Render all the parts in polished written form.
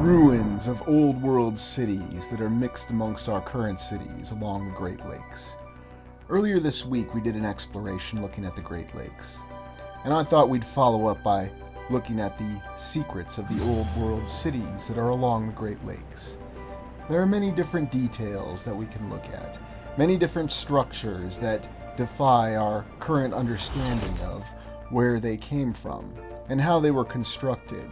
ruins of old world cities that are mixed amongst our current cities along the Great Lakes. Earlier this week, we did an exploration looking at the Great Lakes, and I thought we'd follow up by looking at the secrets of the old world cities that are along the Great Lakes. There are many different details that we can look at, many different structures that defy our current understanding of where they came from and how they were constructed.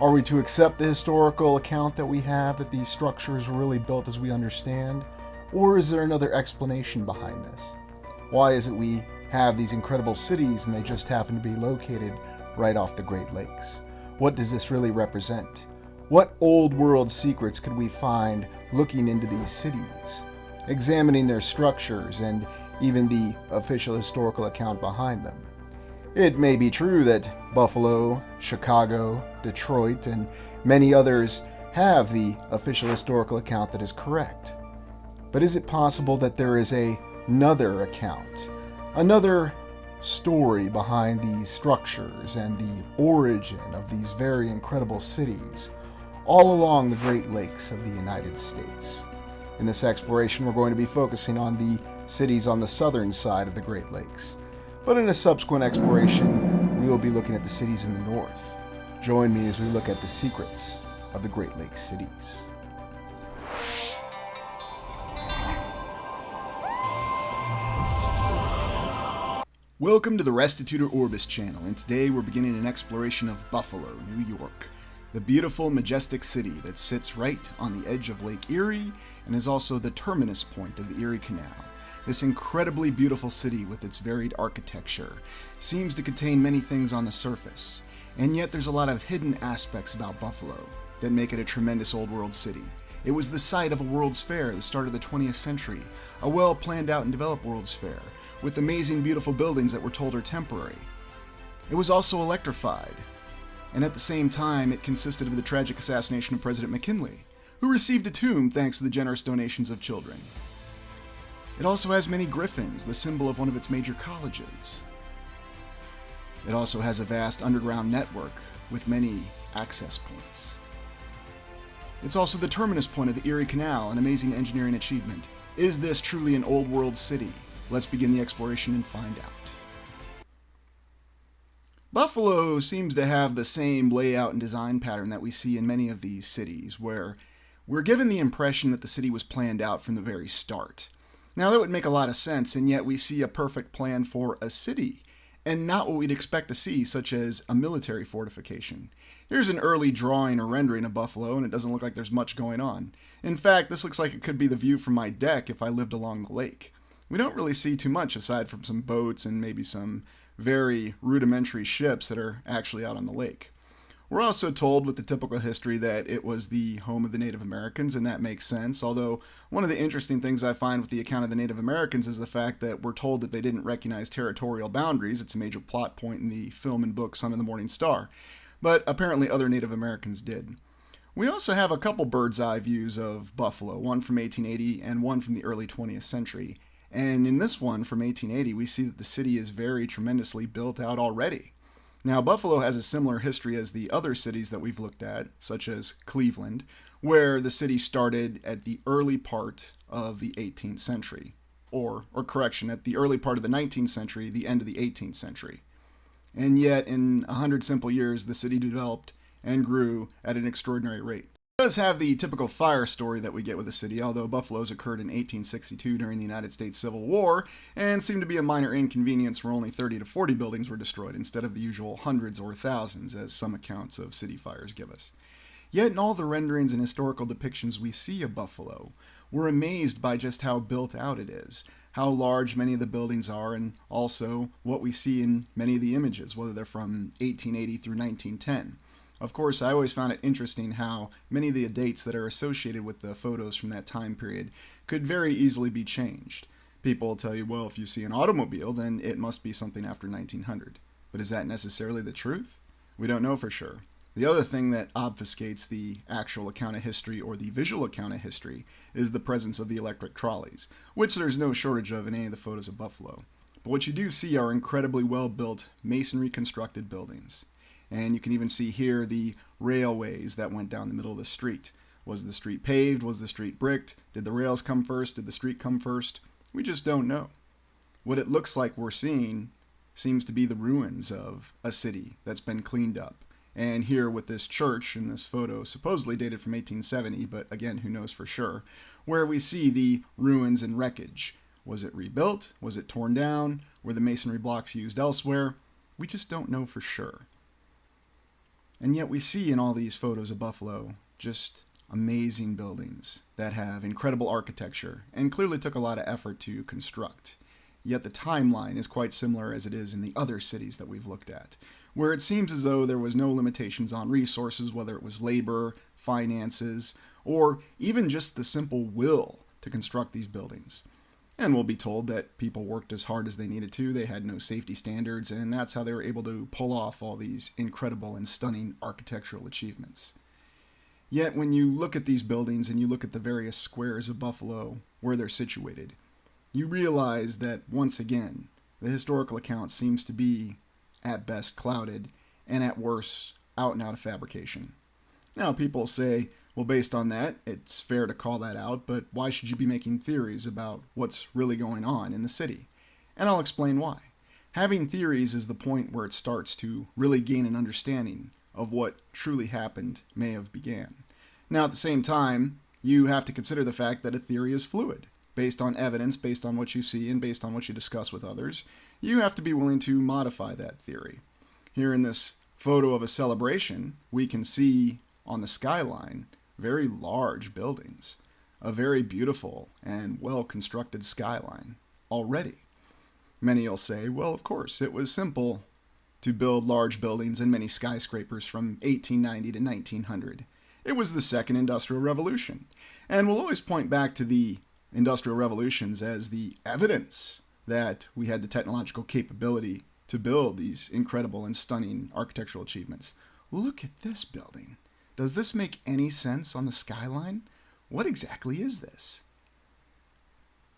Are we to accept the historical account that we have that these structures were really built as we understand? Or is there another explanation behind this? Why is it we have these incredible cities and they just happen to be located right off the Great Lakes? What does this really represent? What old world secrets could we find looking into these cities, examining their structures and even the official historical account behind them? It may be true that Buffalo, Chicago, Detroit, and many others have the official historical account that is correct. But is it possible that there is another account, another story behind these structures and the origin of these very incredible cities all along the Great Lakes of the United States? In this exploration, we're going to be focusing on the cities on the southern side of the Great Lakes. But in a subsequent exploration, we will be looking at the cities in the north. Join me as we look at the secrets of the Great Lakes cities. Welcome to the Restitutor Orbis channel, and today we're beginning an exploration of Buffalo, New York, the beautiful, majestic city that sits right on the edge of Lake Erie and is also the terminus point of the Erie Canal. This incredibly beautiful city with its varied architecture seems to contain many things on the surface, and yet there's a lot of hidden aspects about Buffalo that make it a tremendous old world city. It was the site of a World's Fair at the start of the 20th century, a well planned out and developed World's Fair, with amazing beautiful buildings that we're told are temporary. It was also electrified, and at the same time it consisted of the tragic assassination of President McKinley, who received a tomb thanks to the generous donations of children. It also has many griffins, the symbol of one of its major colleges. It also has a vast underground network with many access points. It's also the terminus point of the Erie Canal, an amazing engineering achievement. Is this truly an old world city? Let's begin the exploration and find out. Buffalo seems to have the same layout and design pattern that we see in many of these cities, where we're given the impression that the city was planned out from the very start. Now that would make a lot of sense, and yet we see a perfect plan for a city, and not what we'd expect to see, such as a military fortification. Here's an early drawing or rendering of Buffalo, and it doesn't look like there's much going on. In fact, this looks like it could be the view from my deck if I lived along the lake. We don't really see too much aside from some boats and maybe some very rudimentary ships that are actually out on the lake. We're also told with the typical history that it was the home of the Native Americans, and that makes sense, although one of the interesting things I find with the account of the Native Americans is the fact that we're told that they didn't recognize territorial boundaries. It's a major plot point in the film and book Son of the Morning Star, but apparently other Native Americans did. We also have a couple bird's eye views of Buffalo, one from 1880 and one from the early 20th century. And in this one from 1880, we see that the city is very tremendously built out already. Now, Buffalo has a similar history as the other cities that we've looked at, such as Cleveland, where the city started at the early part of the 18th century, or correction, at the early part of the 19th century, the end of the 18th century. And yet, in 100 simple years, the city developed and grew at an extraordinary rate. It does have the typical fire story that we get with the city, although Buffalo's occurred in 1862 during the United States Civil War and seemed to be a minor inconvenience where only 30 to 40 buildings were destroyed instead of the usual hundreds or thousands, as some accounts of city fires give us. Yet in all the renderings and historical depictions we see of Buffalo, we're amazed by just how built out it is, how large many of the buildings are, and also what we see in many of the images, whether they're from 1880 through 1910. Of course, I always found it interesting how many of the dates that are associated with the photos from that time period could very easily be changed. People will tell you, well, if you see an automobile, then it must be something after 1900. But is that necessarily the truth? We don't know for sure. The other thing that obfuscates the actual account of history or the visual account of history is the presence of the electric trolleys, which there's no shortage of in any of the photos of Buffalo. But what you do see are incredibly well-built, masonry-constructed buildings. And you can even see here the railways that went down the middle of the street. Was the street paved? Was the street bricked? Did the rails come first? Did the street come first? We just don't know. What it looks like we're seeing seems to be the ruins of a city that's been cleaned up. And here with this church in this photo, supposedly dated from 1870, but again, who knows for sure, where we see the ruins and wreckage. Was it rebuilt? Was it torn down? Were the masonry blocks used elsewhere? We just don't know for sure. And yet we see in all these photos of Buffalo just amazing buildings that have incredible architecture and clearly took a lot of effort to construct. Yet the timeline is quite similar as it is in the other cities that we've looked at, where it seems as though there was no limitations on resources, whether it was labor, finances, or even just the simple will to construct these buildings. And we'll be told that people worked as hard as they needed to, they had no safety standards, and that's how they were able to pull off all these incredible and stunning architectural achievements. Yet when you look at these buildings and you look at the various squares of Buffalo where they're situated, you realize that once again, the historical account seems to be at best clouded and at worst out and out of fabrication. Now people say, well, based on that, it's fair to call that out, but why should you be making theories about what's really going on in the city? And I'll explain why. Having theories is the point where it starts to really gain an understanding of what truly happened may have began. Now, at the same time, you have to consider the fact that a theory is fluid. Based on evidence, based on what you see, and based on what you discuss with others, you have to be willing to modify that theory. Here in this photo of a celebration, we can see on the skyline very large buildings, a very beautiful and well-constructed skyline already. Many will say, well, of course, it was simple to build large buildings and many skyscrapers from 1890 to 1900. It was the second industrial revolution. And we'll always point back to the industrial revolutions as the evidence that we had the technological capability to build these incredible and stunning architectural achievements. Look at this building. Does this make any sense on the skyline? What exactly is this?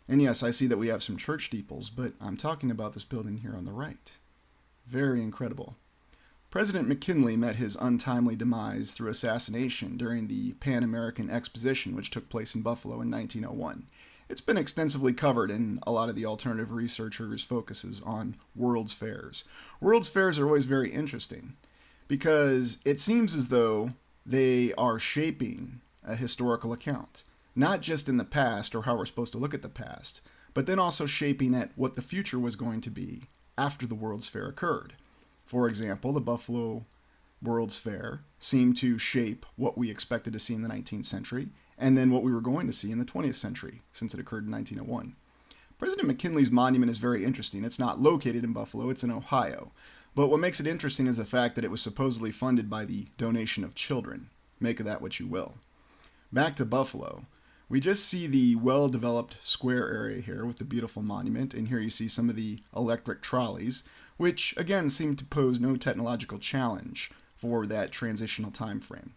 And yes, I see that we have some church steeples, but I'm talking about this building here on the right. Very incredible. President McKinley met his untimely demise through assassination during the Pan American Exposition, which took place in Buffalo in 1901. It's been extensively covered, and a lot of the alternative researchers focuses on World's Fairs. World's Fairs are always very interesting because it seems as though they are shaping a historical account, not just in the past or how we're supposed to look at the past, but then also shaping at what the future was going to be after the World's Fair occurred. For example, the Buffalo World's Fair seemed to shape what we expected to see in the 19th century, and then what we were going to see in the 20th century, since it occurred in 1901. President McKinley's monument is very interesting. It's not located in Buffalo, it's in Ohio. But what makes it interesting is the fact that it was supposedly funded by the donation of children. Make of that what you will. Back to Buffalo. We just see the well-developed square area here with the beautiful monument, and here you see some of the electric trolleys, which again seem to pose no technological challenge for that transitional time frame.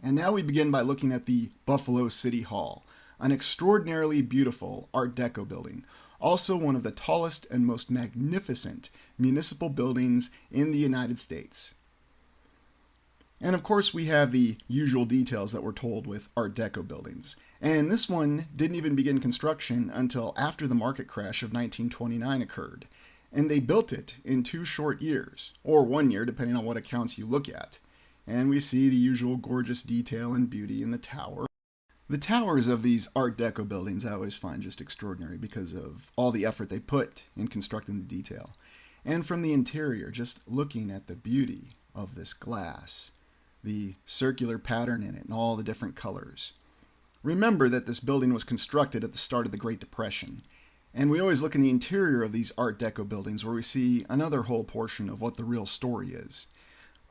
And now we begin by looking at the Buffalo City Hall, an extraordinarily beautiful Art Deco building, also one of the tallest and most magnificent municipal buildings in the United States. And of course we have the usual details that we're told with Art Deco buildings. And this one didn't even begin construction until after the market crash of 1929 occurred. And they built it in 2 short years, or 1 year depending on what accounts you look at. And we see the usual gorgeous detail and beauty in the tower. The towers of these Art Deco buildings I always find just extraordinary because of all the effort they put in constructing the detail. And from the interior, just looking at the beauty of this glass, the circular pattern in it and all the different colors. Remember that this building was constructed at the start of the Great Depression, and we always look in the interior of these Art Deco buildings where we see another whole portion of what the real story is.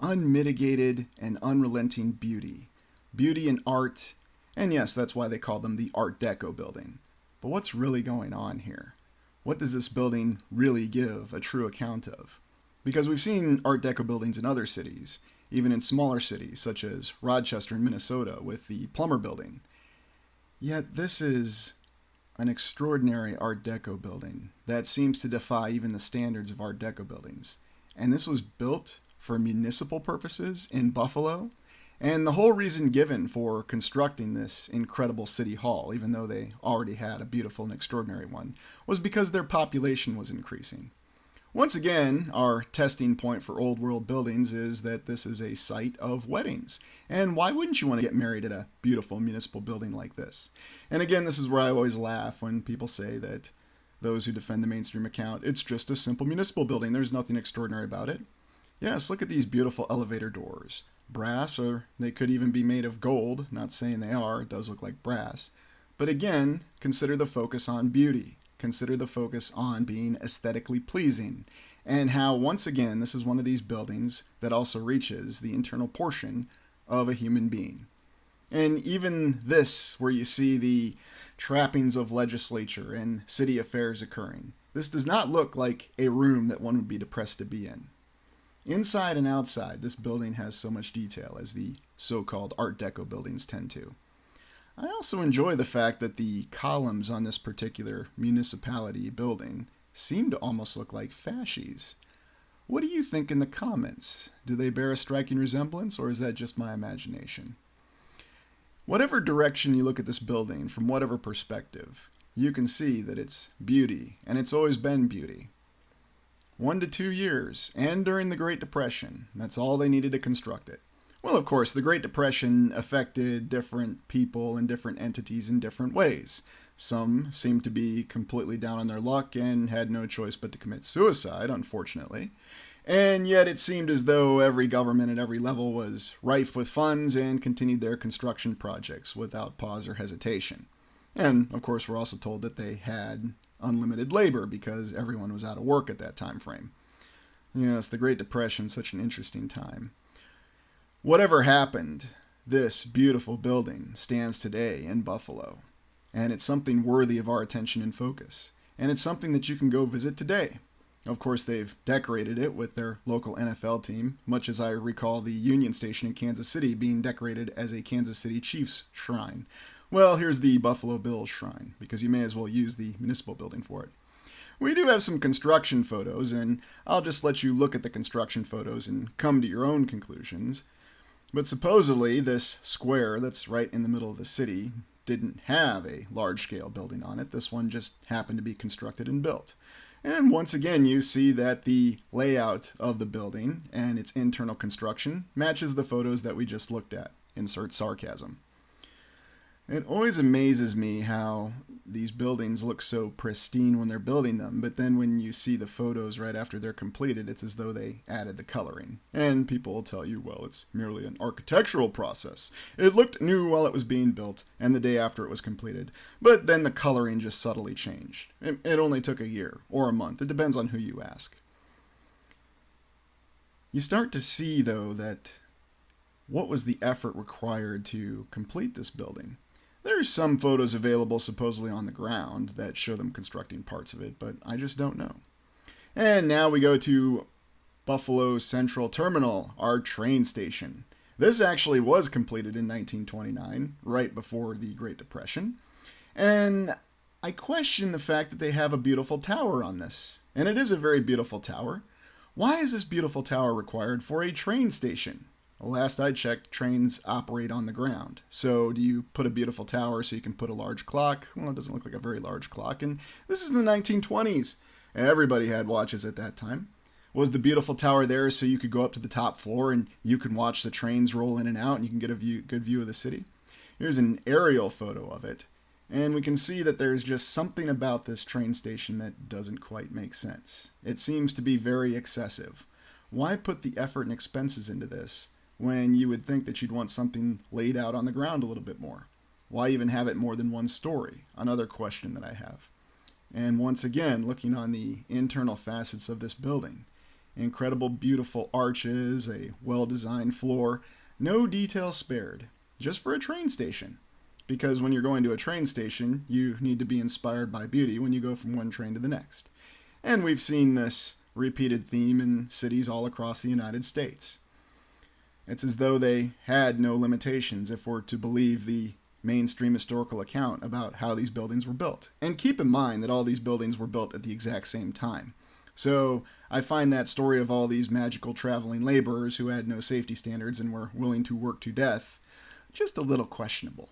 Unmitigated and unrelenting beauty. Beauty in art, and yes, that's why they call them the Art Deco building. But what's really going on here? What does this building really give a true account of? Because we've seen Art Deco buildings in other cities, even in smaller cities such as Rochester in Minnesota with the Plummer Building. Yet this is an extraordinary Art Deco building that seems to defy even the standards of Art Deco buildings. And this was built for municipal purposes in Buffalo. And the whole reason given for constructing this incredible city hall, even though they already had a beautiful and extraordinary one, was because their population was increasing. Once again, our testing point for old world buildings is that this is a site of weddings. And why wouldn't you want to get married at a beautiful municipal building like this? And again, this is where I always laugh when people say that those who defend the mainstream account, it's just a simple municipal building, there's nothing extraordinary about it. Yes, look at these beautiful elevator doors. Brass, or they could even be made of gold, not saying they are, it does look like brass. But again, consider the focus on beauty. Consider the focus on being aesthetically pleasing, and how, once again, this is one of these buildings that also reaches the internal portion of a human being. And even this, where you see the trappings of legislature and city affairs occurring, this does not look like a room that one would be depressed to be in. Inside and outside, this building has so much detail, as the so-called Art Deco buildings tend to. I also enjoy the fact that the columns on this particular municipality building seem to almost look like fascies. What do you think in the comments? Do they bear a striking resemblance, or is that just my imagination? Whatever direction you look at this building, from whatever perspective, you can see that it's beauty, and it's always been beauty. 1 to 2 years, and during the Great Depression, that's all they needed to construct it. Well, of course, the Great Depression affected different people and different entities in different ways. Some seemed to be completely down on their luck and had no choice but to commit suicide, unfortunately. And yet it seemed as though every government at every level was rife with funds and continued their construction projects without pause or hesitation. And, of course, we're also told that they had unlimited labor because everyone was out of work at that time frame. Yes, the Great Depression, such an interesting time. Whatever happened, this beautiful building stands today in Buffalo, and it's something worthy of our attention and focus, and it's something that you can go visit today. Of course, they've decorated it with their local NFL team, much as I recall the Union Station in Kansas City being decorated as a Kansas City Chiefs shrine. Well, here's the Buffalo Bills shrine, because you may as well use the municipal building for it. We do have some construction photos, and I'll just let you look at the construction photos and come to your own conclusions. But supposedly, this square that's right in the middle of the city didn't have a large-scale building on it. This one just happened to be constructed and built. And once again, you see that the layout of the building and its internal construction matches the photos that we just looked at. Insert sarcasm. It always amazes me how these buildings look so pristine when they're building them, but then when you see the photos right after they're completed, it's as though they added the coloring. And people will tell you, well, it's merely an architectural process. It looked new while it was being built and the day after it was completed, but then the coloring just subtly changed. It only took a year or a month. It depends on who you ask. You start to see, though, that what was the effort required to complete this building? There's some photos available supposedly on the ground that show them constructing parts of it, but I just don't know. And now we go to Buffalo Central Terminal, our train station. This actually was completed in 1929, right before the Great Depression. And I question the fact that they have a beautiful tower on this. And it is a very beautiful tower. Why is this beautiful tower required for a train station? Last I checked, trains operate on the ground. So do you put a beautiful tower so you can put a large clock? Well, it doesn't look like a very large clock. And this is the 1920s. Everybody had watches at that time. Was the beautiful tower there so you could go up to the top floor and you can watch the trains roll in and out and you can get a good view of the city? Here's an aerial photo of it. And we can see that there's just something about this train station that doesn't quite make sense. It seems to be very excessive. Why put the effort and expenses into this when you would think that you'd want something laid out on the ground a little bit more? Why even have it more than one story? Another question that I have. And once again, looking on the internal facets of this building, incredible, beautiful arches, a well-designed floor, no detail spared, just for a train station. Because when you're going to a train station, you need to be inspired by beauty when you go from one train to the next. And we've seen this repeated theme in cities all across the United States. It's as though they had no limitations if we're to believe the mainstream historical account about how these buildings were built. And keep in mind that all these buildings were built at the exact same time. So I find that story of all these magical traveling laborers who had no safety standards and were willing to work to death just a little questionable.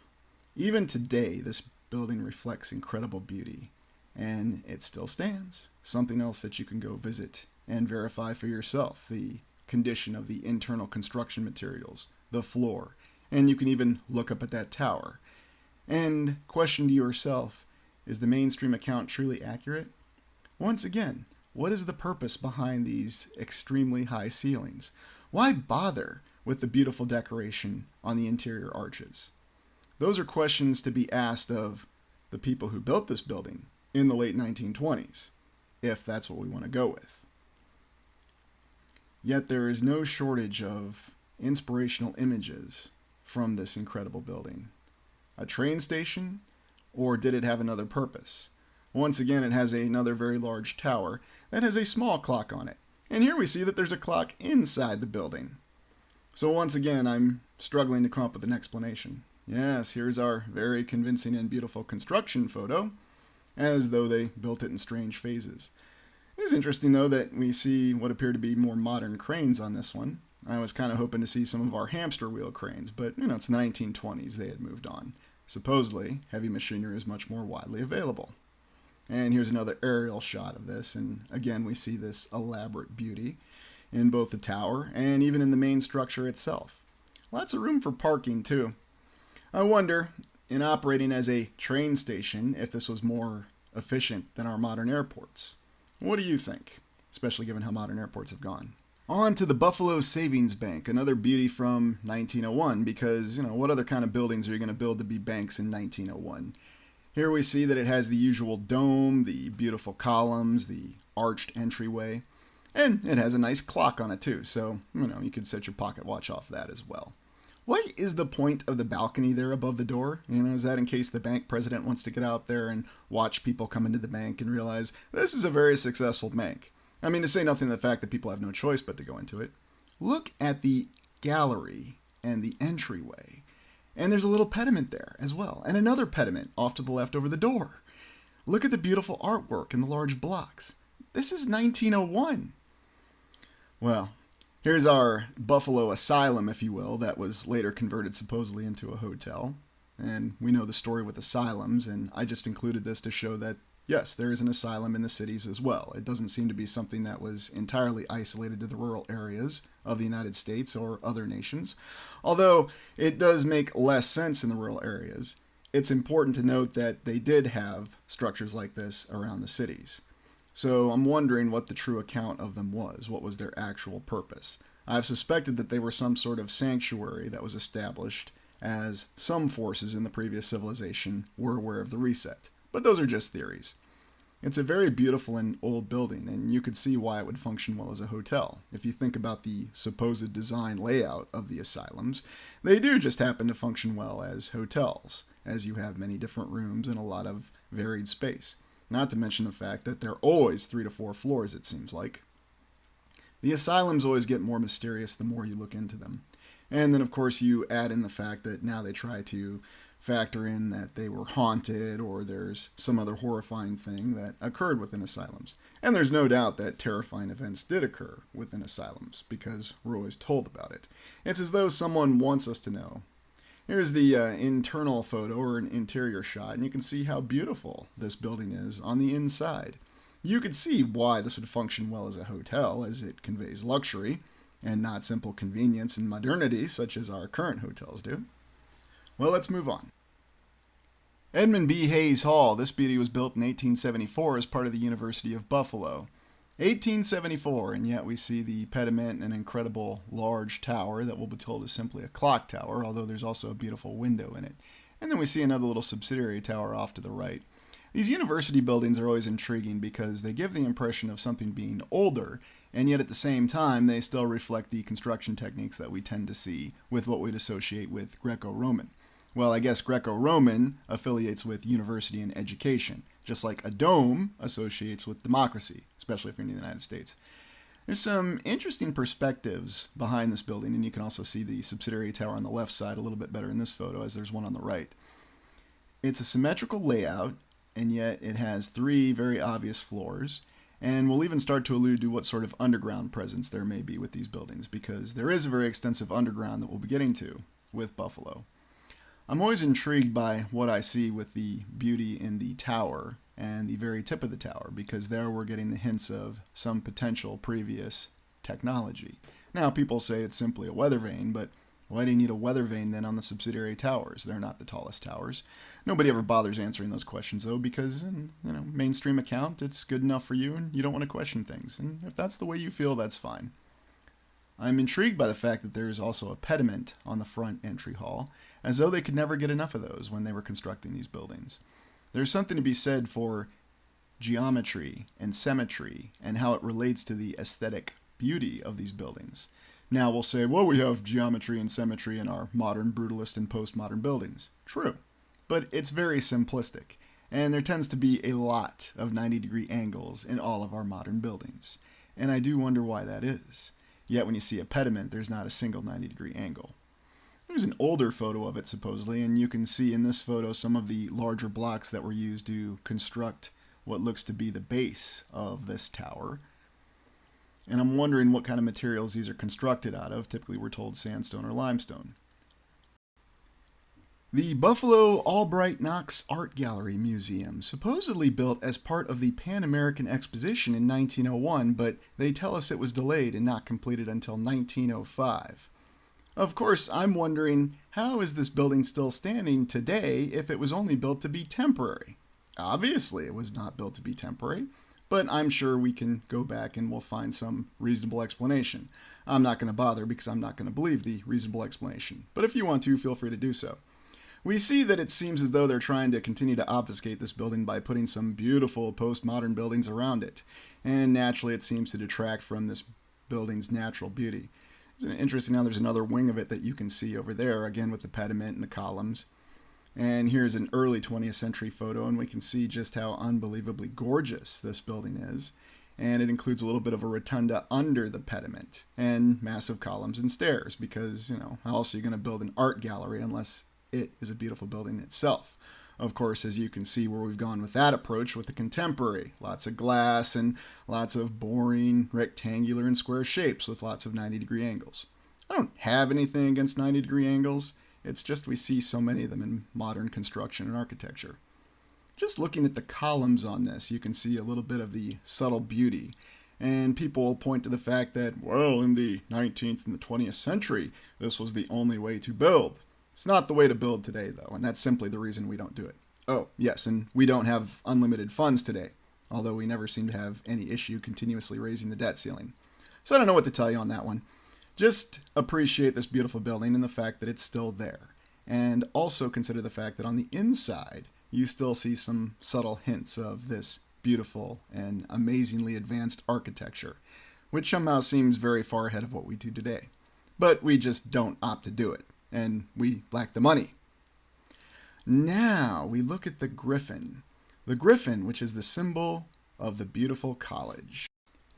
Even today, this building reflects incredible beauty, and it still stands. Something else that you can go visit and verify for yourself the condition of the internal construction materials, the floor, and you can even look up at that tower and question to yourself, is the mainstream account truly accurate? Once again, what is the purpose behind these extremely high ceilings? Why bother with the beautiful decoration on the interior arches? Those are questions to be asked of the people who built this building in the late 1920s, if that's what we want to go with. Yet there is no shortage of inspirational images from this incredible building. A train station, or did it have another purpose? Once again, it has another very large tower that has a small clock on it. And here we see that there's a clock inside the building. So once again, I'm struggling to come up with an explanation. Yes, here's our very convincing and beautiful construction photo, as though they built it in strange phases. It is interesting, though, that we see what appear to be more modern cranes on this one. I was kind of hoping to see some of our hamster wheel cranes, but, it's the 1920s, they had moved on. Supposedly, heavy machinery is much more widely available. And here's another aerial shot of this, and again we see this elaborate beauty in both the tower and even in the main structure itself. Lots of room for parking, too. I wonder, in operating as a train station, if this was more efficient than our modern airports. What do you think, especially given how modern airports have gone? On to the Buffalo Savings Bank, another beauty from 1901, because, what other kind of buildings are you going to build to be banks in 1901? Here we see that it has the usual dome, the beautiful columns, the arched entryway, and it has a nice clock on it too, so, you could set your pocket watch off that as well. What is the point of the balcony there above the door? Is that in case the bank president wants to get out there and watch people come into the bank and realize this is a very successful bank? To say nothing of the fact that people have no choice but to go into it. Look at the gallery and the entryway. And there's a little pediment there as well, and another pediment off to the left over the door. Look at the beautiful artwork and the large blocks. This is 1901. Well, here's our Buffalo Asylum, if you will, that was later converted supposedly into a hotel. And we know the story with asylums, and I just included this to show that, yes, there is an asylum in the cities as well. It doesn't seem to be something that was entirely isolated to the rural areas of the United States or other nations. Although it does make less sense in the rural areas, it's important to note that they did have structures like this around the cities. So I'm wondering what the true account of them was. What was their actual purpose? I've suspected that they were some sort of sanctuary that was established as some forces in the previous civilization were aware of the reset. But those are just theories. It's a very beautiful and old building, and you could see why it would function well as a hotel. If you think about the supposed design layout of the asylums, they do just happen to function well as hotels, as you have many different rooms and a lot of varied space. Not to mention the fact that they're always 3 to 4 floors, it seems like. The asylums always get more mysterious the more you look into them. And then, of course, you add in the fact that now they try to factor in that they were haunted or there's some other horrifying thing that occurred within asylums. And there's no doubt that terrifying events did occur within asylums because we're always told about it. It's as though someone wants us to know. Here's the internal photo or an interior shot, and you can see how beautiful this building is on the inside. You could see why this would function well as a hotel, as it conveys luxury and not simple convenience and modernity such as our current hotels do. Well, let's move on. Edmund B. Hayes Hall. This beauty was built in 1874 as part of the University of Buffalo. 1874, and yet we see the pediment and an incredible large tower that will be told is simply a clock tower, although there's also a beautiful window in it. And then we see another little subsidiary tower off to the right. These university buildings are always intriguing because they give the impression of something being older, and yet at the same time they still reflect the construction techniques that we tend to see with what we'd associate with Greco-Roman. Well, I guess Greco-Roman affiliates with university and education, just like a dome associates with democracy, especially if you're in the United States. There's some interesting perspectives behind this building, and you can also see the subsidiary tower on the left side a little bit better in this photo, as there's one on the right. It's a symmetrical layout, and yet it has 3 very obvious floors, And we'll even start to allude to what sort of underground presence there may be with these buildings, because there is a very extensive underground that we'll be getting to with Buffalo. I'm always intrigued by what I see with the beauty in the tower and the very tip of the tower, because there we're getting the hints of some potential previous technology. Now, people say it's simply a weather vane, but why do you need a weather vane then on the subsidiary towers? They're not the tallest towers. Nobody ever bothers answering those questions, though, because in mainstream account, it's good enough for you and you don't want to question things. And if that's the way you feel, that's fine. I'm intrigued by the fact that there is also a pediment on the front entry hall, as though they could never get enough of those when they were constructing these buildings. There's something to be said for geometry and symmetry and how it relates to the aesthetic beauty of these buildings. Now we'll say, well, we have geometry and symmetry in our modern, brutalist, and postmodern buildings. True, but it's very simplistic, and there tends to be a lot of 90-degree angles in all of our modern buildings, and I do wonder why that is. Yet when you see a pediment, there's not a single 90-degree angle. There's an older photo of it, supposedly, and you can see in this photo some of the larger blocks that were used to construct what looks to be the base of this tower. And I'm wondering what kind of materials these are constructed out of. Typically, we're told sandstone or limestone. The Buffalo Albright Knox Art Gallery Museum, supposedly built as part of the Pan American Exposition in 1901, but they tell us it was delayed and not completed until 1905. Of course, I'm wondering, how is this building still standing today if it was only built to be temporary? Obviously, it was not built to be temporary, but I'm sure we can go back and we'll find some reasonable explanation. I'm not going to bother because I'm not going to believe the reasonable explanation, but if you want to, feel free to do so. We see that it seems as though they're trying to continue to obfuscate this building by putting some beautiful postmodern buildings around it, and naturally it seems to detract from this building's natural beauty. Isn't it interesting how there's another wing of it that you can see over there, again with the pediment and the columns. And here's an early 20th century photo, and we can see just how unbelievably gorgeous this building is. And it includes a little bit of a rotunda under the pediment, and massive columns and stairs, because, how else are you going to build an art gallery unless it is a beautiful building itself? Of course, as you can see where we've gone with that approach with the contemporary. Lots of glass and lots of boring rectangular and square shapes with lots of 90-degree angles. I don't have anything against 90-degree angles. It's just we see so many of them in modern construction and architecture. Just looking at the columns on this, you can see a little bit of the subtle beauty. And people will point to the fact that, well, in the 19th and the 20th century, this was the only way to build. It's not the way to build today, though, and that's simply the reason we don't do it. Oh, yes, and we don't have unlimited funds today, although we never seem to have any issue continuously raising the debt ceiling. So I don't know what to tell you on that one. Just appreciate this beautiful building and the fact that it's still there. And also consider the fact that on the inside, you still see some subtle hints of this beautiful and amazingly advanced architecture, which somehow seems very far ahead of what we do today. But we just don't opt to do it, and we lack the money. Now we look at the griffin. The griffin, which is the symbol of the beautiful college.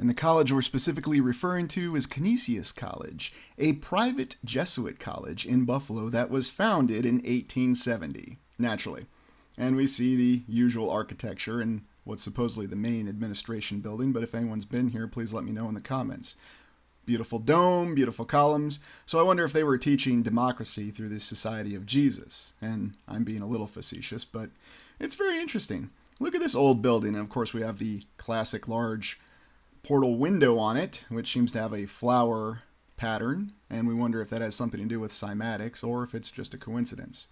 And the college we're specifically referring to is Canisius College, a private Jesuit college in Buffalo that was founded in 1870, naturally. And we see the usual architecture in what's supposedly the main administration building, but if anyone's been here, please let me know in the comments. Beautiful dome, beautiful columns. So I wonder if they were teaching democracy through the Society of Jesus. And I'm being a little facetious, but it's very interesting. Look at this old building, and of course we have the classic large portal window on it, which seems to have a flower pattern, and we wonder if that has something to do with cymatics or if it's just a coincidence.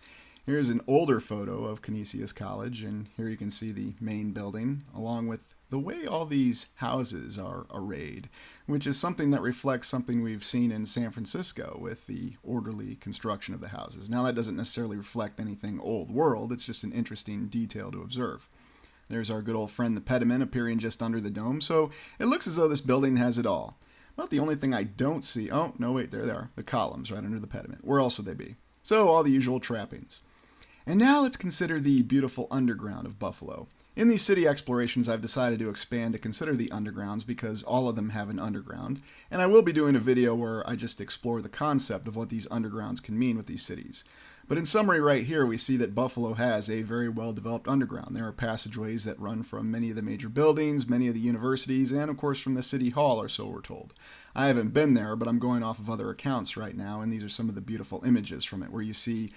Here's an older photo of Canisius College, and here you can see the main building, along with the way all these houses are arrayed, which is something that reflects something we've seen in San Francisco with the orderly construction of the houses. Now, that doesn't necessarily reflect anything old world, it's just an interesting detail to observe. There's our good old friend the pediment appearing just under the dome, so it looks as though this building has it all. About the only thing I don't see, oh, no, wait, there they are, the columns right under the pediment. Where else would they be? So, all the usual trappings. And now let's consider the beautiful underground of Buffalo. In these city explorations, I've decided to expand to consider the undergrounds because all of them have an underground, and I will be doing a video where I just explore the concept of what these undergrounds can mean with these cities. But in summary, right here, we see that Buffalo has a very well-developed underground. There are passageways that run from many of the major buildings, many of the universities, and of course from the city hall, or so we're told. I haven't been there, but I'm going off of other accounts right now, and these are some of the beautiful images from it, where you see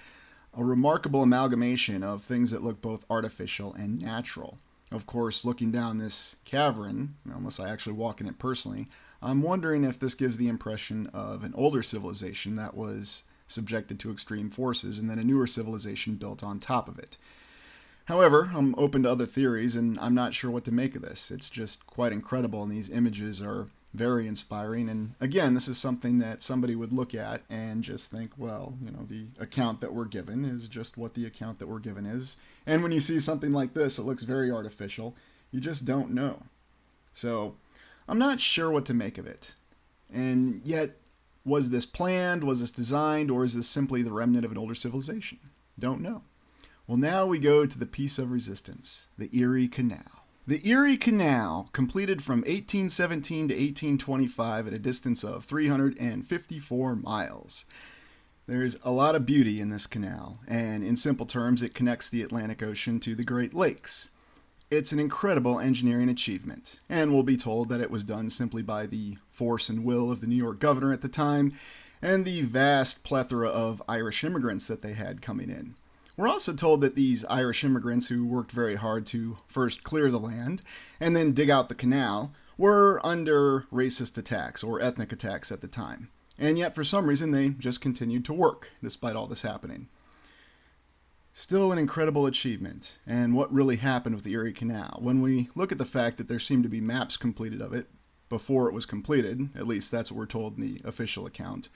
a remarkable amalgamation of things that look both artificial and natural. Of course, looking down this cavern, unless I actually walk in it personally, I'm wondering if this gives the impression of an older civilization that was subjected to extreme forces, and then a newer civilization built on top of it. However, I'm open to other theories, and I'm not sure what to make of this. It's just quite incredible, and these images are very inspiring. And again, this is something that somebody would look at and just think, well, the account that we're given is just what the account that we're given is. And when you see something like this, it looks very artificial. You just don't know. So I'm not sure what to make of it. And yet, was this planned? Was this designed? Or is this simply the remnant of an older civilization? Don't know. Well, now we go to the piece of resistance, the Erie Canal. The Erie Canal, completed from 1817 to 1825 at a distance of 354 miles. There's a lot of beauty in this canal, and in simple terms, it connects the Atlantic Ocean to the Great Lakes. It's an incredible engineering achievement, and we'll be told that it was done simply by the force and will of the New York governor at the time, and the vast plethora of Irish immigrants that they had coming in. We're also told that these Irish immigrants, who worked very hard to first clear the land and then dig out the canal, were under racist attacks or ethnic attacks at the time. And yet, for some reason, they just continued to work despite all this happening. Still an incredible achievement, and what really happened with the Erie Canal. When we look at the fact that there seemed to be maps completed of it before it was completed, at least that's what we're told in the official account,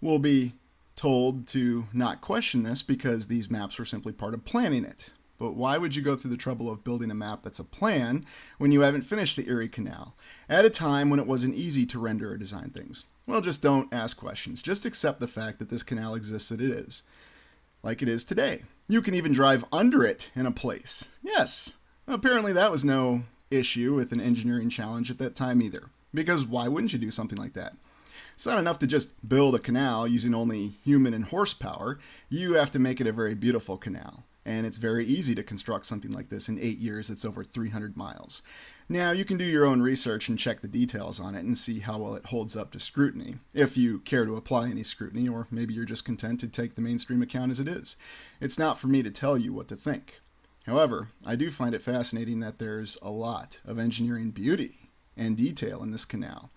we'll be told to not question this because these maps were simply part of planning it. But why would you go through the trouble of building a map that's a plan when you haven't finished the Erie Canal, at a time when it wasn't easy to render or design things? Well, just don't ask questions. Just accept the fact that this canal exists as it is, like it is today. You can even drive under it in a place. Yes, apparently that was no issue with an engineering challenge at that time either. Because why wouldn't you do something like that? It's not enough to just build a canal using only human and horsepower. You have to make it a very beautiful canal. And it's very easy to construct something like this in 8 years. It's over 300 miles. Now, you can do your own research and check the details on it and see how well it holds up to scrutiny, if you care to apply any scrutiny, or maybe you're just content to take the mainstream account as it is. It's not for me to tell you what to think. However, I do find it fascinating that there's a lot of engineering beauty and detail in this canal.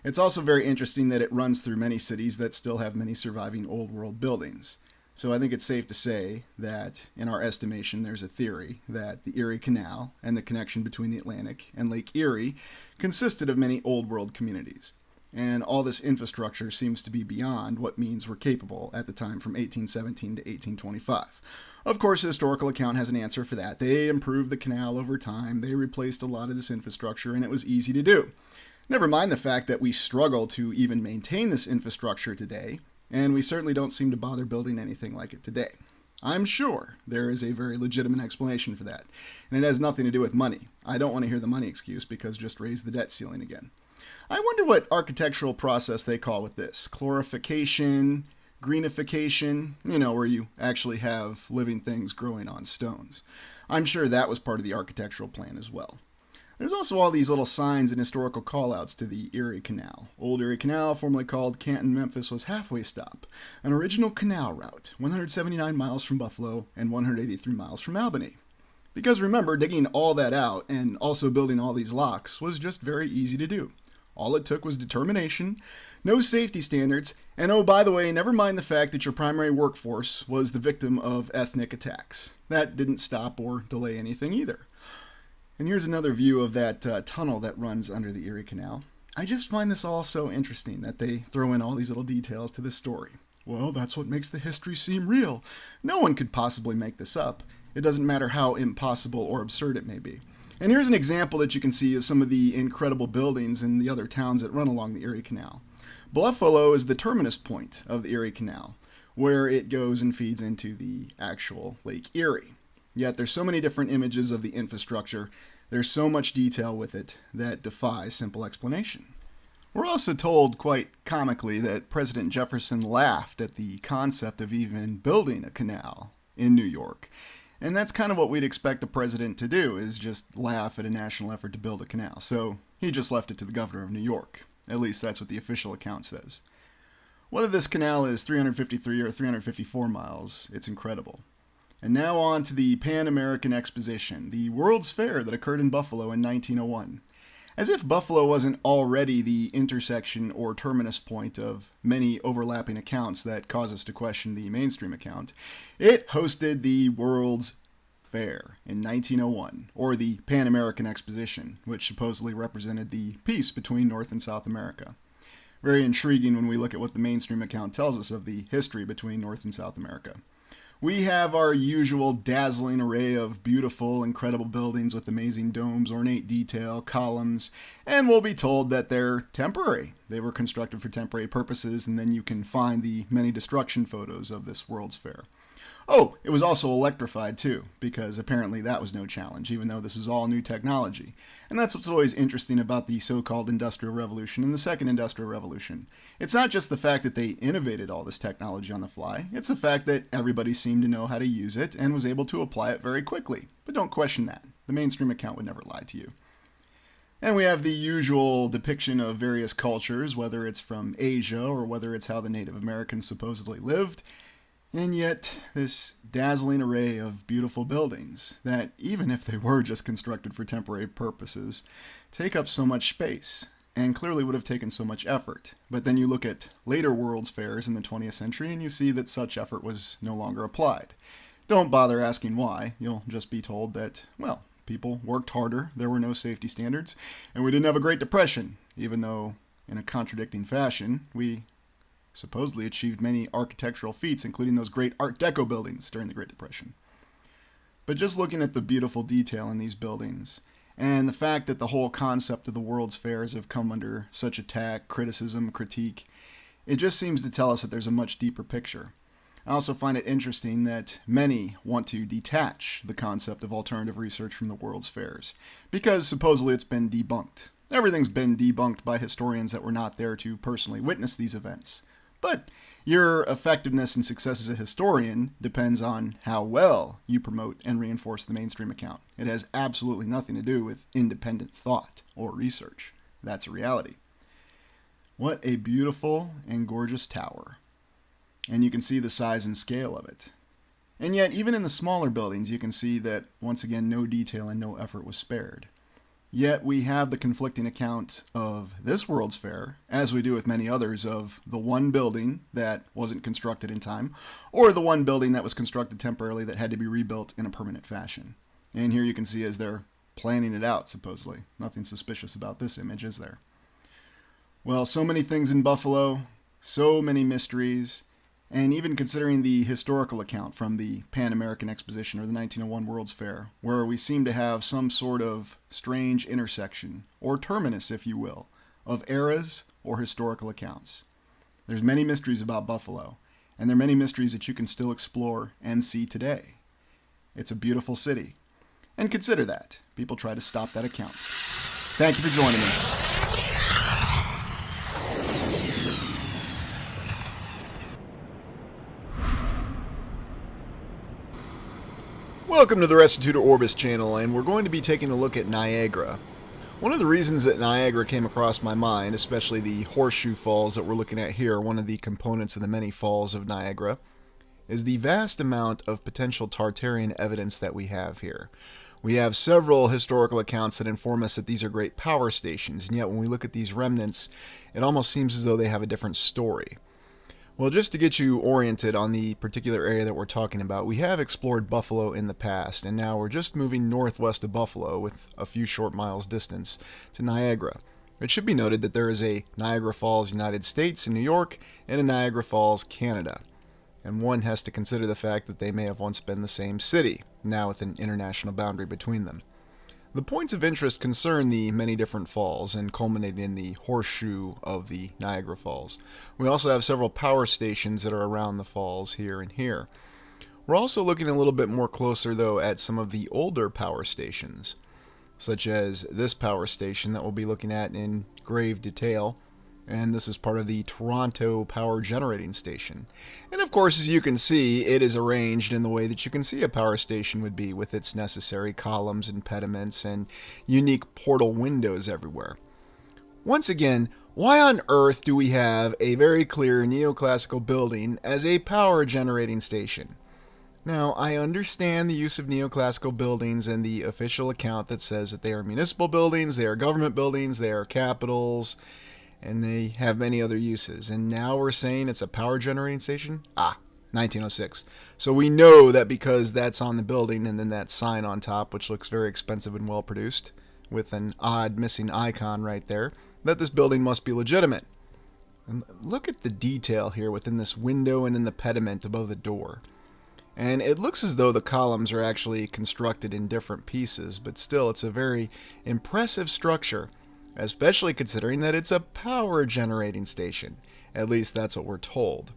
It's also very interesting that it runs through many cities that still have many surviving old world buildings. So I think it's safe to say that, in our estimation, there's a theory that the Erie Canal and the connection between the Atlantic and Lake Erie consisted of many old world communities. And all this infrastructure seems to be beyond what means were capable at the time from 1817 to 1825. Of course, the historical account has an answer for that. They improved the canal over time, they replaced a lot of this infrastructure, and it was easy to do. Never mind the fact that we struggle to even maintain this infrastructure today, and we certainly don't seem to bother building anything like it today. I'm sure there is a very legitimate explanation for that, and it has nothing to do with money. I don't want to hear the money excuse because just raise the debt ceiling again. I wonder what architectural process they call with this. Chlorification, greenification, where you actually have living things growing on stones. I'm sure that was part of the architectural plan as well. There's also all these little signs and historical callouts to the Erie Canal. Old Erie Canal, formerly called Canton, Memphis, was halfway stop. An original canal route, 179 miles from Buffalo and 183 miles from Albany. Because remember, digging all that out and also building all these locks was just very easy to do. All it took was determination, no safety standards, and oh, by the way, never mind the fact that your primary workforce was the victim of ethnic attacks. That didn't stop or delay anything either. And here's another view of that tunnel that runs under the Erie Canal. I just find this all so interesting that they throw in all these little details to this story. Well, that's what makes the history seem real. No one could possibly make this up. It doesn't matter how impossible or absurd it may be. And here's an example that you can see of some of the incredible buildings in the other towns that run along the Erie Canal. Buffalo is the terminus point of the Erie Canal, where it goes and feeds into the actual Lake Erie. Yet there's so many different images of the infrastructure, there's so much detail with it that defies simple explanation. We're also told quite comically that President Jefferson laughed at the concept of even building a canal in New York. And that's kind of what we'd expect a president to do, is just laugh at a national effort to build a canal. So he just left it to the governor of New York. At least that's what the official account says. Whether this canal is 353 or 354 miles, it's incredible. And now on to the Pan American Exposition, the World's Fair that occurred in Buffalo in 1901. As if Buffalo wasn't already the intersection or terminus point of many overlapping accounts that cause us to question the mainstream account, it hosted the World's Fair in 1901, or the Pan American Exposition, which supposedly represented the peace between North and South America. Very intriguing when we look at what the mainstream account tells us of the history between North and South America. We have our usual dazzling array of beautiful, incredible buildings with amazing domes, ornate detail, columns, and we'll be told that they're temporary. They were constructed for temporary purposes, and then you can find the many destruction photos of this World's Fair. Oh, it was also electrified too, because apparently that was no challenge, even though this was all new technology. And that's what's always interesting about the so-called Industrial Revolution and the Second Industrial Revolution. It's not just the fact that they innovated all this technology on the fly, it's the fact that everybody seemed to know how to use it and was able to apply it very quickly. But don't question that. The mainstream account would never lie to you. And we have the usual depiction of various cultures, whether it's from Asia or whether it's how the Native Americans supposedly lived. And yet, this dazzling array of beautiful buildings that, even if they were just constructed for temporary purposes, take up so much space and clearly would have taken so much effort. But then you look at later World's Fairs in the 20th century and you see that such effort was no longer applied. Don't bother asking why. You'll just be told that, well, people worked harder, there were no safety standards, and we didn't have a Great Depression, even though, in a contradicting fashion, we supposedly achieved many architectural feats, including those great Art Deco buildings during the Great Depression. But just looking at the beautiful detail in these buildings, and the fact that the whole concept of the World's Fairs have come under such attack, criticism, critique, it just seems to tell us that there's a much deeper picture. I also find it interesting that many want to detach the concept of alternative research from the World's Fairs, because supposedly it's been debunked. Everything's been debunked by historians that were not there to personally witness these events. But your effectiveness and success as a historian depends on how well you promote and reinforce the mainstream account. It has absolutely nothing to do with independent thought or research. That's a reality. What a beautiful and gorgeous tower. And you can see the size and scale of it. And yet, even in the smaller buildings, you can see that, once again, no detail and no effort was spared. Yet we have the conflicting account of this World's Fair, as we do with many others, of the one building that wasn't constructed in time, or the one building that was constructed temporarily that had to be rebuilt in a permanent fashion. And here you can see as they're planning it out, supposedly. Nothing suspicious about this image, is there? Well, so many things in Buffalo, so many mysteries, and even considering the historical account from the Pan American Exposition or the 1901 World's Fair, where we seem to have some sort of strange intersection, or terminus, if you will, of eras or historical accounts. There's many mysteries about Buffalo, and there are many mysteries that you can still explore and see today. It's a beautiful city. And consider that. People try to stop that account. Thank you for joining me. Welcome to the Restitutor Orbis channel, and we're going to be taking a look at Niagara. One of the reasons that Niagara came across my mind, especially the horseshoe falls that we're looking at here, one of the components of the many falls of Niagara, is the vast amount of potential Tartarian evidence that we have here. We have several historical accounts that inform us that these are great power stations, and yet when we look at these remnants, it almost seems as though they have a different story. Well, just to get you oriented on the particular area that we're talking about, we have explored Buffalo in the past, and now we're just moving northwest of Buffalo with a few short miles distance to Niagara. It should be noted that there is a Niagara Falls, United States in New York, and a Niagara Falls, Canada. And one has to consider the fact that they may have once been the same city, now with an international boundary between them. The points of interest concern the many different falls and culminating in the horseshoe of the Niagara Falls. We also have several power stations that are around the falls here and here. We're also looking a little bit more closer though at some of the older power stations, such as this power station that we'll be looking at in grave detail. And this is part of the Toronto Power Generating Station. And of course, as you can see, it is arranged in the way that you can see a power station would be, with its necessary columns and pediments and unique portal windows everywhere. Once again, why on earth do we have a very clear neoclassical building as a power generating station? Now, I understand the use of neoclassical buildings and the official account that says that they are municipal buildings, they are government buildings, they are capitals, and they have many other uses. And now we're saying it's a power generating station? 1906. So we know that because that's on the building and then that sign on top, which looks very expensive and well produced, with an odd missing icon right there, that this building must be legitimate. And look at the detail here within this window and in the pediment above the door. And it looks as though the columns are actually constructed in different pieces, but still it's a very impressive structure, especially considering that it's a power generating station. At least that's what we're told.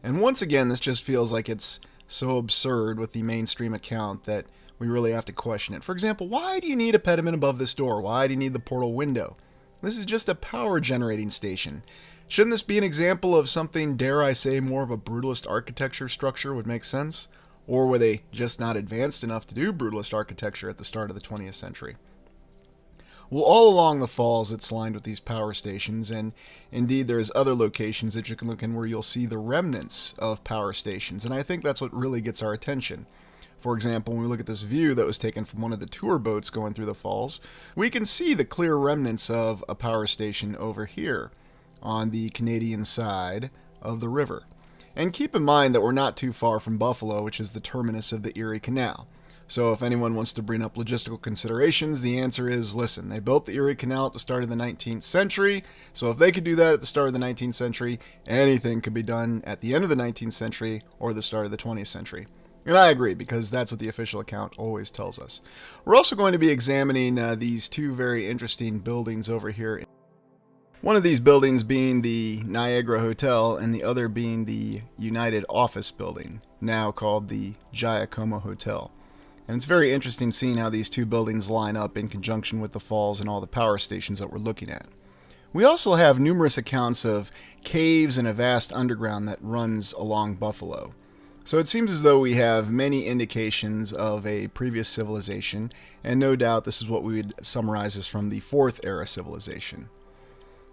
And once again, this just feels like it's so absurd with the mainstream account that we really have to question it. For example, why do you need a pediment above this door? Why do you need the portal window? This is just a power generating station. Shouldn't this be an example of something, dare I say, more of a brutalist architecture structure would make sense? Or were they just not advanced enough to do brutalist architecture at the start of the 20th century? Well, all along the falls, it's lined with these power stations, and indeed there's other locations that you can look in where you'll see the remnants of power stations, and I think that's what really gets our attention. For example, when we look at this view that was taken from one of the tour boats going through the falls, we can see the clear remnants of a power station over here on the Canadian side of the river. And keep in mind that we're not too far from Buffalo, which is the terminus of the Erie Canal. So if anyone wants to bring up logistical considerations, the answer is, listen, they built the Erie Canal at the start of the 19th century, so if they could do that at the start of the 19th century, anything could be done at the end of the 19th century or the start of the 20th century. And I agree, because that's what the official account always tells us. We're also going to be examining these two very interesting buildings over here. One of these buildings being the Niagara Hotel and the other being the United Office Building, now called the Giacomo Hotel. And it's very interesting seeing how these two buildings line up in conjunction with the falls and all the power stations that we're looking at. We also have numerous accounts of caves and a vast underground that runs along Buffalo. So it seems as though we have many indications of a previous civilization, and no doubt this is what we would summarize as from the Fourth Era civilization.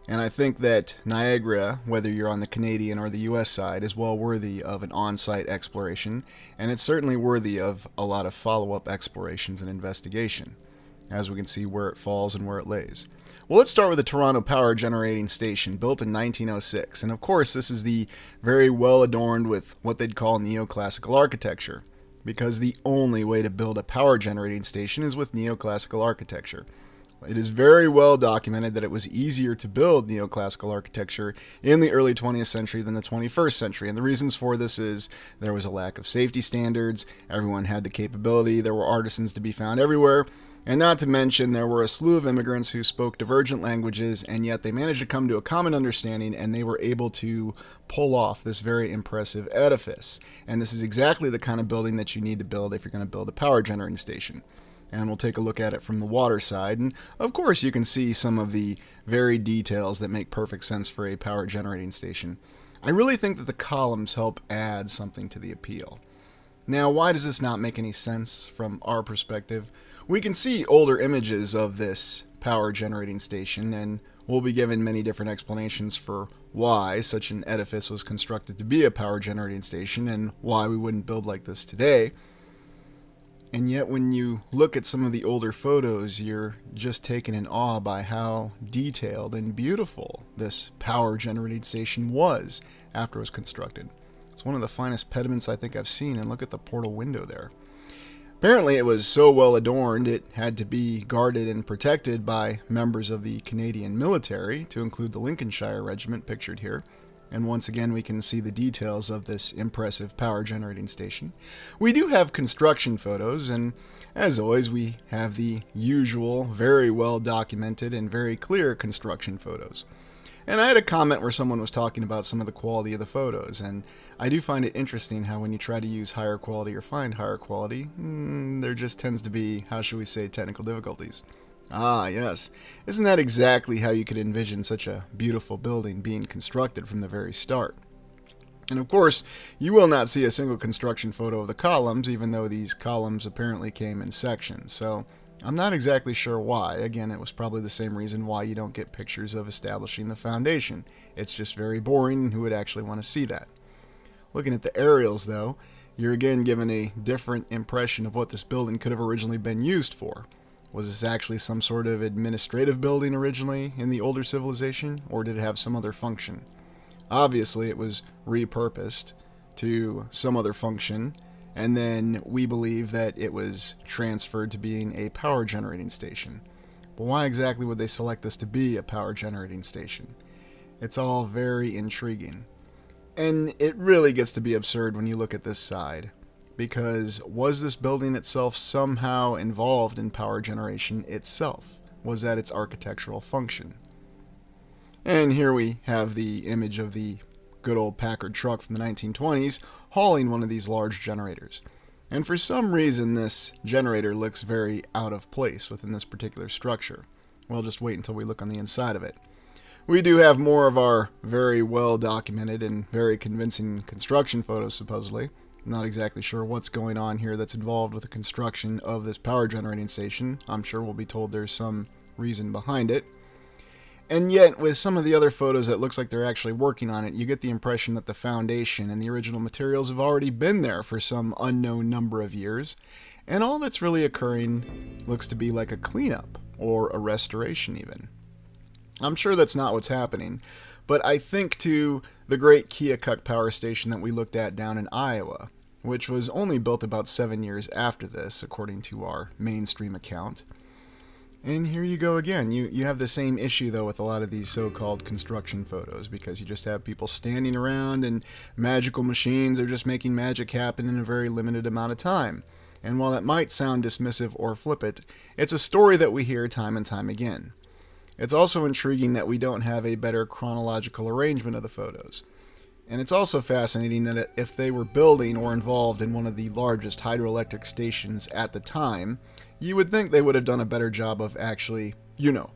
And I think that Niagara, whether you're on the Canadian or the US side, is well worthy of an on-site exploration, and it's certainly worthy of a lot of follow-up explorations and investigation, as we can see where it falls and where it lays. Well, let's start with the Toronto Power Generating Station, built in 1906, and of course this is the very well adorned with what they'd call neoclassical architecture, because the only way to build a power generating station is with neoclassical architecture. It is very well documented that it was easier to build neoclassical architecture in the early 20th century than the 21st century. And the reasons for this is there was a lack of safety standards, everyone had the capability, there were artisans to be found everywhere, and not to mention there were a slew of immigrants who spoke divergent languages, and yet they managed to come to a common understanding, and they were able to pull off this very impressive edifice. And this is exactly the kind of building that you need to build if you're going to build a power generating station. And we'll take a look at it from the water side. And of course you can see some of the very details that make perfect sense for a power generating station. I really think that the columns help add something to the appeal. Now, why does this not make any sense from our perspective? We can see older images of this power generating station, and we'll be given many different explanations for why such an edifice was constructed to be a power generating station and why we wouldn't build like this today. And yet when you look at some of the older photos, you're just taken in awe by how detailed and beautiful this power generating station was after it was constructed. It's one of the finest pediments I think I've seen, and look at the portal window there. Apparently it was so well adorned it had to be guarded and protected by members of the Canadian military, to include the Lincolnshire Regiment pictured here. And once again we can see the details of this impressive power generating station. We do have construction photos, and as always we have the usual very well documented and very clear construction photos. And I had a comment where someone was talking about some of the quality of the photos, and I do find it interesting how when you try to use higher quality or find higher quality, there just tends to be, how should we say, technical difficulties. Ah, yes. Isn't that exactly how you could envision such a beautiful building being constructed from the very start? And of course, you will not see a single construction photo of the columns, even though these columns apparently came in sections. So I'm not exactly sure why. Again, it was probably the same reason why you don't get pictures of establishing the foundation. It's just very boring, and who would actually want to see that? Looking at the aerials, though, you're again given a different impression of what this building could have originally been used for. Was this actually some sort of administrative building originally in the older civilization, or did it have some other function? Obviously, it was repurposed to some other function, and then we believe that it was transferred to being a power generating station. But why exactly would they select this to be a power generating station? It's all very intriguing. And it really gets to be absurd when you look at this side. Because was this building itself somehow involved in power generation itself? Was that its architectural function? And here we have the image of the good old Packard truck from the 1920s hauling one of these large generators. And for some reason, this generator looks very out of place within this particular structure. We'll just wait until we look on the inside of it. We do have more of our very well documented and very convincing construction photos, supposedly. I'm not exactly sure what's going on here that's involved with the construction of this power generating station. I'm sure we'll be told there's some reason behind it. And yet, with some of the other photos that looks like they're actually working on it, you get the impression that the foundation and the original materials have already been there for some unknown number of years, and all that's really occurring looks to be like a cleanup, or a restoration even. I'm sure that's not what's happening, but I think to the great Keokuk power station that we looked at down in Iowa, which was only built about 7 years after this, according to our mainstream account. And here you go again. You have the same issue, though, with a lot of these so-called construction photos, because you just have people standing around and magical machines are just making magic happen in a very limited amount of time. And while that might sound dismissive or flippant, it's a story that we hear time and time again. It's also intriguing that we don't have a better chronological arrangement of the photos. And it's also fascinating that if they were building or involved in one of the largest hydroelectric stations at the time, you would think they would have done a better job of actually,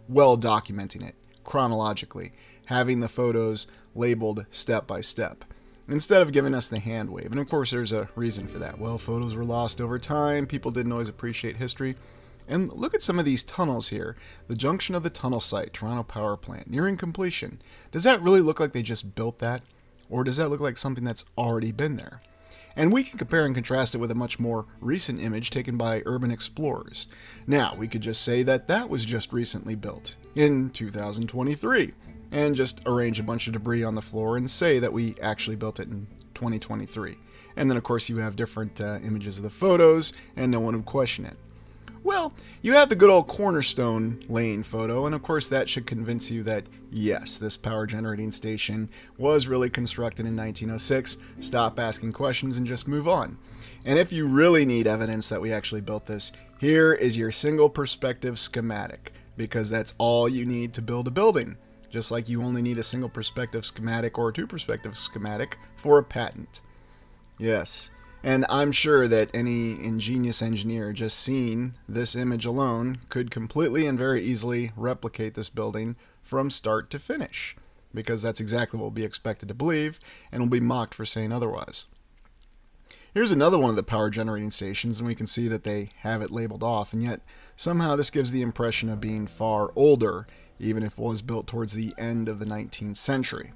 well documenting it, chronologically, having the photos labeled step by step, instead of giving us the hand wave. And of course there's a reason for that. Well, photos were lost over time, people didn't always appreciate history. And look at some of these tunnels here. The junction of the tunnel site, Toronto Power Plant, nearing completion. Does that really look like they just built that? Or does that look like something that's already been there? And we can compare and contrast it with a much more recent image taken by urban explorers. Now, we could just say that that was just recently built, in 2023, and just arrange a bunch of debris on the floor and say that we actually built it in 2023. And then, of course, you have different images of the photos, and no one would question it. Well, you have the good old cornerstone laying photo, and of course that should convince you that, yes, this power generating station was really constructed in 1906. Stop asking questions and just move on. And if you really need evidence that we actually built this, here is your single perspective schematic, because that's all you need to build a building. Just like you only need a single perspective schematic or a two perspective schematic for a patent. Yes. And I'm sure that any ingenious engineer just seeing this image alone could completely and very easily replicate this building from start to finish, because that's exactly what we'll be expected to believe, and will be mocked for saying otherwise. Here's another one of the power generating stations, and we can see that they have it labeled off, and yet somehow this gives the impression of being far older, even if it was built towards the end of the 19th century.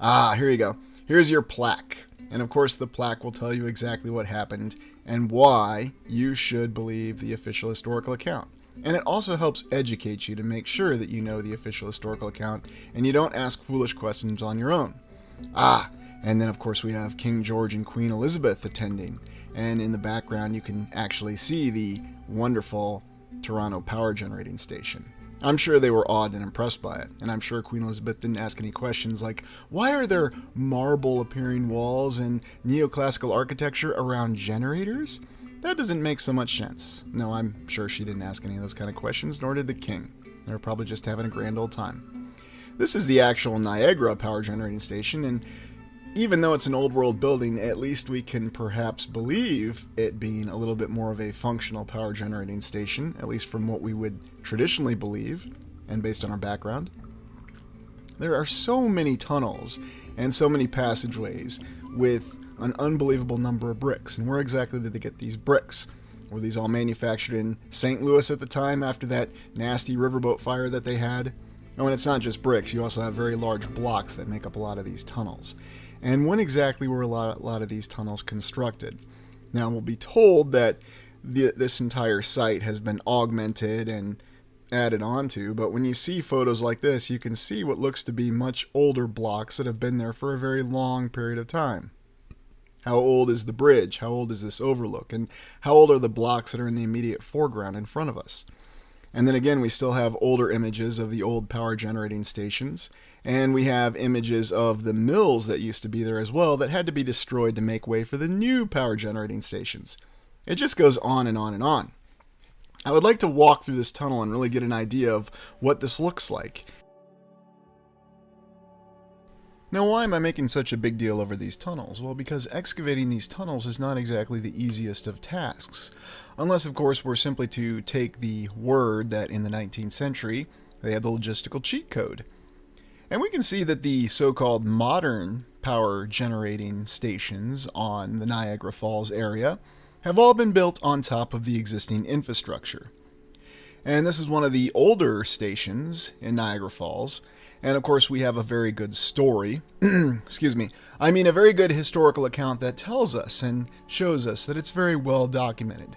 Here you go. Here's your plaque. And of course the plaque will tell you exactly what happened and why you should believe the official historical account. And it also helps educate you to make sure that you know the official historical account and you don't ask foolish questions on your own. And then of course we have King George and Queen Elizabeth attending. And in the background you can actually see the wonderful Toronto power generating station. I'm sure they were awed and impressed by it, and I'm sure Queen Elizabeth didn't ask any questions like, why are there marble-appearing walls and neoclassical architecture around generators? That doesn't make so much sense. No, I'm sure she didn't ask any of those kind of questions, nor did the king. They were probably just having a grand old time. This is the actual Niagara power generating station, and even though it's an old world building, at least we can perhaps believe it being a little bit more of a functional power generating station, at least from what we would traditionally believe and based on our background. There are so many tunnels and so many passageways with an unbelievable number of bricks. And where exactly did they get these bricks? Were these all manufactured in St. Louis at the time after that nasty riverboat fire that they had? Oh, and it's not just bricks. You also have very large blocks that make up a lot of these tunnels. And when exactly were a lot of these tunnels constructed? Now, we'll be told that this entire site has been augmented and added onto, but when you see photos like this, you can see what looks to be much older blocks that have been there for a very long period of time. How old is the bridge? How old is this overlook? And how old are the blocks that are in the immediate foreground in front of us? And then again, we still have older images of the old power generating stations, and we have images of the mills that used to be there as well that had to be destroyed to make way for the new power generating stations. It just goes on and on and on. I would like to walk through this tunnel and really get an idea of what this looks like. Now, why am I making such a big deal over these tunnels? Well, because excavating these tunnels is not exactly the easiest of tasks. Unless, of course, we're simply to take the word that in the 19th century, they had the logistical cheat code. And we can see that the so-called modern power generating stations on the Niagara Falls area have all been built on top of the existing infrastructure. And this is one of the older stations in Niagara Falls. And of course, we have a very good story, a very good historical account that tells us and shows us that it's very well documented.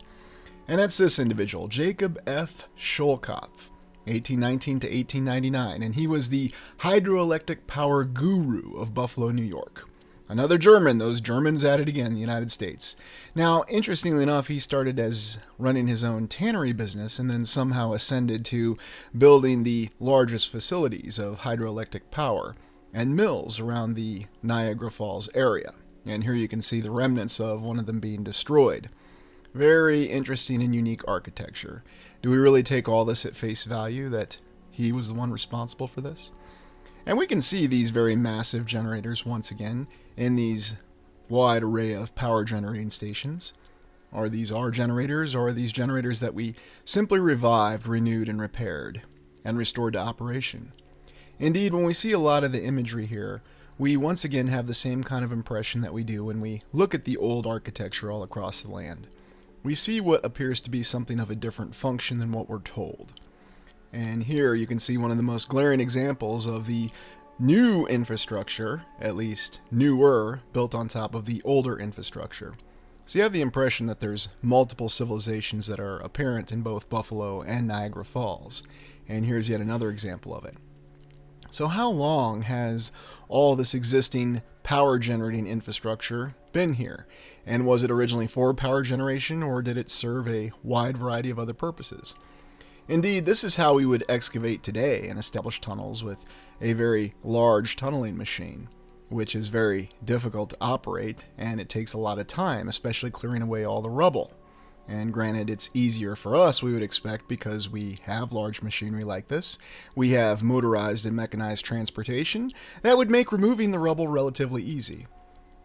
And that's this individual, Jacob F. Scholkopf, 1819 to 1899, and he was the hydroelectric power guru of Buffalo, New York. Another German, those Germans at it again in the United States. Now, interestingly enough, he started as running his own tannery business and then somehow ascended to building the largest facilities of hydroelectric power and mills around the Niagara Falls area. And here you can see the remnants of one of them being destroyed. Very interesting and unique architecture. Do we really take all this at face value that he was the one responsible for this? And we can see these very massive generators once again in these wide array of power generating stations. Are these our generators, or are these generators that we simply revived, renewed, and repaired, and restored to operation? Indeed, when we see a lot of the imagery here, we once again have the same kind of impression that we do when we look at the old architecture all across the land. We see what appears to be something of a different function than what we're told. And here you can see one of the most glaring examples of the new infrastructure, at least newer, built on top of the older infrastructure. So you have the impression that there's multiple civilizations that are apparent in both Buffalo and Niagara Falls. And here's yet another example of it. So how long has all this existing power generating infrastructure been here? And was it originally for power generation, or did it serve a wide variety of other purposes? Indeed, this is how we would excavate today and establish tunnels with a very large tunneling machine, which is very difficult to operate, and it takes a lot of time, especially clearing away all the rubble. And granted, it's easier for us, we would expect, because we have large machinery like this. We have motorized and mechanized transportation that would make removing the rubble relatively easy.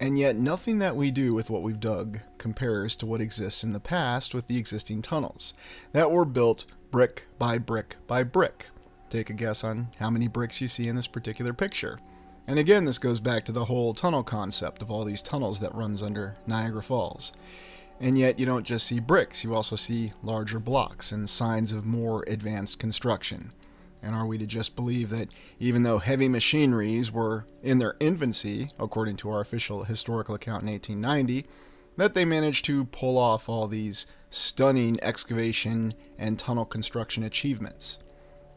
And yet nothing that we do with what we've dug compares to what exists in the past with the existing tunnels that were built brick by brick by brick. Take a guess on how many bricks you see in this particular picture. And again, this goes back to the whole tunnel concept of all these tunnels that runs under Niagara Falls. And yet you don't just see bricks, you also see larger blocks and signs of more advanced construction. And are we to just believe that even though heavy machineries were in their infancy, according to our official historical account in 1890, that they managed to pull off all these stunning excavation and tunnel construction achievements?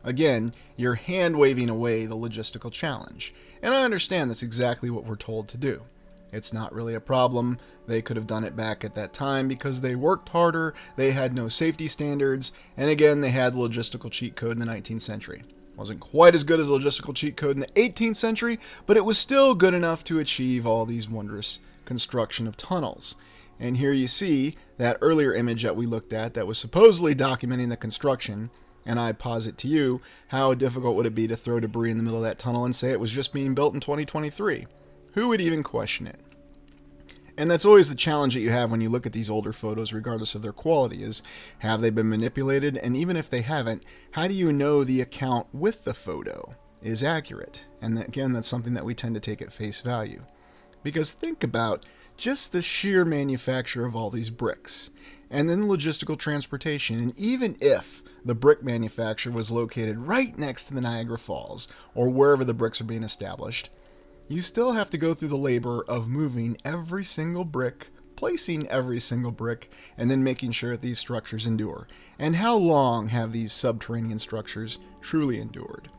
Again, you're hand-waving away the logistical challenge. And I understand that's exactly what we're told to do. It's not really a problem. They could have done it back at that time because they worked harder, they had no safety standards, and again, they had the logistical cheat code in the 19th century. It wasn't quite as good as the logistical cheat code in the 18th century, but it was still good enough to achieve all these wondrous construction of tunnels. And here you see that earlier image that we looked at that was supposedly documenting the construction, and I posit to you, how difficult would it be to throw debris in the middle of that tunnel and say it was just being built in 2023? Who would even question it? And that's always the challenge that you have when you look at these older photos, regardless of their quality, is have they been manipulated? And even if they haven't, how do you know the account with the photo is accurate? And again, that's something that we tend to take at face value. Because think about just the sheer manufacture of all these bricks, and then logistical transportation. And even if the brick manufacturer was located right next to the Niagara Falls, or wherever the bricks are being established, you still have to go through the labor of moving every single brick, placing every single brick, and then making sure that these structures endure. And how long have these subterranean structures truly endured?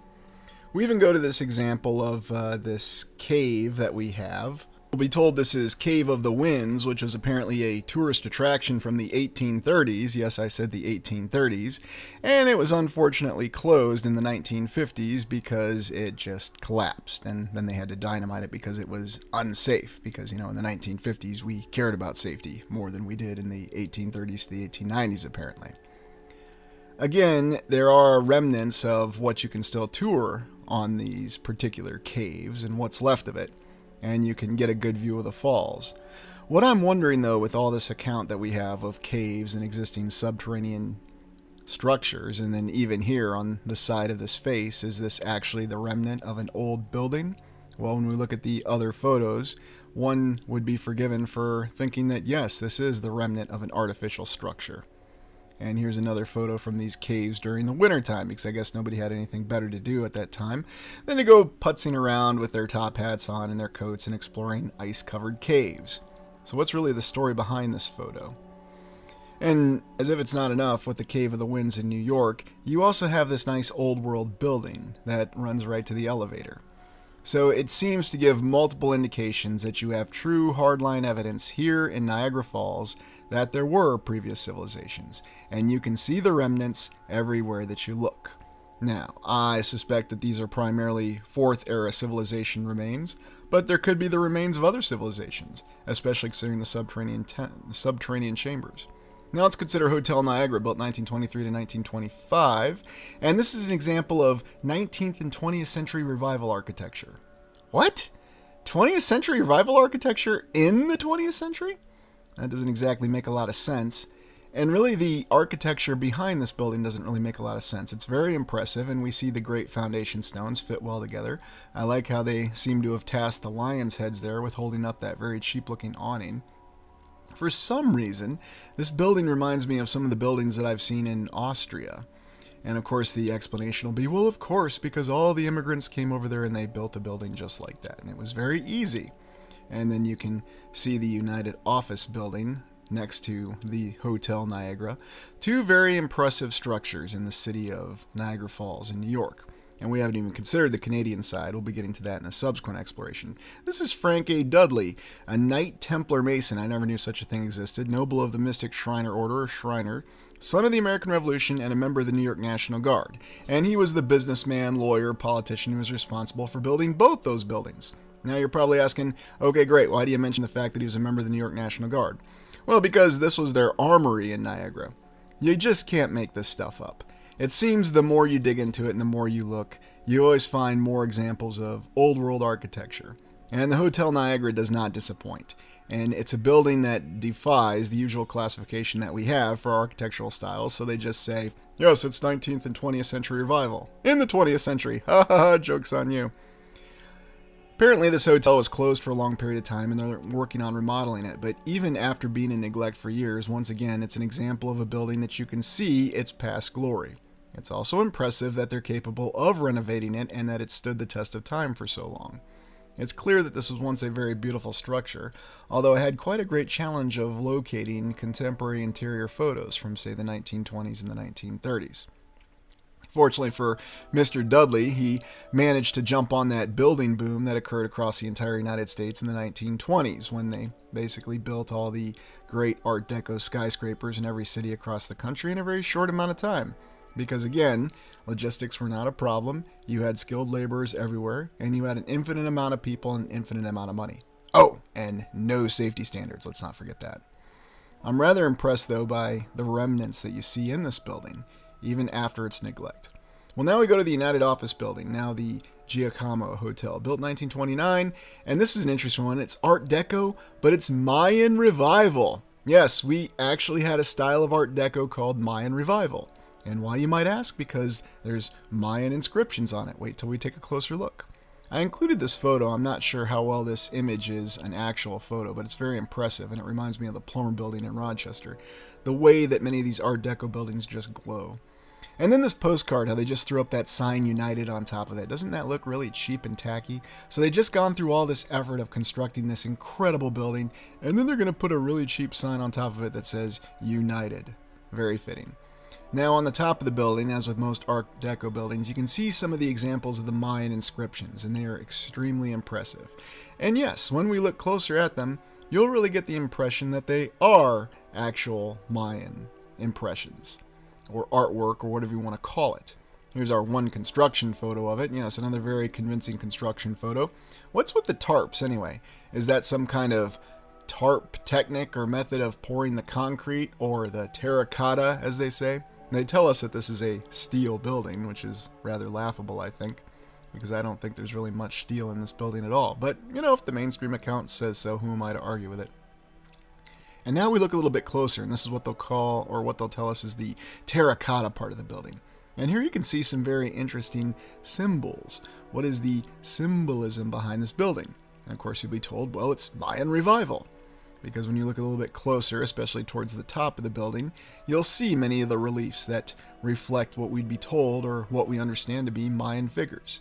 We even go to this example of this cave that we have. We'll be told this is Cave of the Winds, which was apparently a tourist attraction from the 1830s. Yes, I said the 1830s. And it was unfortunately closed in the 1950s because it just collapsed. And then they had to dynamite it because it was unsafe. Because, in the 1950s, we cared about safety more than we did in the 1830s to the 1890s, apparently. Again, there are remnants of what you can still tour on these particular caves and what's left of it. And you can get a good view of the falls. What I'm wondering, though, with all this account that we have of caves and existing subterranean structures, and then even here on the side of this face, is this actually the remnant of an old building? Well, when we look at the other photos, one would be forgiven for thinking that, yes, this is the remnant of an artificial structure. And here's another photo from these caves during the wintertime, because I guess nobody had anything better to do at that time than to go putzing around with their top hats on and their coats and exploring ice-covered caves. So what's really the story behind this photo? And as if it's not enough with the Cave of the Winds in New York, you also have this nice old-world building that runs right to the elevator. So it seems to give multiple indications that you have true hardline evidence here in Niagara Falls that there were previous civilizations, and you can see the remnants everywhere that you look. Now, I suspect that these are primarily 4th era civilization remains, but there could be the remains of other civilizations, especially considering the subterranean chambers. Now let's consider Hotel Niagara, built 1923 to 1925, and this is an example of 19th and 20th century revival architecture. What? 20th century revival architecture in the 20th century? That doesn't exactly make a lot of sense. And really, the architecture behind this building doesn't really make a lot of sense. It's very impressive, and we see the great foundation stones fit well together. I like how they seem to have tasked the lion's heads there with holding up that very cheap-looking awning. For some reason, this building reminds me of some of the buildings that I've seen in Austria. And of course, the explanation will be, well, of course, because all the immigrants came over there and they built a building just like that. And it was very easy. And then you can see the United Office building next to the Hotel Niagara. Two very impressive structures in the city of Niagara Falls in New York. And we haven't even considered the Canadian side. We'll be getting to that in a subsequent exploration. This is Frank A. Dudley, a Knight Templar Mason. I never knew such a thing existed. Noble of the Mystic Shriner Order, or Shriner, son of the American Revolution, and a member of the New York National Guard. And he was the businessman, lawyer, politician who was responsible for building both those buildings. Now you're probably asking, okay, great, why do you mention the fact that he was a member of the New York National Guard? Well, because this was their armory in Niagara. You just can't make this stuff up. It seems the more you dig into it and the more you look, you always find more examples of old world architecture. And the Hotel Niagara does not disappoint. And it's a building that defies the usual classification that we have for architectural styles, so they just say, yes, it's 19th and 20th century revival. In the 20th century. Ha ha ha, joke's on you. Apparently this hotel was closed for a long period of time and they're working on remodeling it, but even after being in neglect for years, once again, it's an example of a building that you can see its past glory. It's also impressive that they're capable of renovating it and that it stood the test of time for so long. It's clear that this was once a very beautiful structure, although it had quite a great challenge of locating contemporary interior photos from, say, the 1920s and the 1930s. Fortunately for Mr. Dudley, he managed to jump on that building boom that occurred across the entire United States in the 1920s, when they basically built all the great Art Deco skyscrapers in every city across the country in a very short amount of time. Because again, logistics were not a problem, you had skilled laborers everywhere, and you had an infinite amount of people and an infinite amount of money. Oh, and no safety standards, let's not forget that. I'm rather impressed, though, by the remnants that you see in this building, even after its neglect. Well, now we go to the United Office Building, now the Giacomo Hotel, built in 1929, and this is an interesting one. It's Art Deco, but it's Mayan Revival. Yes, we actually had a style of Art Deco called Mayan Revival. And why, you might ask? Because there's Mayan inscriptions on it. Wait till we take a closer look. I included this photo. I'm not sure how well this image is an actual photo, but it's very impressive, and it reminds me of the Plummer Building in Rochester. The way that many of these Art Deco buildings just glow. And then this postcard, how they just threw up that sign United on top of that. Doesn't that look really cheap and tacky? So they just gone through all this effort of constructing this incredible building, and then they're going to put a really cheap sign on top of it that says United. Very fitting. Now on the top of the building, as with most Art Deco buildings, you can see some of the examples of the Mayan inscriptions, and they are extremely impressive. And yes, when we look closer at them, you'll really get the impression that they are actual Mayan impressions, or artwork, or whatever you want to call it. Here's our one construction photo of it. Yes, another very convincing construction photo. What's with the tarps anyway? Is that some kind of tarp technique or method of pouring the concrete, or the terracotta, as they say? They tell us that this is a steel building, which is rather laughable, I think, because I don't think there's really much steel in this building at all. But, you know, if the mainstream account says so, who am I to argue with it? And now we look a little bit closer, and this is what they'll call, or what they'll tell us is the terracotta part of the building. And here you can see some very interesting symbols. What is the symbolism behind this building? And of course you'll be told, well, it's Mayan Revival. Because when you look a little bit closer, especially towards the top of the building, you'll see many of the reliefs that reflect what we'd be told, or what we understand to be Mayan figures.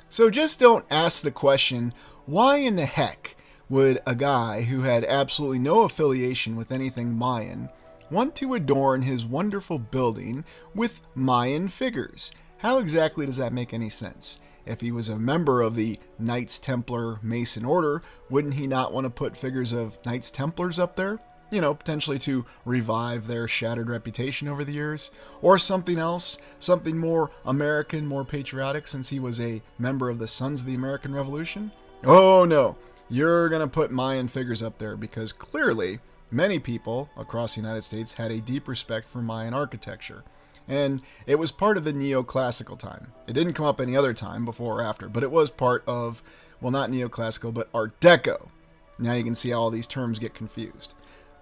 So just don't ask the question, why in the heck would a guy who had absolutely no affiliation with anything Mayan want to adorn his wonderful building with Mayan figures? How exactly does that make any sense? If he was a member of the Knights Templar Mason Order, wouldn't he not want to put figures of Knights Templars up there? You know, potentially to revive their shattered reputation over the years? Or something else, something more American, more patriotic, since he was a member of the Sons of the American Revolution? Oh no, you're going to put Mayan figures up there because clearly many people across the United States had a deep respect for Mayan architecture. And it was part of the neoclassical time. It didn't come up any other time before or after, but it was part of, well, not neoclassical, but Art Deco. Now you can see how all these terms get confused.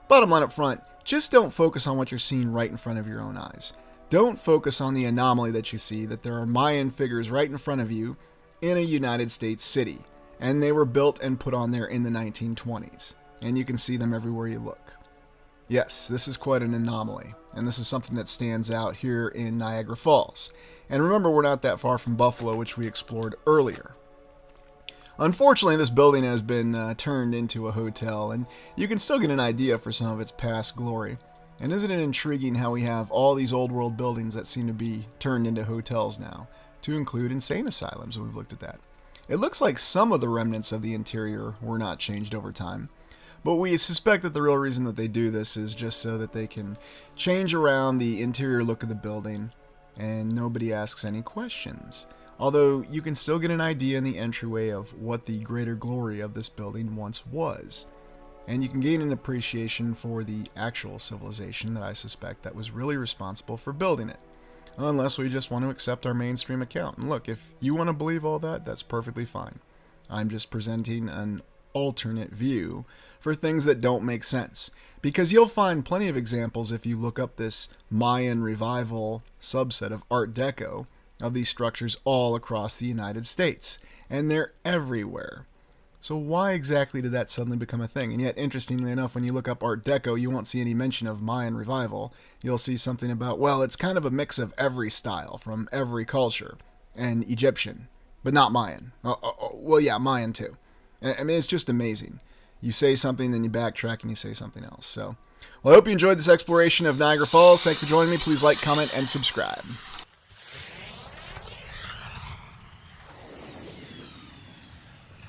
Bottom line up front, just don't focus on what you're seeing right in front of your own eyes. Don't focus on the anomaly that you see, that there are Mayan figures right in front of you in a United States city. And they were built and put on there in the 1920s. And you can see them everywhere you look. Yes, this is quite an anomaly, and this is something that stands out here in Niagara Falls. And remember, we're not that far from Buffalo, which we explored earlier. Unfortunately, this building has been turned into a hotel, and you can still get an idea for some of its past glory. And isn't it intriguing how we have all these old world buildings that seem to be turned into hotels now, to include insane asylums, and we've looked at that. It looks like some of the remnants of the interior were not changed over time. But we suspect that the real reason that they do this is just so that they can change around the interior look of the building and nobody asks any questions. Although you can still get an idea in the entryway of what the greater glory of this building once was. And you can gain an appreciation for the actual civilization that I suspect that was really responsible for building it. Unless we just want to accept our mainstream account. And look, if you want to believe all that, that's perfectly fine. I'm just presenting an alternate view for things that don't make sense. Because you'll find plenty of examples if you look up this Mayan Revival subset of Art Deco of these structures all across the United States. And they're everywhere. So why exactly did that suddenly become a thing? And yet, interestingly enough, when you look up Art Deco, you won't see any mention of Mayan Revival. You'll see something about, well, it's kind of a mix of every style from every culture. And Egyptian, but not Mayan. Well, yeah, Mayan too. I mean, it's just amazing. You say something, then you backtrack, and you say something else. So, well, I hope you enjoyed this exploration of Niagara Falls. Thanks for joining me. Please like, comment, and subscribe.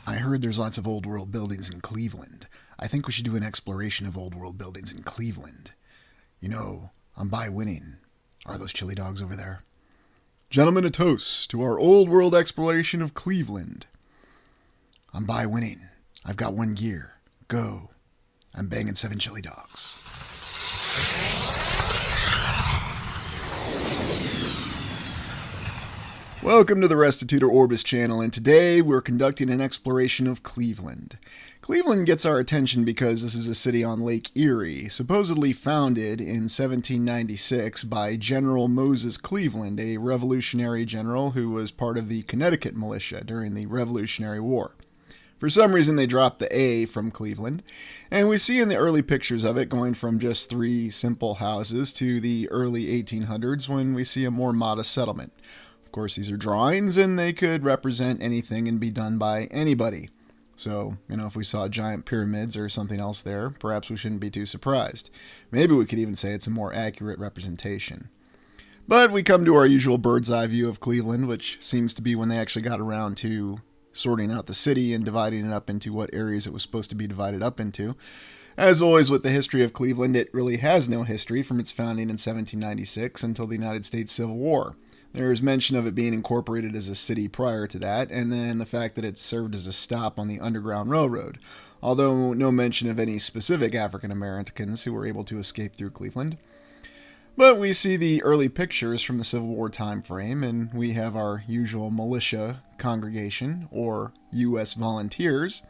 I heard there's lots of old world buildings in Cleveland. I think we should do an exploration of old world buildings in Cleveland. You know, I'm by winning. Are those chili dogs over there? Gentlemen, a toast to our old world exploration of Cleveland. I'm by winning. I've got one gear. Go. I'm banging 7 chili dogs. Welcome to the Restitutor Orbis channel, and today we're conducting an exploration of Cleveland. Cleveland gets our attention because this is a city on Lake Erie, supposedly founded in 1796 by General Moses Cleveland, a Revolutionary general who was part of the Connecticut militia during the Revolutionary War. For some reason they dropped the A from Cleveland, and we see in the early pictures of it going from just 3 simple houses to the early 1800s when we see a more modest settlement. Of course, these are drawings, and they could represent anything and be done by anybody. So, if we saw giant pyramids or something else there, perhaps we shouldn't be too surprised. Maybe we could even say it's a more accurate representation. But we come to our usual bird's eye view of Cleveland, which seems to be when they actually got around to sorting out the city and dividing it up into what areas it was supposed to be divided up into. As always with the history of Cleveland, it really has no history from its founding in 1796 until the United States Civil War. There is mention of it being incorporated as a city prior to that, and then the fact that it served as a stop on the Underground Railroad, although no mention of any specific African Americans who were able to escape through Cleveland. But we see the early pictures from the Civil War time frame, and we have our usual militia congregation, or U.S. volunteers,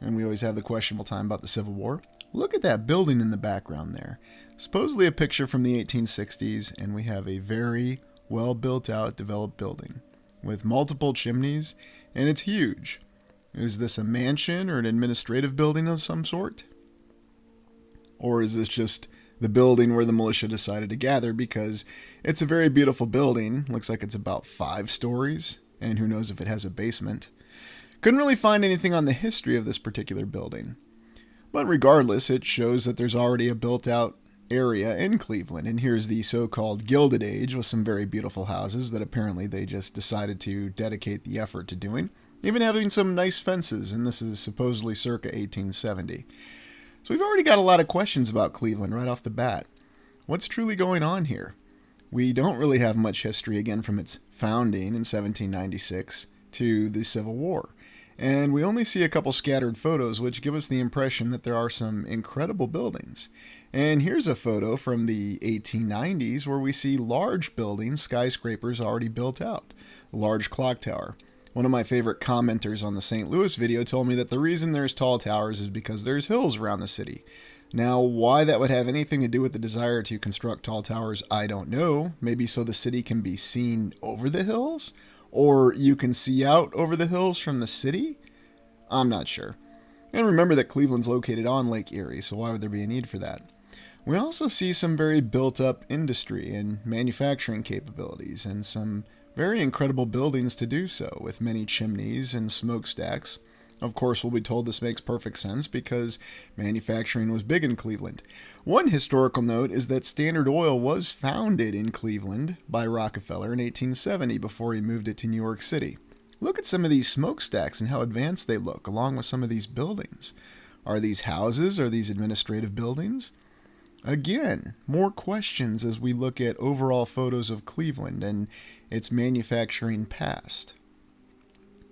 and we always have the questionable time about the Civil War. Look at that building in the background there. Supposedly a picture from the 1860s, and we have a very well built out, developed building with multiple chimneys, and it's huge. Is this a mansion or an administrative building of some sort? Or is this just the building where the militia decided to gather? Because it's a very beautiful building. Looks like it's about 5 stories, and who knows if it has a basement. Couldn't really find anything on the history of this particular building. But regardless, it shows that there's already a built out area in Cleveland, and here's the so-called Gilded Age with some very beautiful houses that apparently they just decided to dedicate the effort to doing, even having some nice fences, and this is supposedly circa 1870. So we've already got a lot of questions about Cleveland right off the bat. What's truly going on here? We don't really have much history again from its founding in 1796 to the Civil War. And we only see a couple scattered photos which give us the impression that there are some incredible buildings. And here's a photo from the 1890s where we see large buildings, skyscrapers already built out. A large clock tower. One of my favorite commenters on the St. Louis video told me that the reason there's tall towers is because there's hills around the city. Now, why that would have anything to do with the desire to construct tall towers, I don't know. Maybe so the city can be seen over the hills? Or you can see out over the hills from the city? I'm not sure. And remember that Cleveland's located on Lake Erie, so why would there be a need for that? We also see some very built-up industry and manufacturing capabilities, and some very incredible buildings to do so, with many chimneys and smokestacks. Of course, we'll be told this makes perfect sense because manufacturing was big in Cleveland. One historical note is that Standard Oil was founded in Cleveland by Rockefeller in 1870 before he moved it to New York City. Look at some of these smokestacks and how advanced they look, along with some of these buildings. Are these houses? Are these administrative buildings? Again, more questions as we look at overall photos of Cleveland and its manufacturing past.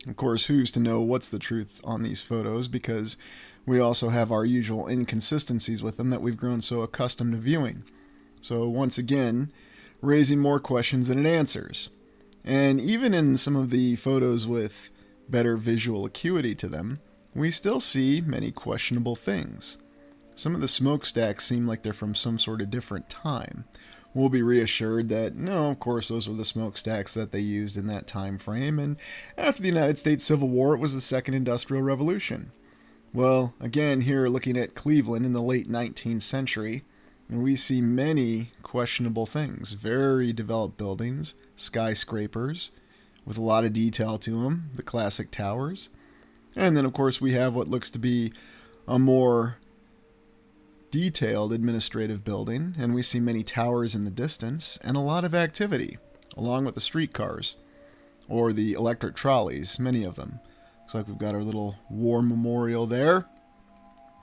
Of course, who's to know what's the truth on these photos, because we also have our usual inconsistencies with them that we've grown so accustomed to viewing. So once again, raising more questions than it answers. And even in some of the photos with better visual acuity to them, we still see many questionable things. Some of the smokestacks seem like they're from some sort of different time. We'll be reassured that, no, of course, those were the smokestacks that they used in that time frame, and after the United States Civil War, it was the Second Industrial Revolution. Well, again, here looking at Cleveland in the late 19th century, we see many questionable things. Very developed buildings, skyscrapers, with a lot of detail to them, the classic towers. And then, of course, we have what looks to be a more detailed administrative building, and we see many towers in the distance, and a lot of activity, along with the streetcars, or the electric trolleys, many of them. Looks like we've got our little war memorial there.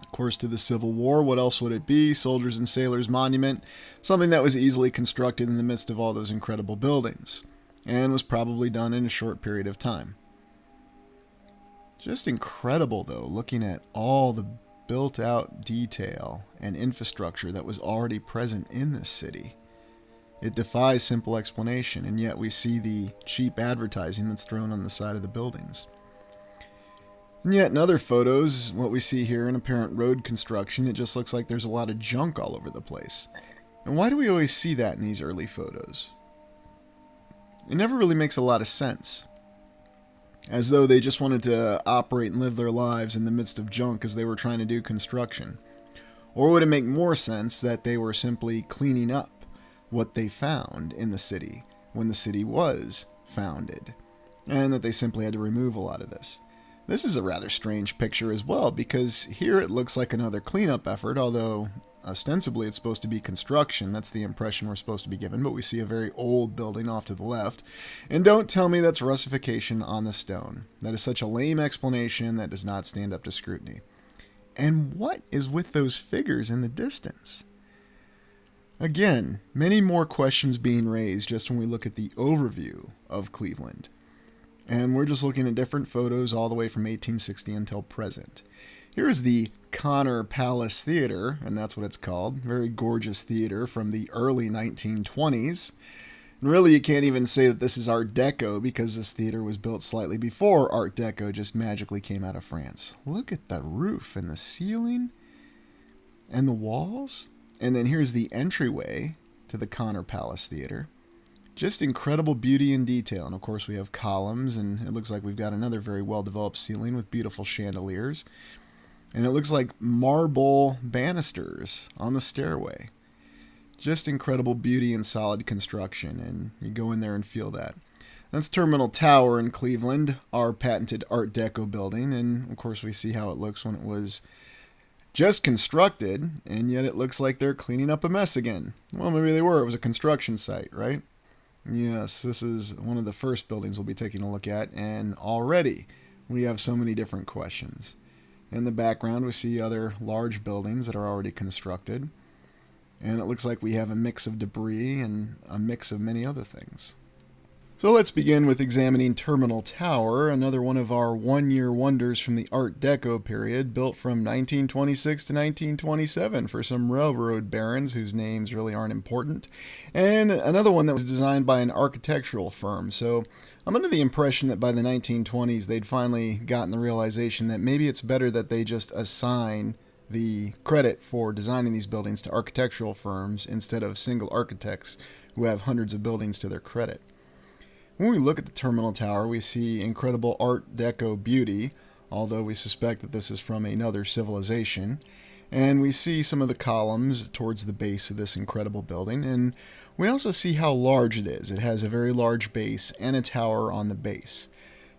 Of course, to the Civil War, what else would it be? Soldiers and Sailors Monument, something that was easily constructed in the midst of all those incredible buildings, and was probably done in a short period of time. Just incredible, though, looking at all the built-out detail and infrastructure that was already present in this city. It defies simple explanation, and yet we see the cheap advertising that's thrown on the side of the buildings. And yet in other photos, what we see here in apparent road construction, it just looks like there's a lot of junk all over the place. And why do we always see that in these early photos? It never really makes a lot of sense. As though they just wanted to operate and live their lives in the midst of junk as they were trying to do construction. Or would it make more sense that they were simply cleaning up what they found in the city when the city was founded, and that they simply had to remove a lot of this? This is a rather strange picture as well, because here it looks like another cleanup effort, although ostensibly it's supposed to be construction. That's the impression we're supposed to be given, but we see a very old building off to the left. And don't tell me that's russification on the stone. That is such a lame explanation that does not stand up to scrutiny. And what is with those figures in the distance? Again, many more questions being raised just when we look at the overview of Cleveland. And we're just looking at different photos all the way from 1860 until present. Here's the Connor Palace Theater, and that's what it's called. Very gorgeous theater from the early 1920s. And really, you can't even say that this is Art Deco, because this theater was built slightly before Art Deco just magically came out of France. Look at the roof and the ceiling and the walls. And then here's the entryway to the Connor Palace Theater. Just incredible beauty and detail. And of course we have columns, and it looks like we've got another very well-developed ceiling with beautiful chandeliers. And it looks like marble banisters on the stairway. Just incredible beauty and solid construction, and you go in there and feel that. That's Terminal Tower in Cleveland, our patented Art Deco building, and of course we see how it looks when it was just constructed, and yet it looks like they're cleaning up a mess again. Well, maybe they were. It was a construction site, right? Yes, this is one of the first buildings we'll be taking a look at, and already we have so many different questions. In the background, we see other large buildings that are already constructed, and it looks like we have a mix of debris and a mix of many other things. So let's begin with examining Terminal Tower, another one of our one-year wonders from the Art Deco period, built from 1926 to 1927 for some railroad barons whose names really aren't important, and another one that was designed by an architectural firm. So I'm under the impression that by the 1920s they'd finally gotten the realization that maybe it's better that they just assign the credit for designing these buildings to architectural firms instead of single architects who have hundreds of buildings to their credit. When we look at the Terminal Tower, we see incredible Art Deco beauty, although we suspect that this is from another civilization. And we see some of the columns towards the base of this incredible building, and we also see how large it is. It has a very large base and a tower on the base.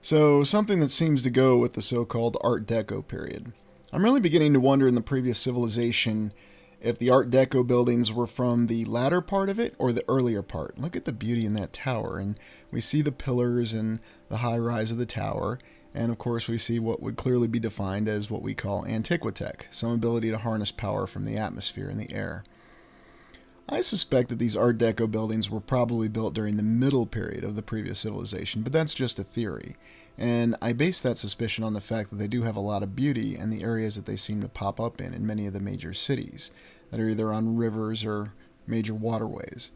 So something that seems to go with the so-called Art Deco period. I'm really beginning to wonder in the previous civilization if the Art Deco buildings were from the latter part of it or the earlier part. Look at the beauty in that tower, and we see the pillars and the high rise of the tower, and of course we see what would clearly be defined as what we call antiquitech, some ability to harness power from the atmosphere and the air. I suspect that these Art Deco buildings were probably built during the middle period of the previous civilization, but that's just a theory. And I base that suspicion on the fact that they do have a lot of beauty in the areas that they seem to pop up in many of the major cities that are either on rivers or major waterways.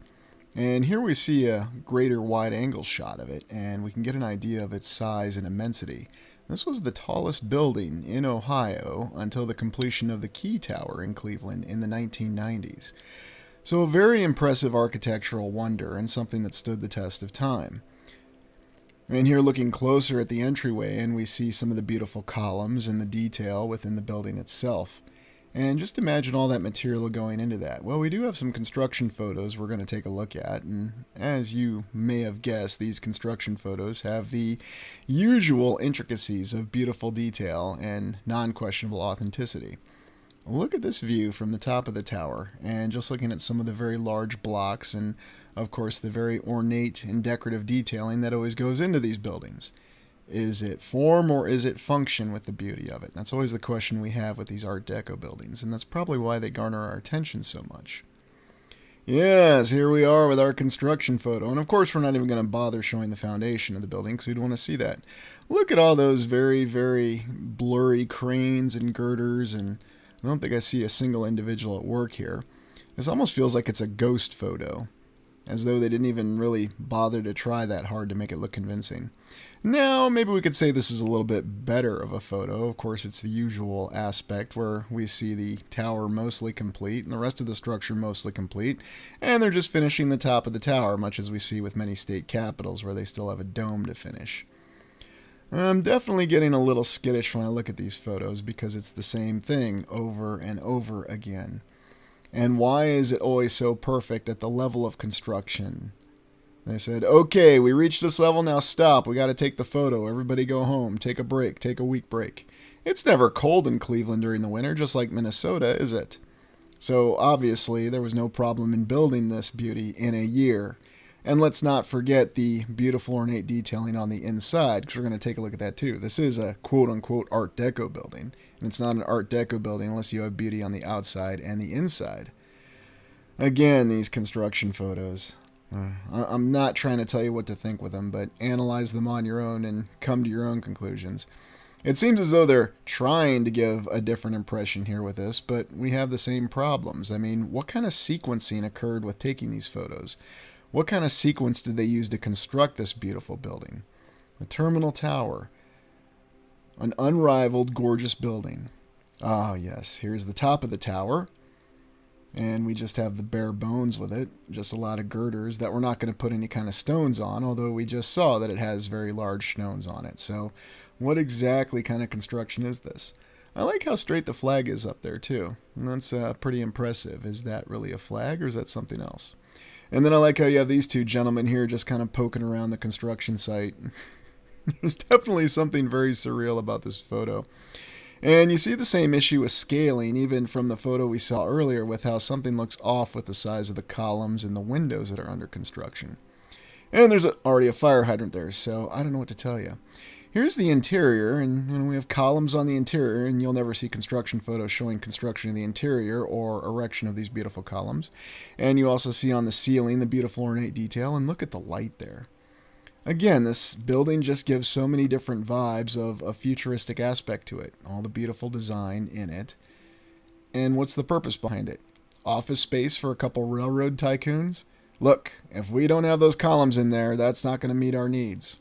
And here we see a greater wide-angle shot of it, and we can get an idea of its size and immensity. This was the tallest building in Ohio until the completion of the Key Tower in Cleveland in the 1990s. So a very impressive architectural wonder and something that stood the test of time. And here looking closer at the entryway, and we see some of the beautiful columns and the detail within the building itself. And just imagine all that material going into that. Well, we do have some construction photos we're going to take a look at, and as you may have guessed, these construction photos have the usual intricacies of beautiful detail and non-questionable authenticity. Look at this view from the top of the tower, and just looking at some of the very large blocks and, of course, the very ornate and decorative detailing that always goes into these buildings. Is it form or is it function with the beauty of it? That's always the question we have with these Art Deco buildings, and that's probably why they garner our attention so much. Yes, here we are with our construction photo, and of course we're not even going to bother showing the foundation of the building because we'd want to see that. Look at all those very, very blurry cranes and girders, and I don't think I see a single individual at work here. This almost feels like it's a ghost photo. as though they didn't even really bother to try that hard to make it look convincing. Now, maybe we could say this is a little bit better of a photo. Of course, it's the usual aspect where we see the tower mostly complete and the rest of the structure mostly complete, and they're just finishing the top of the tower, much as we see with many state capitals where they still have a dome to finish. I'm definitely getting a little skittish when I look at these photos because it's the same thing over and over again. And why is it always so perfect at the level of construction? They said, okay, we reached this level, now stop. We got to take the photo. Everybody go home. Take a break. Take a week break. It's never cold in Cleveland during the winter, just like Minnesota, is it? So obviously there was no problem in building this beauty in a year. And let's not forget the beautiful ornate detailing on the inside, because we're going to take a look at that too. This is a quote-unquote Art Deco building, and it's not an Art Deco building unless you have beauty on the outside and the inside. Again, these construction photos. I'm not trying to tell you what to think with them, but analyze them on your own and come to your own conclusions. It seems as though they're trying to give a different impression here with this, but we have the same problems. I mean, what kind of sequencing occurred with taking these photos? What kind of sequence did they use to construct this beautiful building? The Terminal Tower. An unrivaled, gorgeous building. Ah, yes, here's the top of the tower. And we just have the bare bones with it, just a lot of girders that we're not going to put any kind of stones on, although we just saw that it has very large stones on it. So what exactly kind of construction is this? I like how straight the flag is up there too. And that's pretty impressive. Is that really a flag or is that something else? And then I like how you have these two gentlemen here just kind of poking around the construction site. There's definitely something very surreal about this photo. And you see the same issue with scaling, even from the photo we saw earlier, with how something looks off with the size of the columns and the windows that are under construction. And there's already a fire hydrant there, so I don't know what to tell you. Here's the interior, and we have columns on the interior, and you'll never see construction photos showing construction of the interior or erection of these beautiful columns. And you also see on the ceiling the beautiful ornate detail, and look at the light there. Again, this building just gives so many different vibes of a futuristic aspect to it. All the beautiful design in it. And what's the purpose behind it? Office space for a couple railroad tycoons? Look, if we don't have those columns in there, that's not going to meet our needs.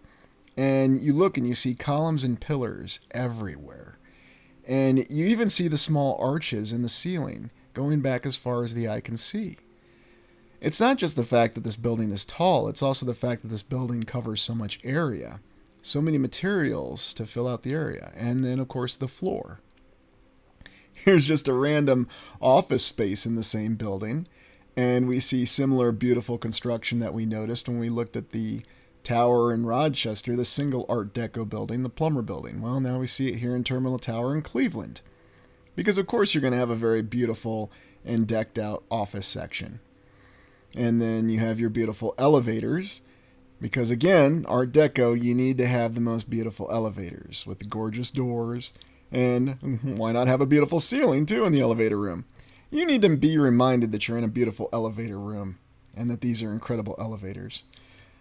And you look and you see columns and pillars everywhere. And you even see the small arches in the ceiling, going back as far as the eye can see. It's not just the fact that this building is tall, it's also the fact that this building covers so much area. So many materials to fill out the area. And then, of course, the floor. Here's just a random office space in the same building. And we see similar beautiful construction that we noticed when we looked at the tower in Rochester, the single Art Deco building, the Plummer building. Well, now we see it here in Terminal Tower in Cleveland. Because, of course, you're going to have a very beautiful and decked out office section. And then you have your beautiful elevators, because again, Art Deco, you need to have the most beautiful elevators with the gorgeous doors, and why not have a beautiful ceiling too in the elevator room? You need to be reminded that you're in a beautiful elevator room, and that these are incredible elevators.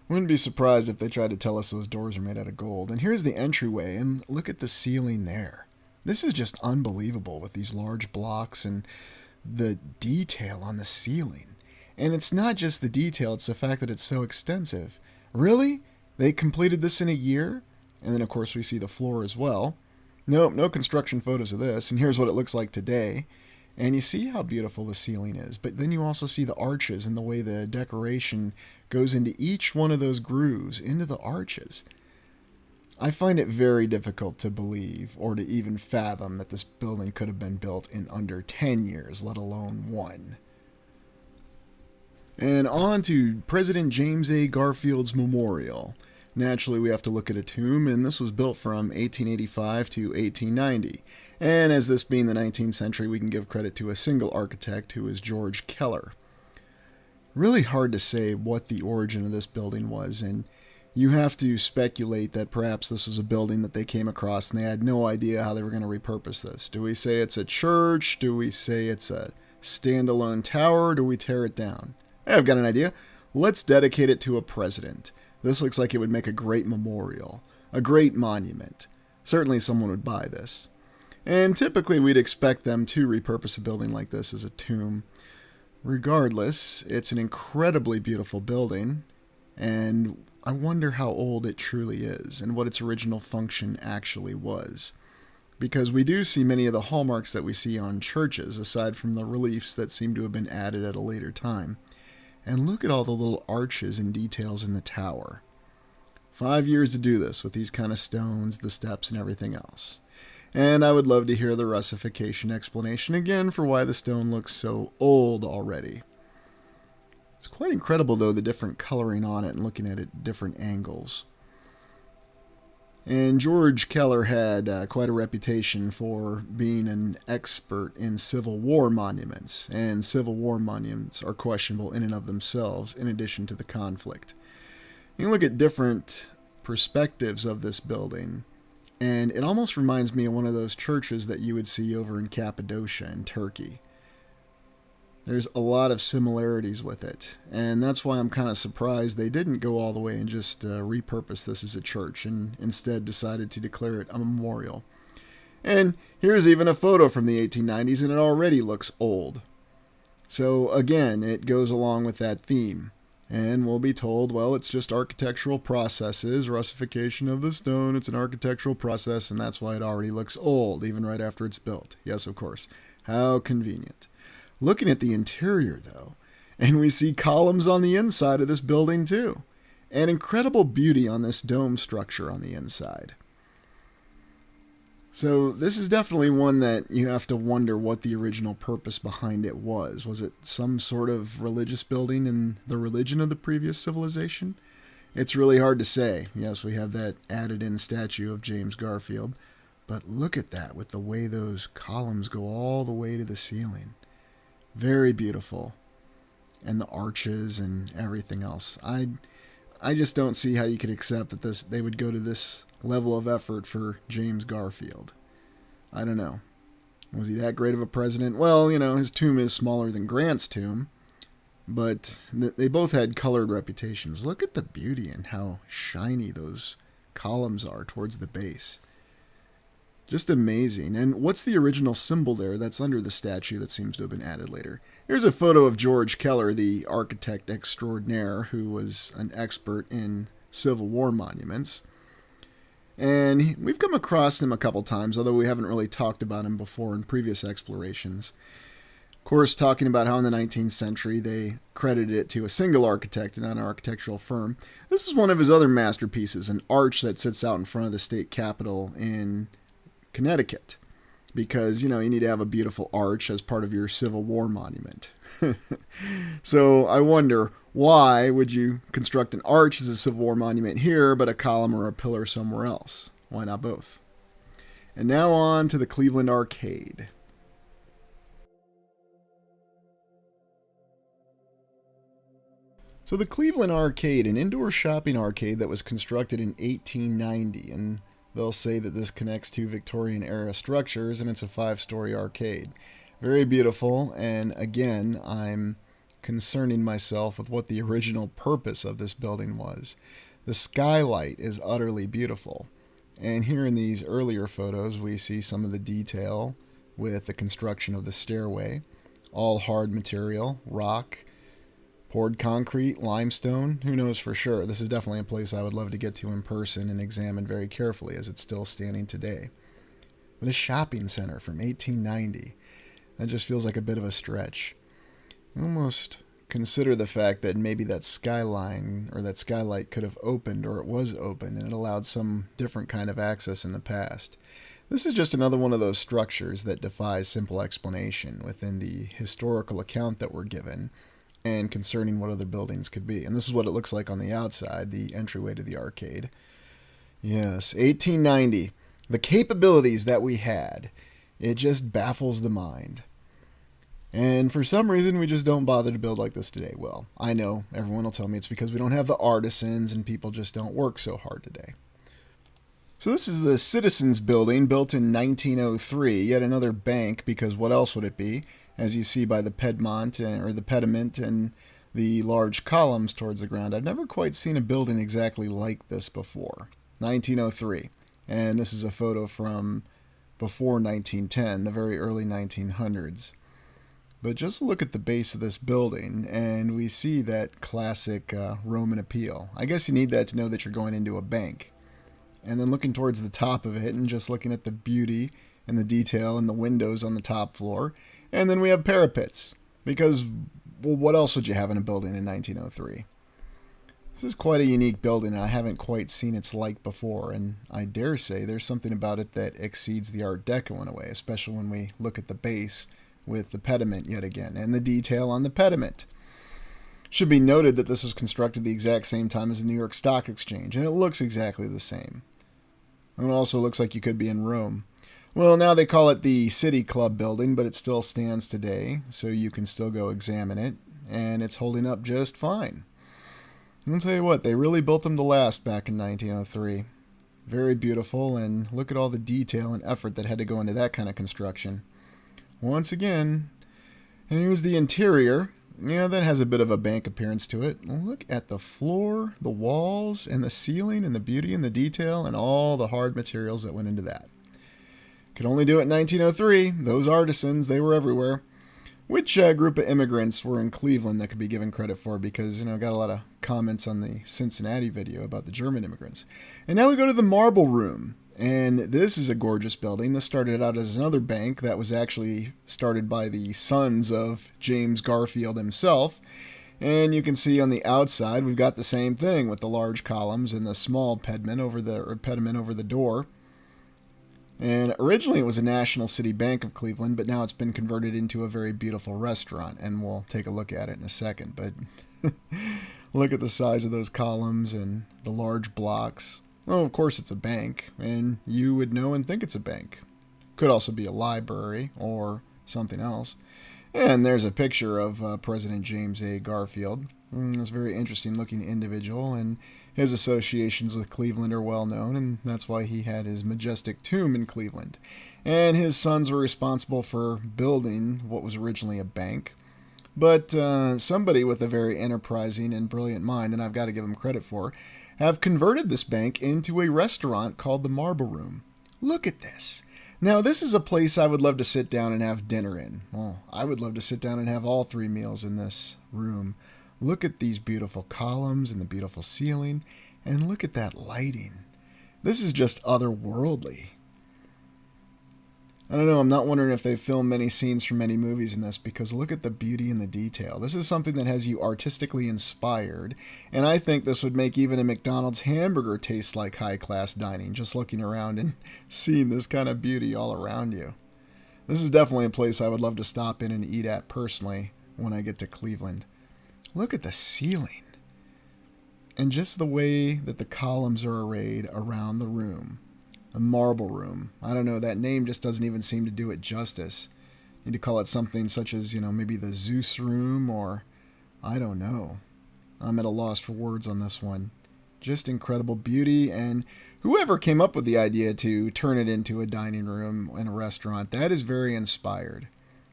Wouldn't be surprised if they tried to tell us those doors are made out of gold. And here's the entryway, and look at the ceiling there. This is just unbelievable with these large blocks and the detail on the ceiling. And it's not just the detail, it's the fact that it's so extensive. Really? They completed this in a year? And then, of course, we see the floor as well. Nope, no construction photos of this. And here's what it looks like today. And you see how beautiful the ceiling is. But then you also see the arches and the way the decoration goes into each one of those grooves, into the arches. I find it very difficult to believe or to even fathom that this building could have been built in under 10 years, let alone one. And on to President James A. Garfield's memorial. Naturally, we have to look at a tomb, and this was built from 1885 to 1890. And as this being the 19th century, we can give credit to a single architect who is George Keller. Really hard to say what the origin of this building was, and you have to speculate that perhaps this was a building that they came across and they had no idea how they were going to repurpose this. Do we say it's a church? Do we say it's a standalone tower? Do we tear it down? I've got an idea. Let's dedicate it to a president. This looks like it would make a great memorial, a great monument. Certainly someone would buy this. And typically we'd expect them to repurpose a building like this as a tomb. Regardless, it's an incredibly beautiful building, and I wonder how old it truly is and what its original function actually was. Because we do see many of the hallmarks that we see on churches, aside from the reliefs that seem to have been added at a later time. And look at all the little arches and details in the tower. 5 years to do this with these kind of stones, the steps, and everything else. And I would love to hear the Russification explanation again for why the stone looks so old already. It's quite incredible, though, the different coloring on it and looking at it at different angles. And George Keller had quite a reputation for being an expert in Civil War monuments, and Civil War monuments are questionable in and of themselves, in addition to the conflict. You can look at different perspectives of this building, and it almost reminds me of one of those churches that you would see over in Cappadocia in Turkey. There's a lot of similarities with it, and that's why I'm kind of surprised they didn't go all the way and just repurpose this as a church and instead decided to declare it a memorial. And here's even a photo from the 1890s, and it already looks old. So again, it goes along with that theme. And we'll be told, well, it's just architectural processes, Russification of the stone, it's an architectural process, and that's why it already looks old, even right after it's built. Yes, of course. How convenient. Looking at the interior, though, and we see columns on the inside of this building, too. And incredible beauty on this dome structure on the inside. So this is definitely one that you have to wonder what the original purpose behind it was. Was it some sort of religious building in the religion of the previous civilization? It's really hard to say. Yes, we have that added-in statue of James Garfield. But look at that, with the way those columns go all the way to the ceiling. Very beautiful. And the arches and everything else. I just don't see how you could accept that they would go to this level of effort for James Garfield. I don't know. Was he that great of a president? Well, his tomb is smaller than Grant's tomb, but they both had colored reputations. Look at the beauty and how shiny those columns are towards the base. Just amazing. And what's the original symbol there that's under the statue that seems to have been added later? Here's a photo of George Keller, the architect extraordinaire who was an expert in Civil War monuments. And we've come across him a couple times, although we haven't really talked about him before in previous explorations. Of course, talking about how in the 19th century they credited it to a single architect and not an architectural firm. This is one of his other masterpieces, an arch that sits out in front of the state capitol in Connecticut. Because, you need to have a beautiful arch as part of your Civil War monument. So I wonder, why would you construct an arch as a Civil War monument here, but a column or a pillar somewhere else? Why not both? And now on to the Cleveland Arcade. So the Cleveland Arcade, an indoor shopping arcade that was constructed in 1890, and they'll say that this connects to Victorian-era structures, and it's a 5-story arcade. Very beautiful, and again, I'm concerning myself with what the original purpose of this building was. The skylight is utterly beautiful, and here in these earlier photos, we see some of the detail with the construction of the stairway. All hard material, rock, poured concrete, limestone, who knows for sure. This is definitely a place I would love to get to in person and examine very carefully as it's still standing today. But a shopping center from 1890, that just feels like a bit of a stretch. Almost consider the fact that maybe that skyline or that skylight could have opened, or it was open and it allowed some different kind of access in the past. This is just another one of those structures that defies simple explanation within the historical account that we're given and concerning what other buildings could be. And this is what it looks like on the outside, the entryway to the arcade. Yes, 1890. The capabilities that we had. It just baffles the mind. And for some reason, we just don't bother to build like this today. Well, I know everyone will tell me it's because we don't have the artisans and people just don't work so hard today. So this is the Citizens Building, built in 1903, yet another bank, because what else would it be? As you see by the pediment and the large columns towards the ground. I've never quite seen a building exactly like this before. 1903. And this is a photo from before 1910, the very early 1900s. But just look at the base of this building, and we see that classic Roman appeal. I guess you need that to know that you're going into a bank. And then looking towards the top of it and just looking at the beauty and the detail and the windows on the top floor. And then we have parapets. Because, well, what else would you have in a building in 1903? This is quite a unique building, and I haven't quite seen its like before. And I dare say there's something about it that exceeds the Art Deco in a way, especially when we look at the base with the pediment yet again, and the detail on the pediment. Should be noted that this was constructed the exact same time as the New York Stock Exchange, and it looks exactly the same. And it also looks like you could be in Rome. Well, now they call it the City Club building, but it still stands today, so you can still go examine it, and it's holding up just fine. I'll tell you what, they really built them to last back in 1903. Very beautiful, and look at all the detail and effort that had to go into that kind of construction. Once again, and here's the interior. Yeah, that has a bit of a bank appearance to it. Look at the floor, the walls, and the ceiling, and the beauty and the detail, and all the hard materials that went into that. Could only do it in 1903. Those artisans, they were everywhere. Which group of immigrants were in Cleveland that could be given credit for? Because, I got a lot of comments on the Cincinnati video about the German immigrants. And now we go to the Marble Room. And this is a gorgeous building. This started out as another bank that was actually started by the sons of James Garfield himself. And you can see on the outside, we've got the same thing with the large columns and the small pediment over the door. And originally it was a National City Bank of Cleveland, but now it's been converted into a very beautiful restaurant. And we'll take a look at it in a second. But look at the size of those columns and the large blocks. Oh, of course it's a bank, and you would know and think it's a bank. Could also be a library or something else. And there's a picture of President James A. Garfield. He's a very interesting looking individual, and his associations with Cleveland are well known, and that's why he had his majestic tomb in Cleveland. And his sons were responsible for building what was originally a bank. But somebody with a very enterprising and brilliant mind, and I've got to give him credit for, have converted this bank into a restaurant called the Marble Room. Look at this. Now, this is a place I would love to sit down and have dinner in. Well, I would love to sit down and have all 3 meals in this room. Look at these beautiful columns and the beautiful ceiling, and look at that lighting. This is just otherworldly. I don't know, I'm not wondering if they filmed many scenes from many movies in this, because look at the beauty and the detail. This is something that has you artistically inspired, and I think this would make even a McDonald's hamburger taste like high-class dining, just looking around and seeing this kind of beauty all around you. This is definitely a place I would love to stop in and eat at personally when I get to Cleveland. Look at the ceiling, and just the way that the columns are arrayed around the room. A marble room. I don't know, that name just doesn't even seem to do it justice. You need to call it something such as, maybe the Zeus room, or I don't know. I'm at a loss for words on this one. Just incredible beauty, and whoever came up with the idea to turn it into a dining room and a restaurant, that is very inspired.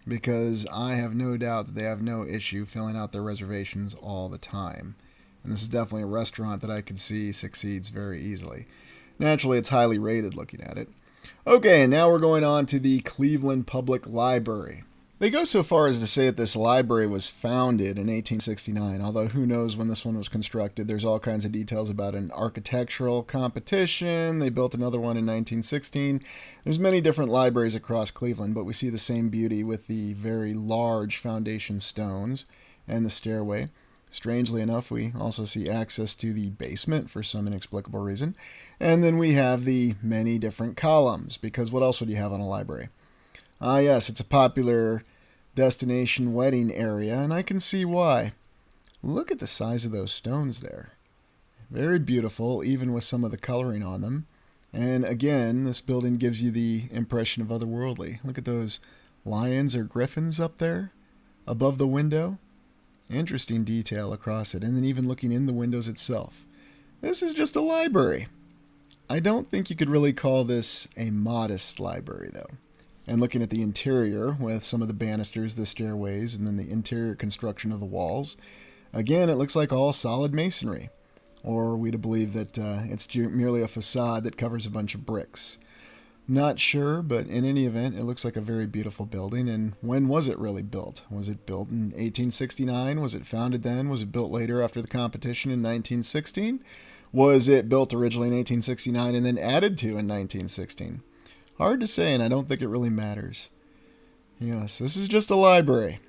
Because I have no doubt that they have no issue filling out their reservations all the time. And this is definitely a restaurant that I could see succeeds very easily. Naturally, it's highly rated looking at it. Okay, and now we're going on to the Cleveland Public Library. They go so far as to say that this library was founded in 1869, although who knows when this one was constructed. There's all kinds of details about an architectural competition. They built another one in 1916. There's many different libraries across Cleveland, but we see the same beauty with the very large foundation stones and the stairway. Strangely enough, we also see access to the basement for some inexplicable reason. And then we have the many different columns, because what else would you have on a library? Ah, yes, it's a popular destination wedding area, and I can see why. Look at the size of those stones there. Very beautiful, even with some of the coloring on them. And again, this building gives you the impression of otherworldly. Look at those lions or griffins up there above the window. Interesting detail across it, and then even looking in the windows itself. This is just a library. I don't think you could really call this a modest library, though. And looking at the interior, with some of the banisters, the stairways, and then the interior construction of the walls, again, it looks like all solid masonry. Or are we to believe that it's merely a facade that covers a bunch of bricks? Not sure, but in any event, it looks like a very beautiful building. And when was it really built? Was it built in 1869? Was it founded then? Was it built later after the competition in 1916? Was it built originally in 1869 and then added to in 1916? Hard to say, and I don't think it really matters. Yes, this is just a library.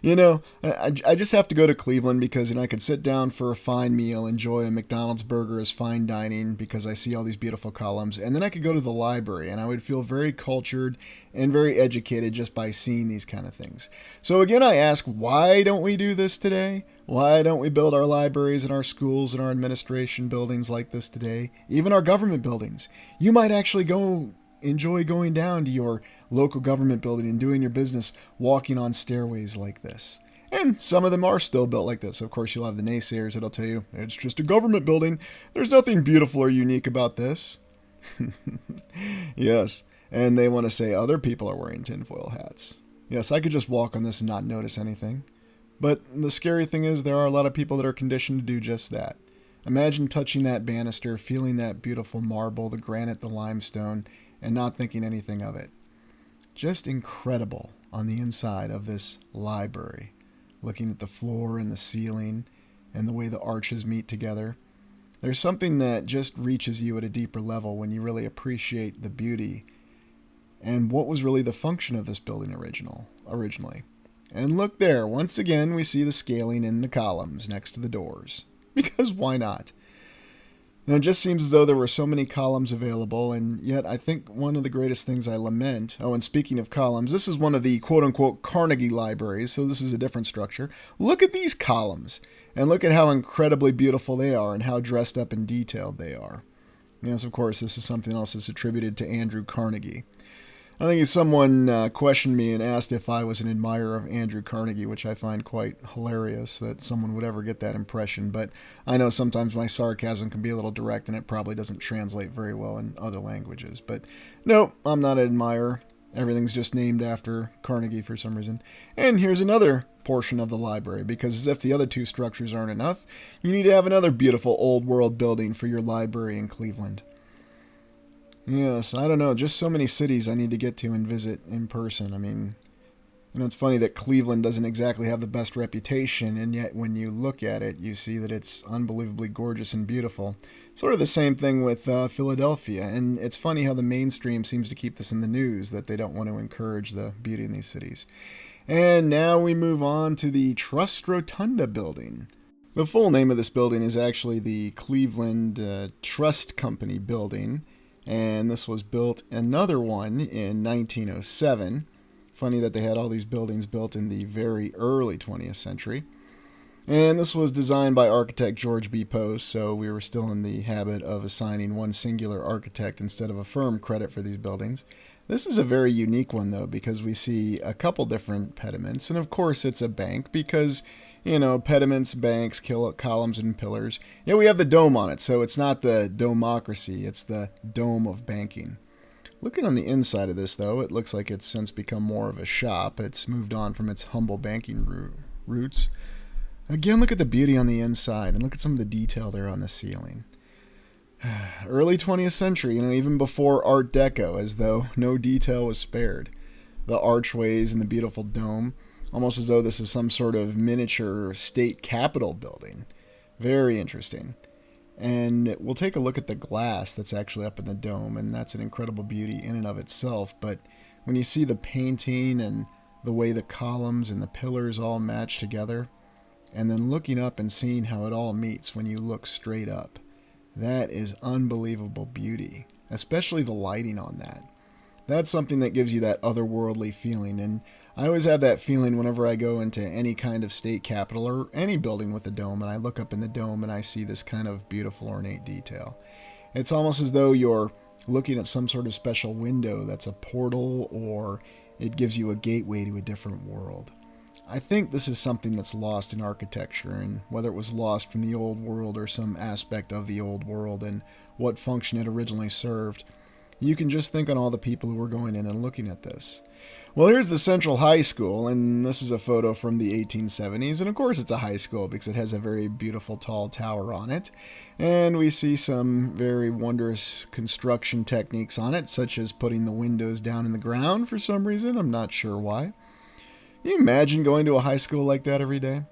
I just have to go to Cleveland because I could sit down for a fine meal, enjoy a McDonald's burger as fine dining because I see all these beautiful columns, and then I could go to the library and I would feel very cultured and very educated just by seeing these kind of things. So again, I ask, why don't we do this today? Why don't we build our libraries and our schools and our administration buildings like this today? Even our government buildings. You might actually enjoy going down to your local government building and doing your business walking on stairways like this. And some of them are still built like this. Of course, you'll have the naysayers that'll tell you, it's just a government building. There's nothing beautiful or unique about this. Yes, and they want to say other people are wearing tinfoil hats. Yes, I could just walk on this and not notice anything. But the scary thing is there are a lot of people that are conditioned to do just that. Imagine touching that banister, feeling that beautiful marble, the granite, the limestone, and not thinking anything of it. Just incredible on the inside of this library. Looking at the floor and the ceiling and the way the arches meet together. There's something that just reaches you at a deeper level when you really appreciate the beauty and what was really the function of this building originally. And look there, once again we see the scaling in the columns next to the doors. Because why not? Now, it just seems as though there were so many columns available, and yet I think one of the greatest things I lament... Oh, and speaking of columns, this is one of the quote-unquote Carnegie libraries, so this is a different structure. Look at these columns, and look at how incredibly beautiful they are and how dressed up and detailed they are. Yes, of course, this is something else that's attributed to Andrew Carnegie. I think someone questioned me and asked if I was an admirer of Andrew Carnegie, which I find quite hilarious that someone would ever get that impression. But I know sometimes my sarcasm can be a little direct and it probably doesn't translate very well in other languages. But no, I'm not an admirer. Everything's just named after Carnegie for some reason. And here's another portion of the library, because as if the other two structures aren't enough, you need to have another beautiful old world building for your library in Cleveland. Yes, I don't know. Just so many cities I need to get to and visit in person. I mean, it's funny that Cleveland doesn't exactly have the best reputation, and yet when you look at it, you see that it's unbelievably gorgeous and beautiful. Sort of the same thing with Philadelphia, and it's funny how the mainstream seems to keep this in the news, that they don't want to encourage the beauty in these cities. And now we move on to the Trust Rotunda building. The full name of this building is actually the Cleveland Trust Company building. And this was built, another one, in 1907. Funny that they had all these buildings built in the very early 20th century. And this was designed by architect George B. Post, so we were still in the habit of assigning one singular architect instead of a firm credit for these buildings. This is a very unique one, though, because we see a couple different pediments. And of course it's a bank because... pediments, banks, columns, and pillars. Yeah, we have the dome on it, so it's not the domocracy, it's the dome of banking. Looking on the inside of this, though, it looks like it's since become more of a shop. It's moved on from its humble banking roots. Again, look at the beauty on the inside, and look at some of the detail there on the ceiling. Early 20th century, even before Art Deco, as though no detail was spared. The archways and the beautiful dome. Almost as though this is some sort of miniature state capitol building. Very interesting. And we'll take a look at the glass that's actually up in the dome, and that's an incredible beauty in and of itself. But when you see the painting and the way the columns and the pillars all match together, and then looking up and seeing how it all meets when you look straight up, that is unbelievable beauty, especially the lighting on that. That's something that gives you that otherworldly feeling, and I always have that feeling whenever I go into any kind of state capitol or any building with a dome, and I look up in the dome and I see this kind of beautiful ornate detail. It's almost as though you're looking at some sort of special window that's a portal, or it gives you a gateway to a different world. I think this is something that's lost in architecture, and whether it was lost from the old world or some aspect of the old world and what function it originally served, you can just think on all the people who were going in and looking at this. Well, here's the Central High School, and this is a photo from the 1870s. And of course, it's a high school because it has a very beautiful tall tower on it. And we see some very wondrous construction techniques on it, such as putting the windows down in the ground for some reason. I'm not sure why. Can you imagine going to a high school like that every day?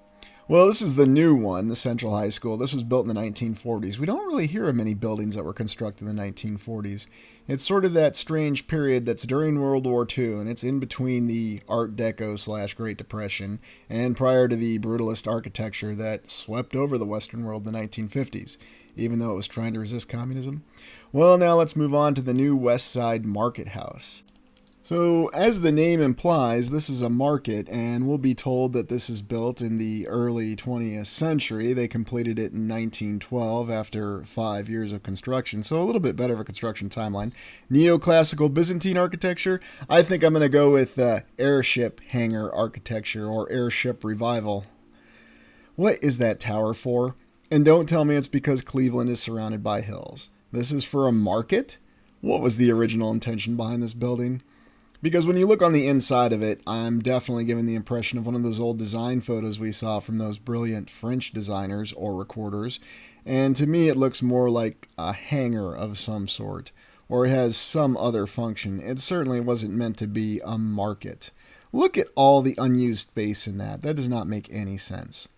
Well, this is the new one, the Central High School. This was built in the 1940s. We don't really hear of many buildings that were constructed in the 1940s. It's sort of that strange period that's during World War II, and it's in between the Art Deco / Great Depression and prior to the brutalist architecture that swept over the Western world in the 1950s, even though it was trying to resist communism. Well, now let's move on to the new West Side Market House. So, as the name implies, this is a market, and we'll be told that this is built in the early 20th century. They completed it in 1912 after 5 years of construction, so a little bit better of a construction timeline. Neoclassical Byzantine architecture, I think I'm going to go with airship hangar architecture or airship revival. What is that tower for? And don't tell me it's because Cleveland is surrounded by hills. This is for a market? What was the original intention behind this building? Because when you look on the inside of it, I'm definitely given the impression of one of those old design photos we saw from those brilliant French designers or recorders. And to me, it looks more like a hangar of some sort, or it has some other function. It certainly wasn't meant to be a market. Look at all the unused space in that. That does not make any sense.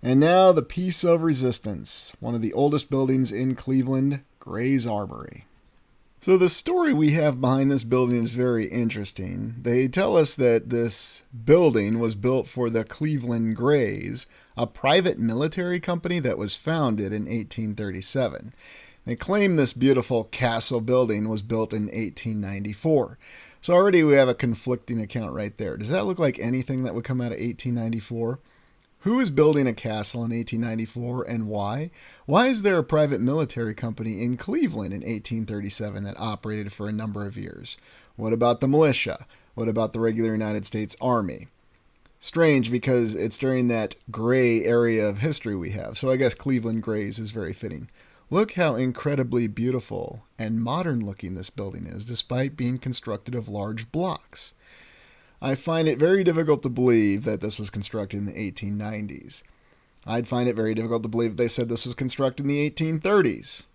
And now the Piece of Resistance, one of the oldest buildings in Cleveland, Gray's Armory. So the story we have behind this building is very interesting. They tell us that this building was built for the Cleveland Grays, a private military company that was founded in 1837. They claim this beautiful castle building was built in 1894. So already we have a conflicting account right there. Does that look like anything that would come out of 1894? Who is building a castle in 1894 and why? Why is there a private military company in Cleveland in 1837 that operated for a number of years? What about the militia? What about the regular United States Army? Strange because it's during that gray area of history we have, so I guess Cleveland Grays is very fitting. Look how incredibly beautiful and modern looking this building is, despite being constructed of large blocks. I find it very difficult to believe that this was constructed in the 1890s. I'd find it very difficult to believe that they said this was constructed in the 1830s.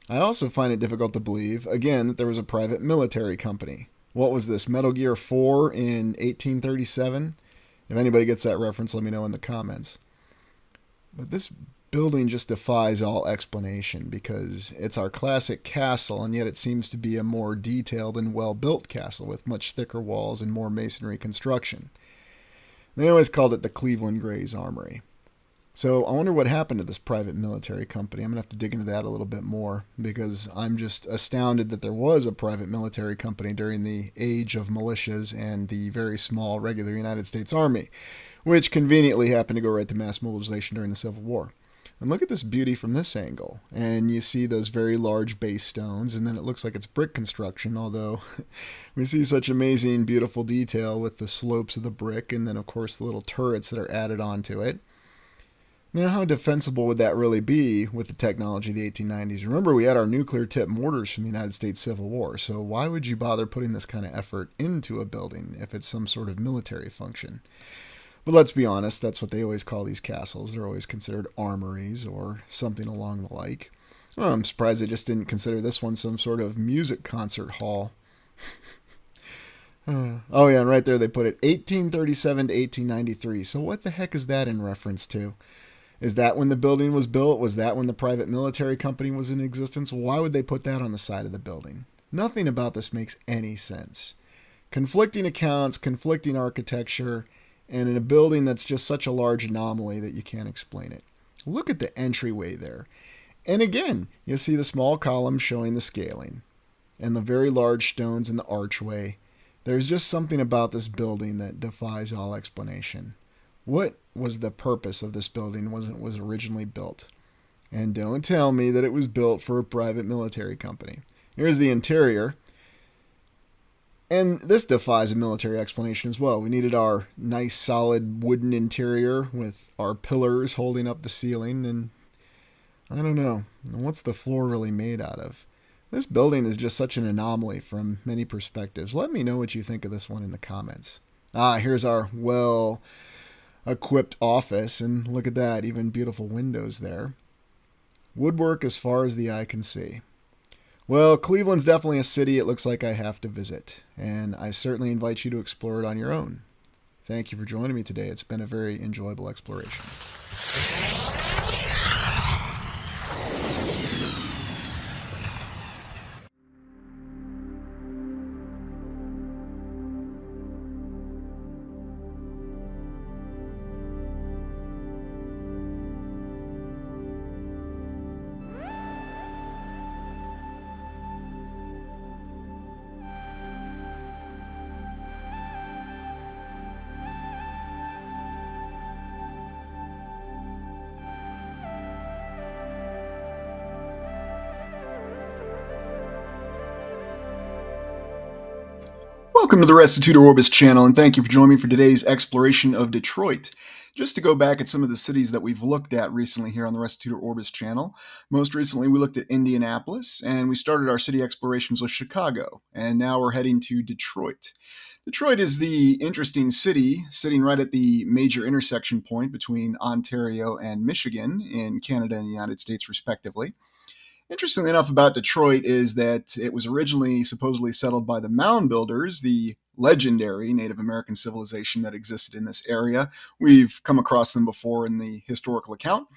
I also find it difficult to believe, again, that there was a private military company. What was this, Metal Gear 4 in 1837? If anybody gets that reference, let me know in the comments. But this building just defies all explanation because it's our classic castle, and yet it seems to be a more detailed and well-built castle with much thicker walls and more masonry construction. They always called it the Cleveland Grays Armory. So I wonder what happened to this private military company. I'm going to have to dig into that a little bit more because I'm just astounded that there was a private military company during the age of militias and the very small regular United States Army, which conveniently happened to go right to mass mobilization during the Civil War. And look at this beauty from this angle. And you see those very large base stones, and then it looks like it's brick construction, although we see such amazing, beautiful detail with the slopes of the brick, and then, of course, the little turrets that are added onto it. Now, how defensible would that really be with the technology of the 1890s? Remember, we had our nuclear-tipped mortars from the United States Civil War, so why would you bother putting this kind of effort into a building if it's some sort of military function? But let's be honest, that's what they always call these castles. They're always considered armories or something along the like. Well, I'm surprised they just didn't consider this one some sort of music concert hall. Oh yeah, and right there they put it 1837 to 1893. So what the heck is that in reference to? Is that when the building was built? Was that when the private military company was in existence? Why would they put that on the side of the building? Nothing about this makes any sense. Conflicting accounts, conflicting architecture, and in a building that's just such a large anomaly that you can't explain it. Look at the entryway there. And again, you'll see the small column showing the scaling and the very large stones in the archway. There's just something about this building that defies all explanation. What was the purpose of this building when it was originally built? And don't tell me that it was built for a private military company. Here's the interior. And this defies a military explanation as well. We needed our nice solid wooden interior with our pillars holding up the ceiling, and I don't know, what's the floor really made out of? This building is just such an anomaly from many perspectives. Let me know what you think of this one in the comments. Here's our well equipped office, and look at that, even beautiful windows there. Woodwork as far as the eye can see. Well, Cleveland's definitely a city it looks like I have to visit, and I certainly invite you to explore it on your own. Thank you for joining me today. It's been a very enjoyable exploration. Welcome to the Restitutor Orbis channel, and thank you for joining me for today's exploration of Detroit. Just to go back at some of the cities that we've looked at recently here on the Restitutor Orbis channel. Most recently, we looked at Indianapolis, and we started our city explorations with Chicago, and now we're heading to Detroit. Detroit is the interesting city sitting right at the major intersection point between Ontario and Michigan in Canada and the United States, respectively. Interestingly enough about Detroit is that it was originally supposedly settled by the Mound Builders, the legendary Native American civilization that existed in this area. We've come across them before in the historical account.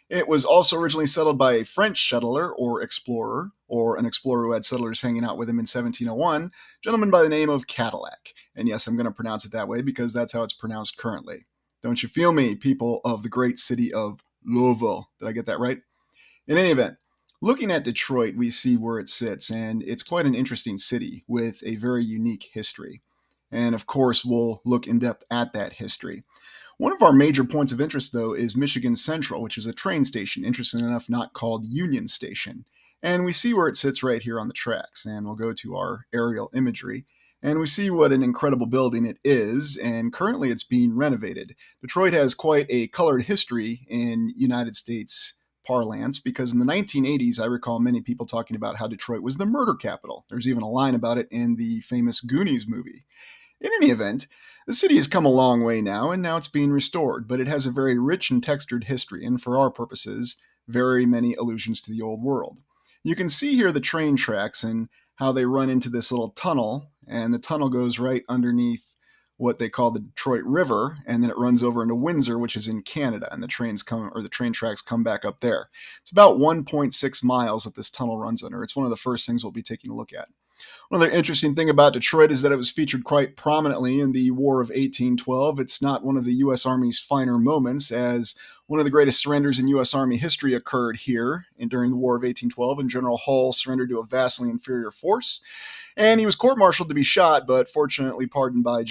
It was also originally settled by a French settler or explorer, or an explorer who had settlers hanging out with him in 1701, a gentleman by the name of Cadillac. And yes, I'm going to pronounce it that way because that's how it's pronounced currently. Don't you feel me, people of the great city of Louisville? Did I get that right? In any event, looking at Detroit, we see where it sits, and it's quite an interesting city with a very unique history. And of course, we'll look in depth at that history. One of our major points of interest, though, is Michigan Central, which is a train station, interesting enough, not called Union Station. And we see where it sits right here on the tracks, and we'll go to our aerial imagery. And we see what an incredible building it is, and currently it's being renovated. Detroit has quite a colored history in United States parlance, because in the 1980s, I recall many people talking about how Detroit was the murder capital. There's even a line about it in the famous Goonies movie. In any event, the city has come a long way now, and now it's being restored, but it has a very rich and textured history, and for our purposes, very many allusions to the old world. You can see here the train tracks and how they run into this little tunnel, and the tunnel goes right underneath what they call the Detroit River, and then it runs over into Windsor, which is in Canada, and the train tracks come back up there. It's about 1.6 miles that this tunnel runs under. It's one of the first things we'll be taking a look at. One other interesting thing about Detroit is that it was featured quite prominently in the War of 1812. It's not one of the U.S. Army's finer moments, as one of the greatest surrenders in U.S. Army history occurred here during the War of 1812, and General Hull surrendered to a vastly inferior force. And he was court-martialed to be shot, but fortunately pardoned by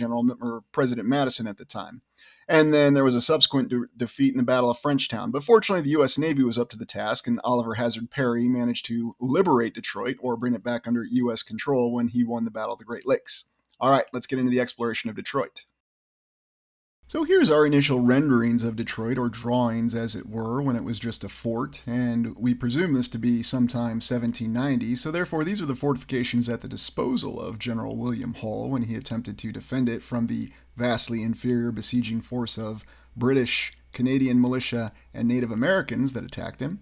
President Madison at the time. And then there was a subsequent defeat in the Battle of Frenchtown. But fortunately, the U.S. Navy was up to the task, and Oliver Hazard Perry managed to liberate Detroit, or bring it back under U.S. control, when he won the Battle of the Great Lakes. All right, let's get into the exploration of Detroit. So here's our initial renderings of Detroit, or drawings as it were, when it was just a fort, and we presume this to be sometime 1790, so therefore these are the fortifications at the disposal of General William Hull when he attempted to defend it from the vastly inferior besieging force of British, Canadian militia, and Native Americans that attacked him.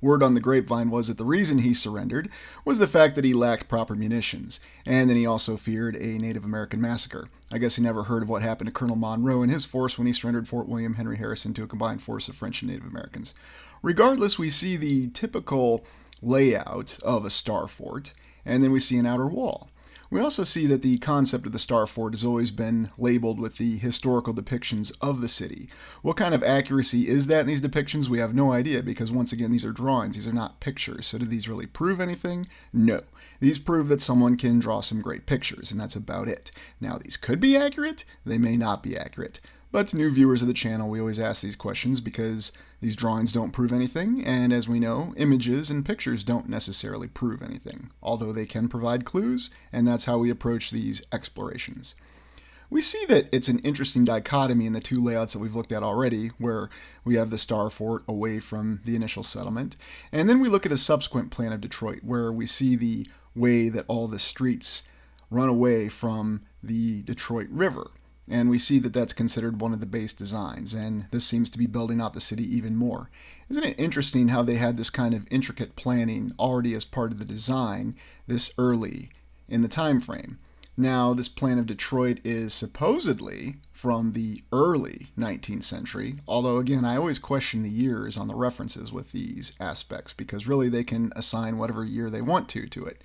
Word on the grapevine was that the reason he surrendered was the fact that he lacked proper munitions, and then he also feared a Native American massacre. I guess he never heard of what happened to Colonel Monroe and his force when he surrendered Fort William Henry Harrison to a combined force of French and Native Americans. Regardless, we see the typical layout of a star fort, and then we see an outer wall. We also see that the concept of the Star Fort has always been labeled with the historical depictions of the city. What kind of accuracy is that in these depictions? We have no idea, because once again, these are drawings. These are not pictures. So do these really prove anything? No. These prove that someone can draw some great pictures, and that's about it. Now, these could be accurate. They may not be accurate. But to new viewers of the channel, we always ask these questions because these drawings don't prove anything, and as we know, images and pictures don't necessarily prove anything, although they can provide clues, and that's how we approach these explorations. we see that it's an interesting dichotomy in the two layouts that we've looked at already, where we have the Star Fort away from the initial settlement. And then we look at a subsequent plan of Detroit, where we see the way that all the streets run away from the Detroit River. And we see that that's considered one of the base designs, and this seems to be building out the city even more. Isn't it interesting how they had this kind of intricate planning already as part of the design this early in the time frame? Now, this plan of Detroit is supposedly from the early 19th century, although again, I always question the years on the references with these aspects, because really they can assign whatever year they want to it.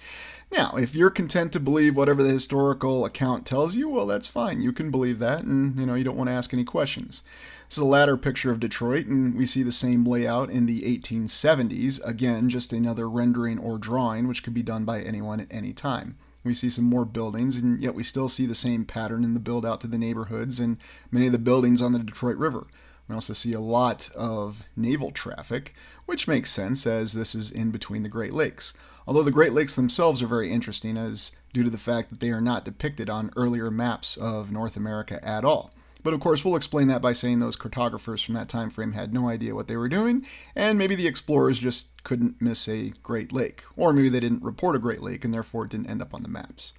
Now, if you're content to believe whatever the historical account tells you, well, that's fine. You can believe that, and you don't want to ask any questions. This is a latter picture of Detroit, and we see the same layout in the 1870s. Again, just another rendering or drawing, which could be done by anyone at any time. We see some more buildings, and yet we still see the same pattern in the build out to the neighborhoods and many of the buildings on the Detroit River. We also see a lot of naval traffic, which makes sense as this is in between the Great Lakes. Although the Great Lakes themselves are very interesting, as due to the fact that they are not depicted on earlier maps of North America at all. But of course, we'll explain that by saying those cartographers from that time frame had no idea what they were doing, and maybe the explorers just couldn't miss a Great Lake. Or maybe they didn't report a Great Lake, and therefore it didn't end up on the maps.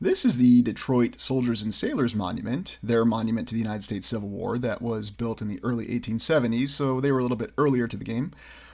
This is the Detroit Soldiers and Sailors Monument, their monument to the United States Civil War that was built in the early 1870s, so they were a little bit earlier to the game.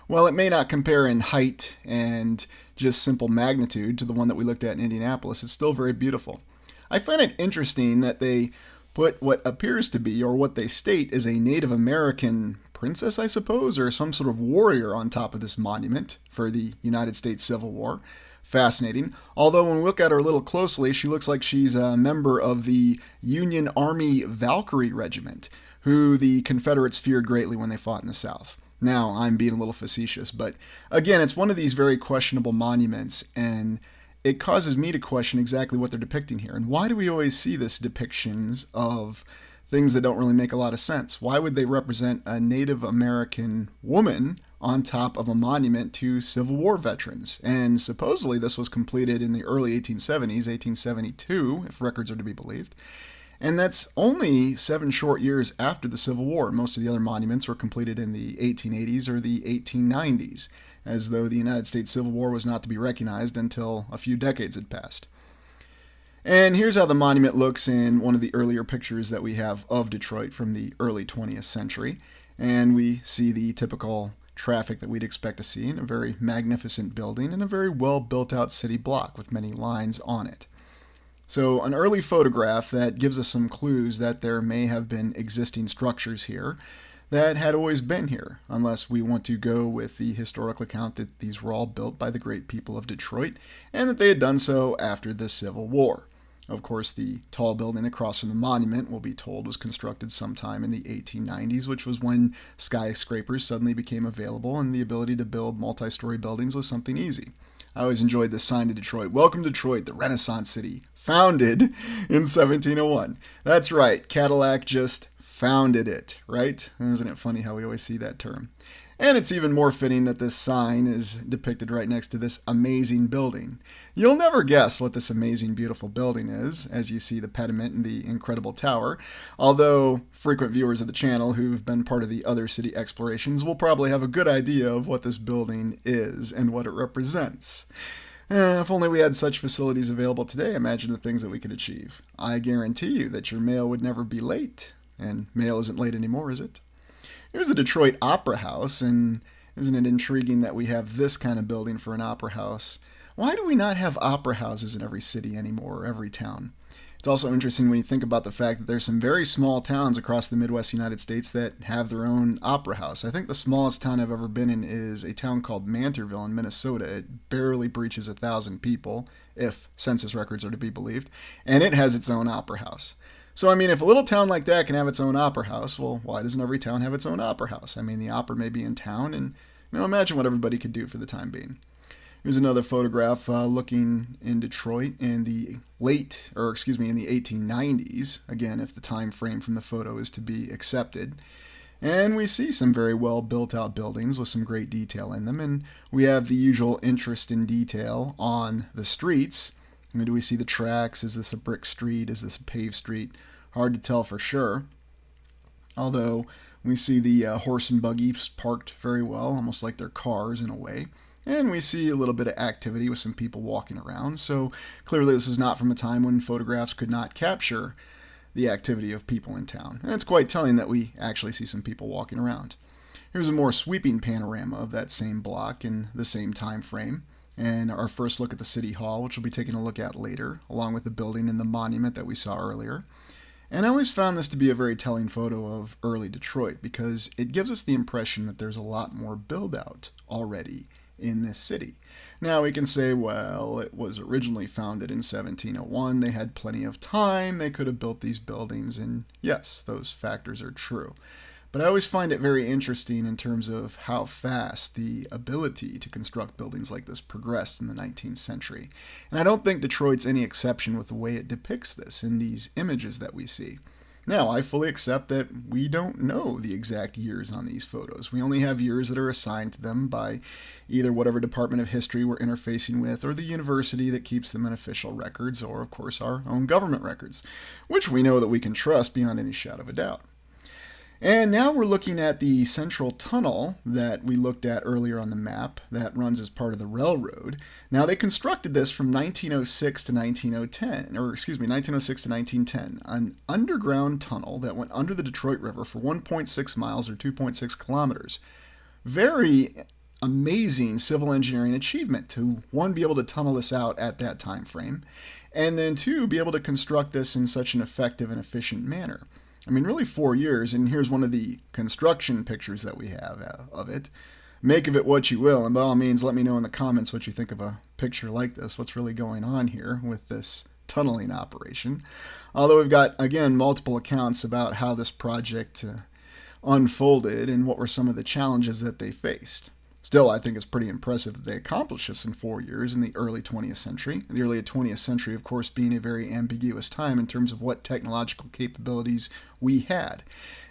While it may not compare in height and just simple magnitude to the one that we looked at in Indianapolis, it's still very beautiful. I find it interesting that they put what appears to be, or what they state, is a Native American princess, I suppose, or some sort of warrior on top of this monument for the United States Civil War. Fascinating. Although when we look at her a little closely, she looks like she's a member of the Union Army Valkyrie Regiment, who the Confederates feared greatly when they fought in the South. Now, I'm being a little facetious, but again, it's one of these very questionable monuments, and it causes me to question exactly what they're depicting here. And why do we always see this depictions of things that don't really make a lot of sense? Why would they represent a Native American woman on top of a monument to Civil War veterans? And supposedly this was completed in the early 1870s, 1872, if records are to be believed. And that's only 7 short years after the Civil War. Most of the other monuments were completed in the 1880s or the 1890s, as though the United States Civil War was not to be recognized until a few decades had passed. And here's how the monument looks in one of the earlier pictures that we have of Detroit from the early 20th century. And we see the typical traffic that we'd expect to see in a very magnificent building and a very well built out city block with many lines on it. So an early photograph that gives us some clues that there may have been existing structures here that had always been here, unless we want to go with the historical account that these were all built by the great people of Detroit and that they had done so after the Civil War. Of course, the tall building across from the monument, we'll be told, was constructed sometime in the 1890s, which was when skyscrapers suddenly became available and the ability to build multi-story buildings was something easy. I always enjoyed this sign to Detroit. Welcome to Detroit, the Renaissance City, founded in 1701. That's right, Cadillac just founded it, right? Isn't it funny how we always see that term? And it's even more fitting that this sign is depicted right next to this amazing building. You'll never guess what this amazing, beautiful building is, as you see the pediment and the incredible tower, although frequent viewers of the channel who've been part of the other city explorations will probably have a good idea of what this building is and what it represents. If only we had such facilities available today, imagine the things that we could achieve. I guarantee you that your mail would never be late. And mail isn't late anymore, is it? Here's the Detroit Opera House, and isn't it intriguing that we have this kind of building for an opera house? Why do we not have opera houses in every city anymore, or every town? It's also interesting when you think about the fact that there's some very small towns across the Midwest United States that have their own opera house. I think the smallest town I've ever been in is a town called Mantorville in Minnesota. It barely breaches 1,000 people, if census records are to be believed, and it has its own opera house. So, I mean, if a little town like that can have its own opera house, well, why doesn't every town have its own opera house? I mean, the opera may be in town, and imagine what everybody could do for the time being. Here's another photograph looking in Detroit in the in the 1890s. Again, if the time frame from the photo is to be accepted. And we see some very well built out buildings with some great detail in them. And we have the usual interest in detail on the streets. I mean, do we see the tracks? Is this a brick street? Is this a paved street? Hard to tell for sure. Although we see the horse and buggies parked very well, almost like they're cars in a way. And we see a little bit of activity with some people walking around. So clearly this is not from a time when photographs could not capture the activity of people in town. And it's quite telling that we actually see some people walking around. Here's a more sweeping panorama of that same block in the same time frame. And our first look at the City Hall, which we'll be taking a look at later, along with the building and the monument that we saw earlier. And I always found this to be a very telling photo of early Detroit because it gives us the impression that there's a lot more build-out already in this city. Now we can say, well, it was originally founded in 1701. They had plenty of time. They could have built these buildings, and yes, those factors are true. But I always find it very interesting in terms of how fast the ability to construct buildings like this progressed in the 19th century. And I don't think Detroit's any exception with the way it depicts this in these images that we see. Now, I fully accept that we don't know the exact years on these photos. We only have years that are assigned to them by either whatever department of history we're interfacing with or the university that keeps them in official records or, of course, our own government records, which we know that we can trust beyond any shadow of a doubt. And now we're looking at the central tunnel that we looked at earlier on the map that runs as part of the railroad. Now they constructed this from 1906 to 1906 to 1910, an underground tunnel that went under the Detroit River for 1.6 miles or 2.6 kilometers. Very amazing civil engineering achievement to, one, be able to tunnel this out at that time frame, and then two, be able to construct this in such an effective and efficient manner. I mean, really 4 years, and here's one of the construction pictures that we have of it. Make of it what you will, and by all means, let me know in the comments what you think of a picture like this, what's really going on here with this tunneling operation. Although we've got, again, multiple accounts about how this project unfolded and what were some of the challenges that they faced. Still, I think it's pretty impressive that they accomplished this in 4 years in the early 20th century. The early 20th century, of course, being a very ambiguous time in terms of what technological capabilities we had.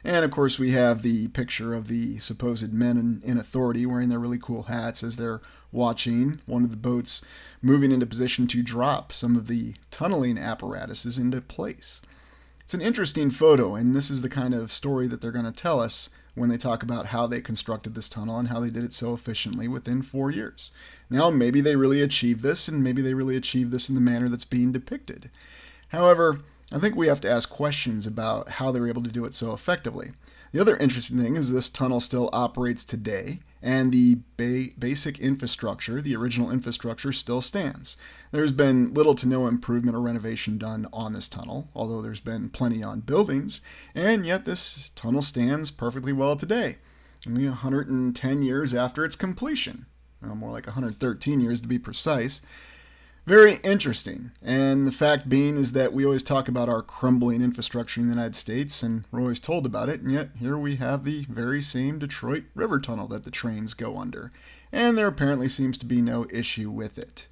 And, of course, we have the picture of the supposed men in authority wearing their really cool hats as they're watching one of the boats moving into position to drop some of the tunneling apparatuses into place. It's an interesting photo, and this is the kind of story that they're going to tell us when they talk about how they constructed this tunnel and how they did it so efficiently within 4 years. Now, maybe they really achieved this, and maybe they really achieved this in the manner that's being depicted. However, I think we have to ask questions about how they were able to do it so effectively. The other interesting thing is this tunnel still operates today, and the basic infrastructure, the original infrastructure, still stands. There's been little to no improvement or renovation done on this tunnel, although there's been plenty on buildings, and yet this tunnel stands perfectly well today, only 110 years after its completion. Well, more like 113 years to be precise. Very interesting, and the fact being is that we always talk about our crumbling infrastructure in the United States, and we're always told about it, and yet here we have the very same Detroit River Tunnel that the trains go under, and there apparently seems to be no issue with it.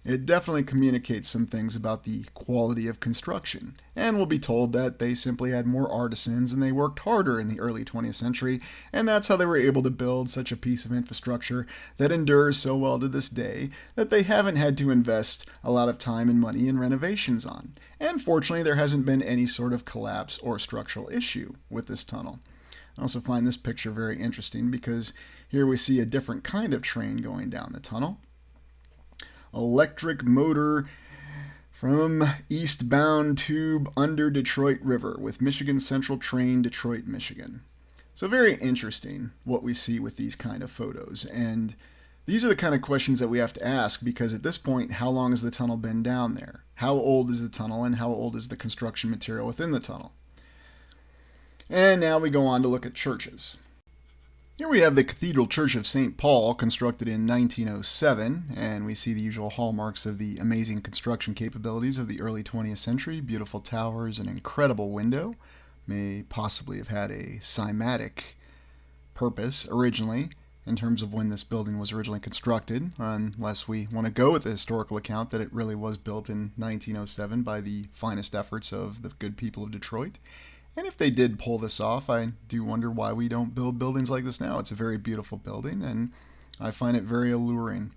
It definitely communicates some things about the quality of construction, and we'll be told that they simply had more artisans and they worked harder in the early 20th century, and that's how they were able to build such a piece of infrastructure that endures so well to this day that they haven't had to invest a lot of time and money in renovations on. And fortunately, there hasn't been any sort of collapse or structural issue with this tunnel. I also find this picture very interesting because here we see a different kind of train going down the tunnel. Electric motor from eastbound tube under Detroit River with Michigan Central Train, Detroit, Michigan. So very interesting what we see with these kind of photos. And these are the kind of questions that we have to ask because at this point, how long has the tunnel been down there? How old is the tunnel and how old is the construction material within the tunnel? And now we go on to look at churches. Here we have the Cathedral Church of St. Paul, constructed in 1907, and we see the usual hallmarks of the amazing construction capabilities of the early 20th century. Beautiful towers, an incredible window, may possibly have had a cymatic purpose originally in terms of when this building was originally constructed, unless we want to go with the historical account that it really was built in 1907 by the finest efforts of the good people of Detroit. And if they did pull this off, I do wonder why we don't build buildings like this now. It's a very beautiful building, and I find it very alluring.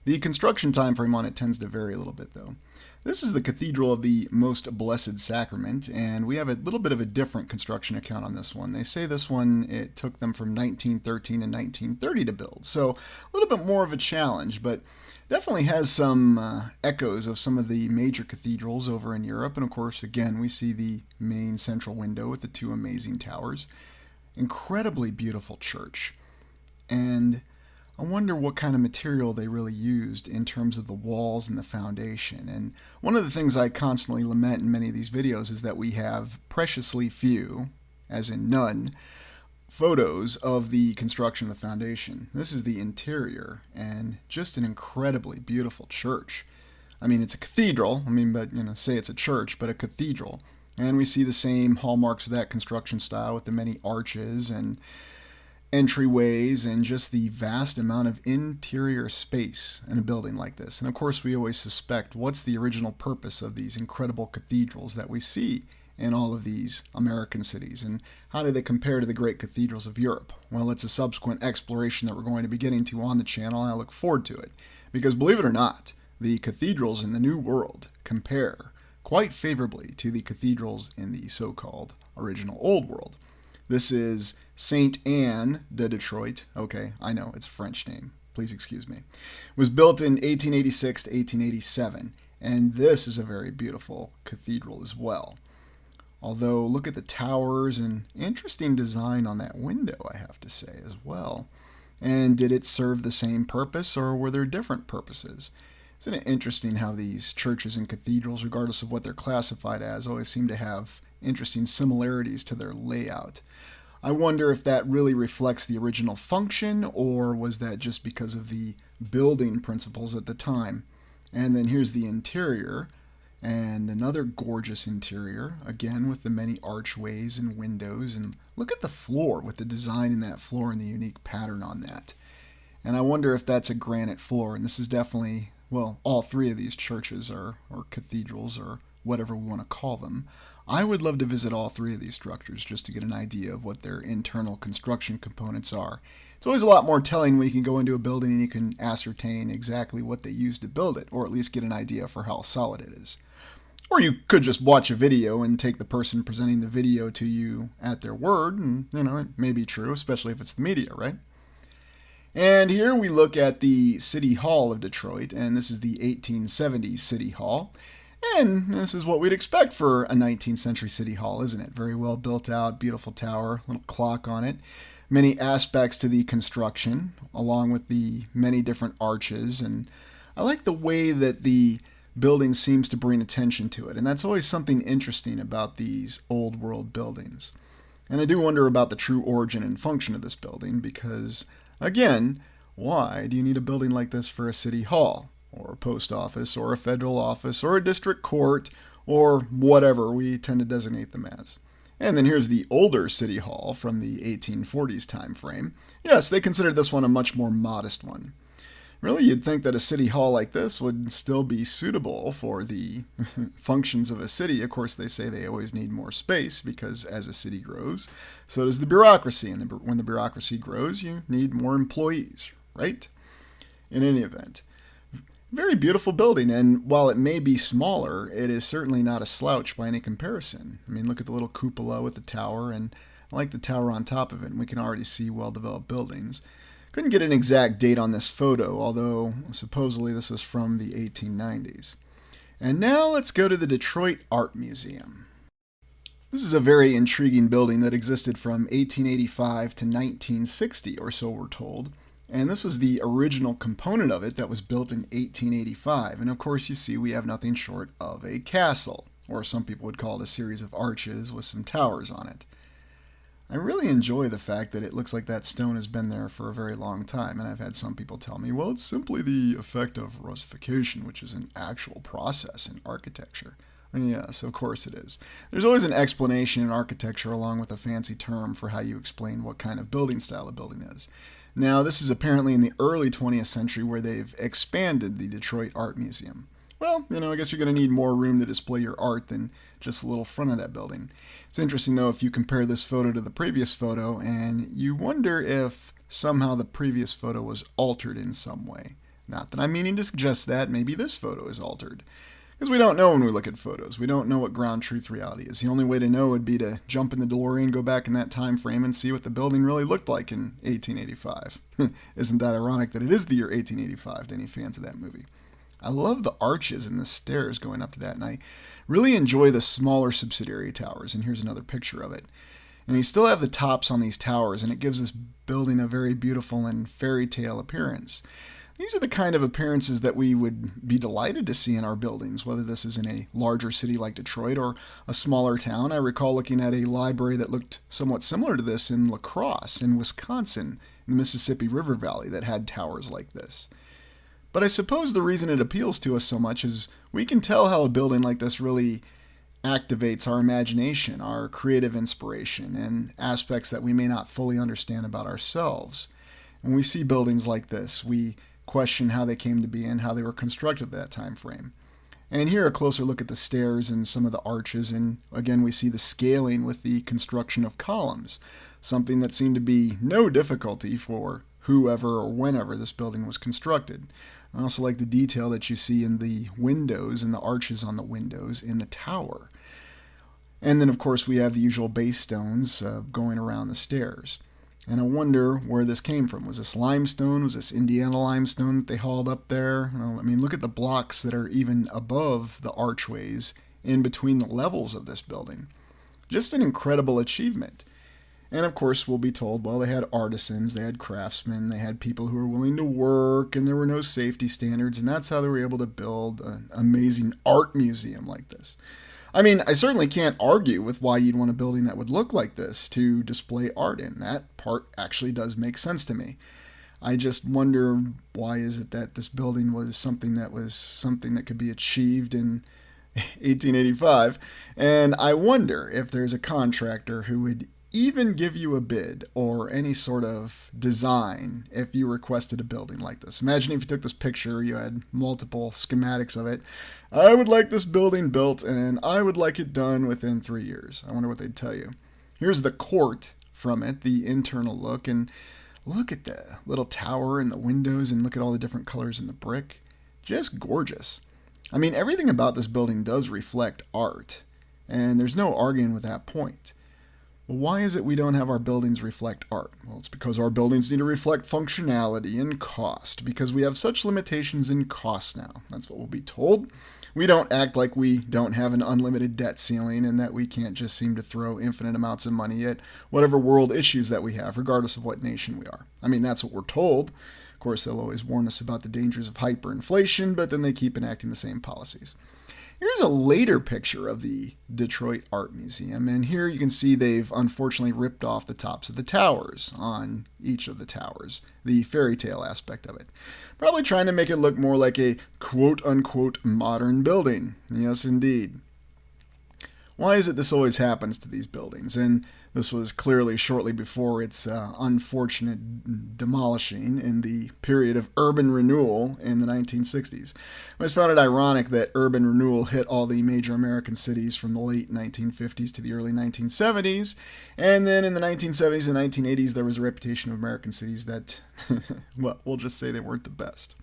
The construction time frame on it tends to vary a little bit, though. This is the Cathedral of the Most Blessed Sacrament, and we have a little bit of a different construction account on this one. They say this one, it took them from 1913 and 1930 to build, so a little bit more of a challenge, but definitely has some echoes of some of the major cathedrals over in Europe. And of course, again, we see the main central window with the two amazing towers. Incredibly beautiful church. And I wonder what kind of material they really used in terms of the walls and the foundation. And one of the things I constantly lament in many of these videos is that we have preciously few, as in none, photos of the construction of the foundation. This is the interior, and just an incredibly beautiful church. I mean, it's a cathedral. But say it's a church, but a cathedral. And we see the same hallmarks of that construction style with the many arches and entryways and just the vast amount of interior space in a building like this. And of course, we always suspect what's the original purpose of these incredible cathedrals that we see in all of these American cities, and how do they compare to the great cathedrals of Europe? Well, it's a subsequent exploration that we're going to be getting to on the channel, and I look forward to it. Because believe it or not, the cathedrals in the New World compare quite favorably to the cathedrals in the so-called original Old World. This is Saint Anne de Detroit. Okay, I know, it's a French name. Please excuse me. It was built in 1886 to 1887, and this is a very beautiful cathedral as well. Although, look at the towers, and interesting design on that window, I have to say, as well. And did it serve the same purpose, or were there different purposes? Isn't it interesting how these churches and cathedrals, regardless of what they're classified as, always seem to have interesting similarities to their layout? I wonder if that really reflects the original function, or was that just because of the building principles at the time? And then here's the interior, and another gorgeous interior, again with the many archways and windows. And look at the floor, with the design in that floor and the unique pattern on that. And I wonder if that's a granite floor, and this is definitely, well, all three of these churches or cathedrals or whatever we want to call them. I would love to visit all three of these structures just to get an idea of what their internal construction components are. It's always a lot more telling when you can go into a building and you can ascertain exactly what they used to build it, or at least get an idea for how solid it is. Or you could just watch a video and take the person presenting the video to you at their word, and it may be true, especially if it's the media, right? And here we look at the City Hall of Detroit, and this is the 1870s City Hall. And this is what we'd expect for a 19th century city hall, isn't it? Very well built out, beautiful tower, little clock on it. Many aspects to the construction, along with the many different arches. And I like the way that the building seems to bring attention to it. And that's always something interesting about these old world buildings. And I do wonder about the true origin and function of this building because, again, why do you need a building like this for a city hall? Or a post office, or a federal office, or a district court, or whatever we tend to designate them as. And then here's the older city hall from the 1840s time frame. Yes, they considered this one a much more modest one. Really, you'd think that a city hall like this would still be suitable for the functions of a city. Of course, they say they always need more space because as a city grows, so does the bureaucracy. And when the bureaucracy grows, you need more employees, right? In any event, very beautiful building, and while it may be smaller, it is certainly not a slouch by any comparison. I mean, look at the little cupola with the tower, and I like the tower on top of it, and we can already see well-developed buildings. Couldn't get an exact date on this photo, although supposedly this was from the 1890s. And now let's go to the Detroit Art Museum. This is a very intriguing building that existed from 1885 to 1960, or so we're told. And this was the original component of it that was built in 1885. And of course, you see we have nothing short of a castle, or some people would call it a series of arches with some towers on it. I really enjoy the fact that it looks like that stone has been there for a very long time, and I've had some people tell me, well, it's simply the effect of rustification, which is an actual process in architecture. And yes, of course it is. There's always an explanation in architecture along with a fancy term for how you explain what kind of building style a building is. Now, this is apparently in the early 20th century where they've expanded the Detroit Art Museum. Well, I guess you're going to need more room to display your art than just the little front of that building. It's interesting, though, if you compare this photo to the previous photo, and you wonder if somehow the previous photo was altered in some way. Not that I'm meaning to suggest that. Maybe this photo is altered. Because we don't know when we look at photos. We don't know what ground truth reality is. The only way to know would be to jump in the DeLorean, go back in that time frame, and see what the building really looked like in 1885. Isn't that ironic that it is the year 1885 to any fans of that movie? I love the arches and the stairs going up to that, and I really enjoy the smaller subsidiary towers. And here's another picture of it. And you still have the tops on these towers, and it gives this building a very beautiful and fairy tale appearance. These are the kind of appearances that we would be delighted to see in our buildings, whether this is in a larger city like Detroit or a smaller town. I recall looking at a library that looked somewhat similar to this in La Crosse, in Wisconsin, in the Mississippi River Valley, that had towers like this. But I suppose the reason it appeals to us so much is we can tell how a building like this really activates our imagination, our creative inspiration, and aspects that we may not fully understand about ourselves. When we see buildings like this, we question how they came to be and how they were constructed at that time frame. And here a closer look at the stairs and some of the arches, and again we see the scaling with the construction of columns, something that seemed to be no difficulty for whoever or whenever this building was constructed. I also like the detail that you see in the windows and the arches on the windows in the tower. And then of course we have the usual base stones going around the stairs. And I wonder where this came from. Was this limestone? Was this Indiana limestone that they hauled up there? Well, I mean, look at the blocks that are even above the archways in between the levels of this building. Just an incredible achievement. And of course, we'll be told, well, they had artisans, they had craftsmen, they had people who were willing to work, and there were no safety standards, and that's how they were able to build an amazing art museum like this. I mean, I certainly can't argue with why you'd want a building that would look like this to display art in. That part actually does make sense to me. I just wonder, why is it that this building was something that could be achieved in 1885, and I wonder if there's a contractor who would even give you a bid or any sort of design if you requested a building like this. Imagine if you took this picture, you had multiple schematics of it. I would like this building built and I would like it done within 3 years. I wonder what they'd tell you. Here's the court from it, the internal look, and look at the little tower and the windows, and look at all the different colors in the brick. Just gorgeous. I mean, everything about this building does reflect art, and there's no arguing with that point. Well, why is it we don't have our buildings reflect art? Well, it's because our buildings need to reflect functionality and cost, because we have such limitations in cost now. That's what we'll be told. We don't act like we don't have an unlimited debt ceiling and that we can't just seem to throw infinite amounts of money at whatever world issues that we have, regardless of what nation we are. I mean, that's what we're told. Of course, they'll always warn us about the dangers of hyperinflation, but then they keep enacting the same policies. Here's a later picture of the Detroit Art Museum, and here you can see they've unfortunately ripped off the tops of the towers on each of the towers, the fairy tale aspect of it. Probably trying to make it look more like a quote-unquote modern building. Yes, indeed. Why is it this always happens to these buildings? And this was clearly shortly before its unfortunate demolishing in the period of urban renewal in the 1960s. I always found it ironic that urban renewal hit all the major American cities from the late 1950s to the early 1970s, and then in the 1970s and 1980s there was a reputation of American cities that, well, we'll just say they weren't the best.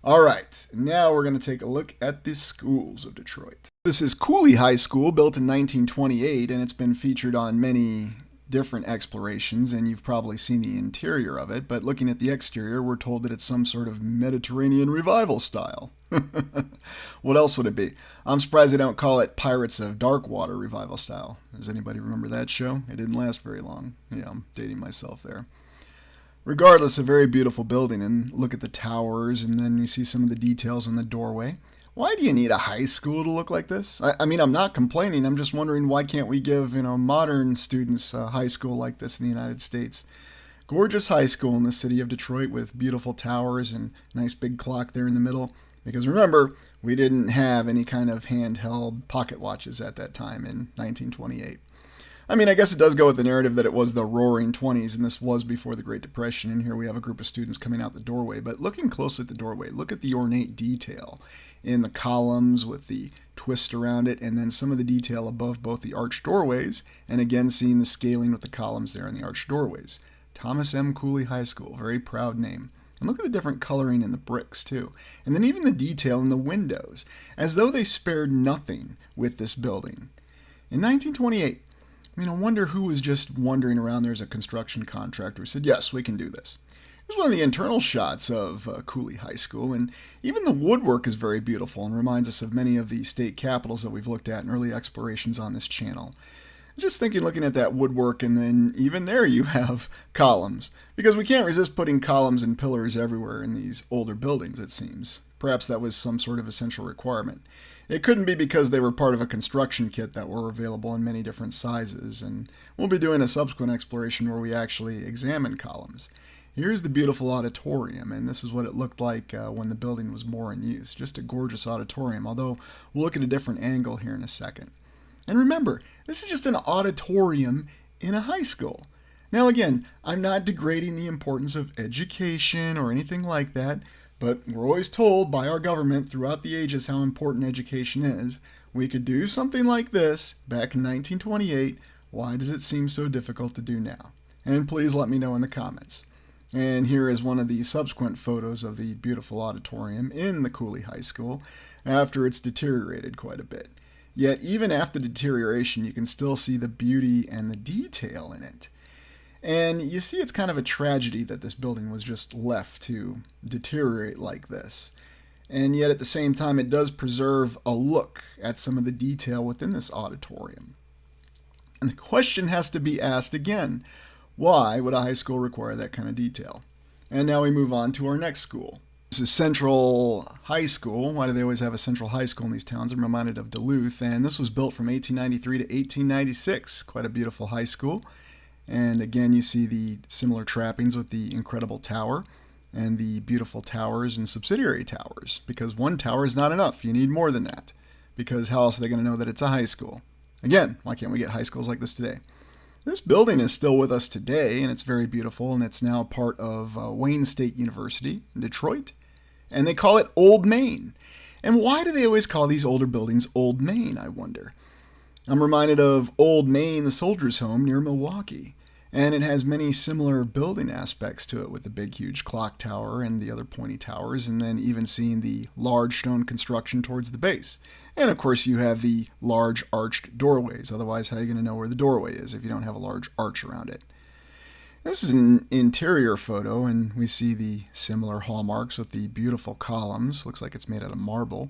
All right, now we're going to take a look at the schools of Detroit. This is Cooley High School, built in 1928, and it's been featured on many different explorations, and you've probably seen the interior of it, but looking at the exterior, we're told that it's some sort of Mediterranean revival style. What else would it be? I'm surprised they don't call it Pirates of Darkwater revival style. Does anybody remember that show? It didn't last very long. Yeah, I'm dating myself there. Regardless, a very beautiful building, and look at the towers, and then you see some of the details on the doorway. Why do you need a high school to look like this? I mean, I'm not complaining. I'm just wondering, why can't we give, modern students a high school like this in the United States? Gorgeous high school in the city of Detroit with beautiful towers and nice big clock there in the middle. Because remember, we didn't have any kind of handheld pocket watches at that time in 1928. I mean, I guess it does go with the narrative that it was the roaring 20s, and this was before the Great Depression, and here we have a group of students coming out the doorway. But looking closely at the doorway, look at the ornate detail in the columns with the twist around it, and then some of the detail above both the arched doorways, and again seeing the scaling with the columns there in the arched doorways. Thomas M. Cooley High School, very proud name. And look at the different coloring in the bricks, too. And then even the detail in the windows, as though they spared nothing with this building. In 1928, I wonder who was just wandering around there as a construction contractor who said, yes, we can do this. Here's one of the internal shots of Cooley High School, and even the woodwork is very beautiful and reminds us of many of the state capitals that we've looked at in early explorations on this channel. Just thinking, looking at that woodwork, and then even there you have columns, because we can't resist putting columns and pillars everywhere in these older buildings, it seems. Perhaps that was some sort of essential requirement. It couldn't be because they were part of a construction kit that were available in many different sizes, and we'll be doing a subsequent exploration where we actually examine columns. Here's the beautiful auditorium, and this is what it looked like when the building was more in use. Just a gorgeous auditorium, although we'll look at a different angle here in a second. And remember, this is just an auditorium in a high school. Now again, I'm not degrading the importance of education or anything like that, but we're always told by our government throughout the ages how important education is. We could do something like this back in 1928. Why does it seem so difficult to do now? And please let me know in the comments. And here is one of the subsequent photos of the beautiful auditorium in the Cooley High School after it's deteriorated quite a bit. Yet even after deterioration, you can still see the beauty and the detail in it. And you see it's kind of a tragedy that this building was just left to deteriorate like this. And yet at the same time, it does preserve a look at some of the detail within this auditorium. And the question has to be asked again. Why would a high school require that kind of detail? And now we move on to our next school. This is Central High School. Why do they always have a Central High School in these towns? I'm reminded of Duluth. And this was built from 1893 to 1896. Quite a beautiful high school. And again, you see the similar trappings with the incredible tower and the beautiful towers and subsidiary towers. Because one tower is not enough. You need more than that. Because how else are they going to know that it's a high school? Again, why can't we get high schools like this today? This building is still with us today, and it's very beautiful, and it's now part of Wayne State University in Detroit, and they call it Old Main. And why do they always call these older buildings Old Main, I wonder? I'm reminded of Old Main, the Soldiers' Home near Milwaukee, and it has many similar building aspects to it with the big, huge clock tower and the other pointy towers, and then even seeing the large stone construction towards the base. And of course you have the large arched doorways. Otherwise, how are you going to know where the doorway is if you don't have a large arch around it? This is an interior photo, and we see the similar hallmarks with the beautiful columns. Looks like it's made out of marble.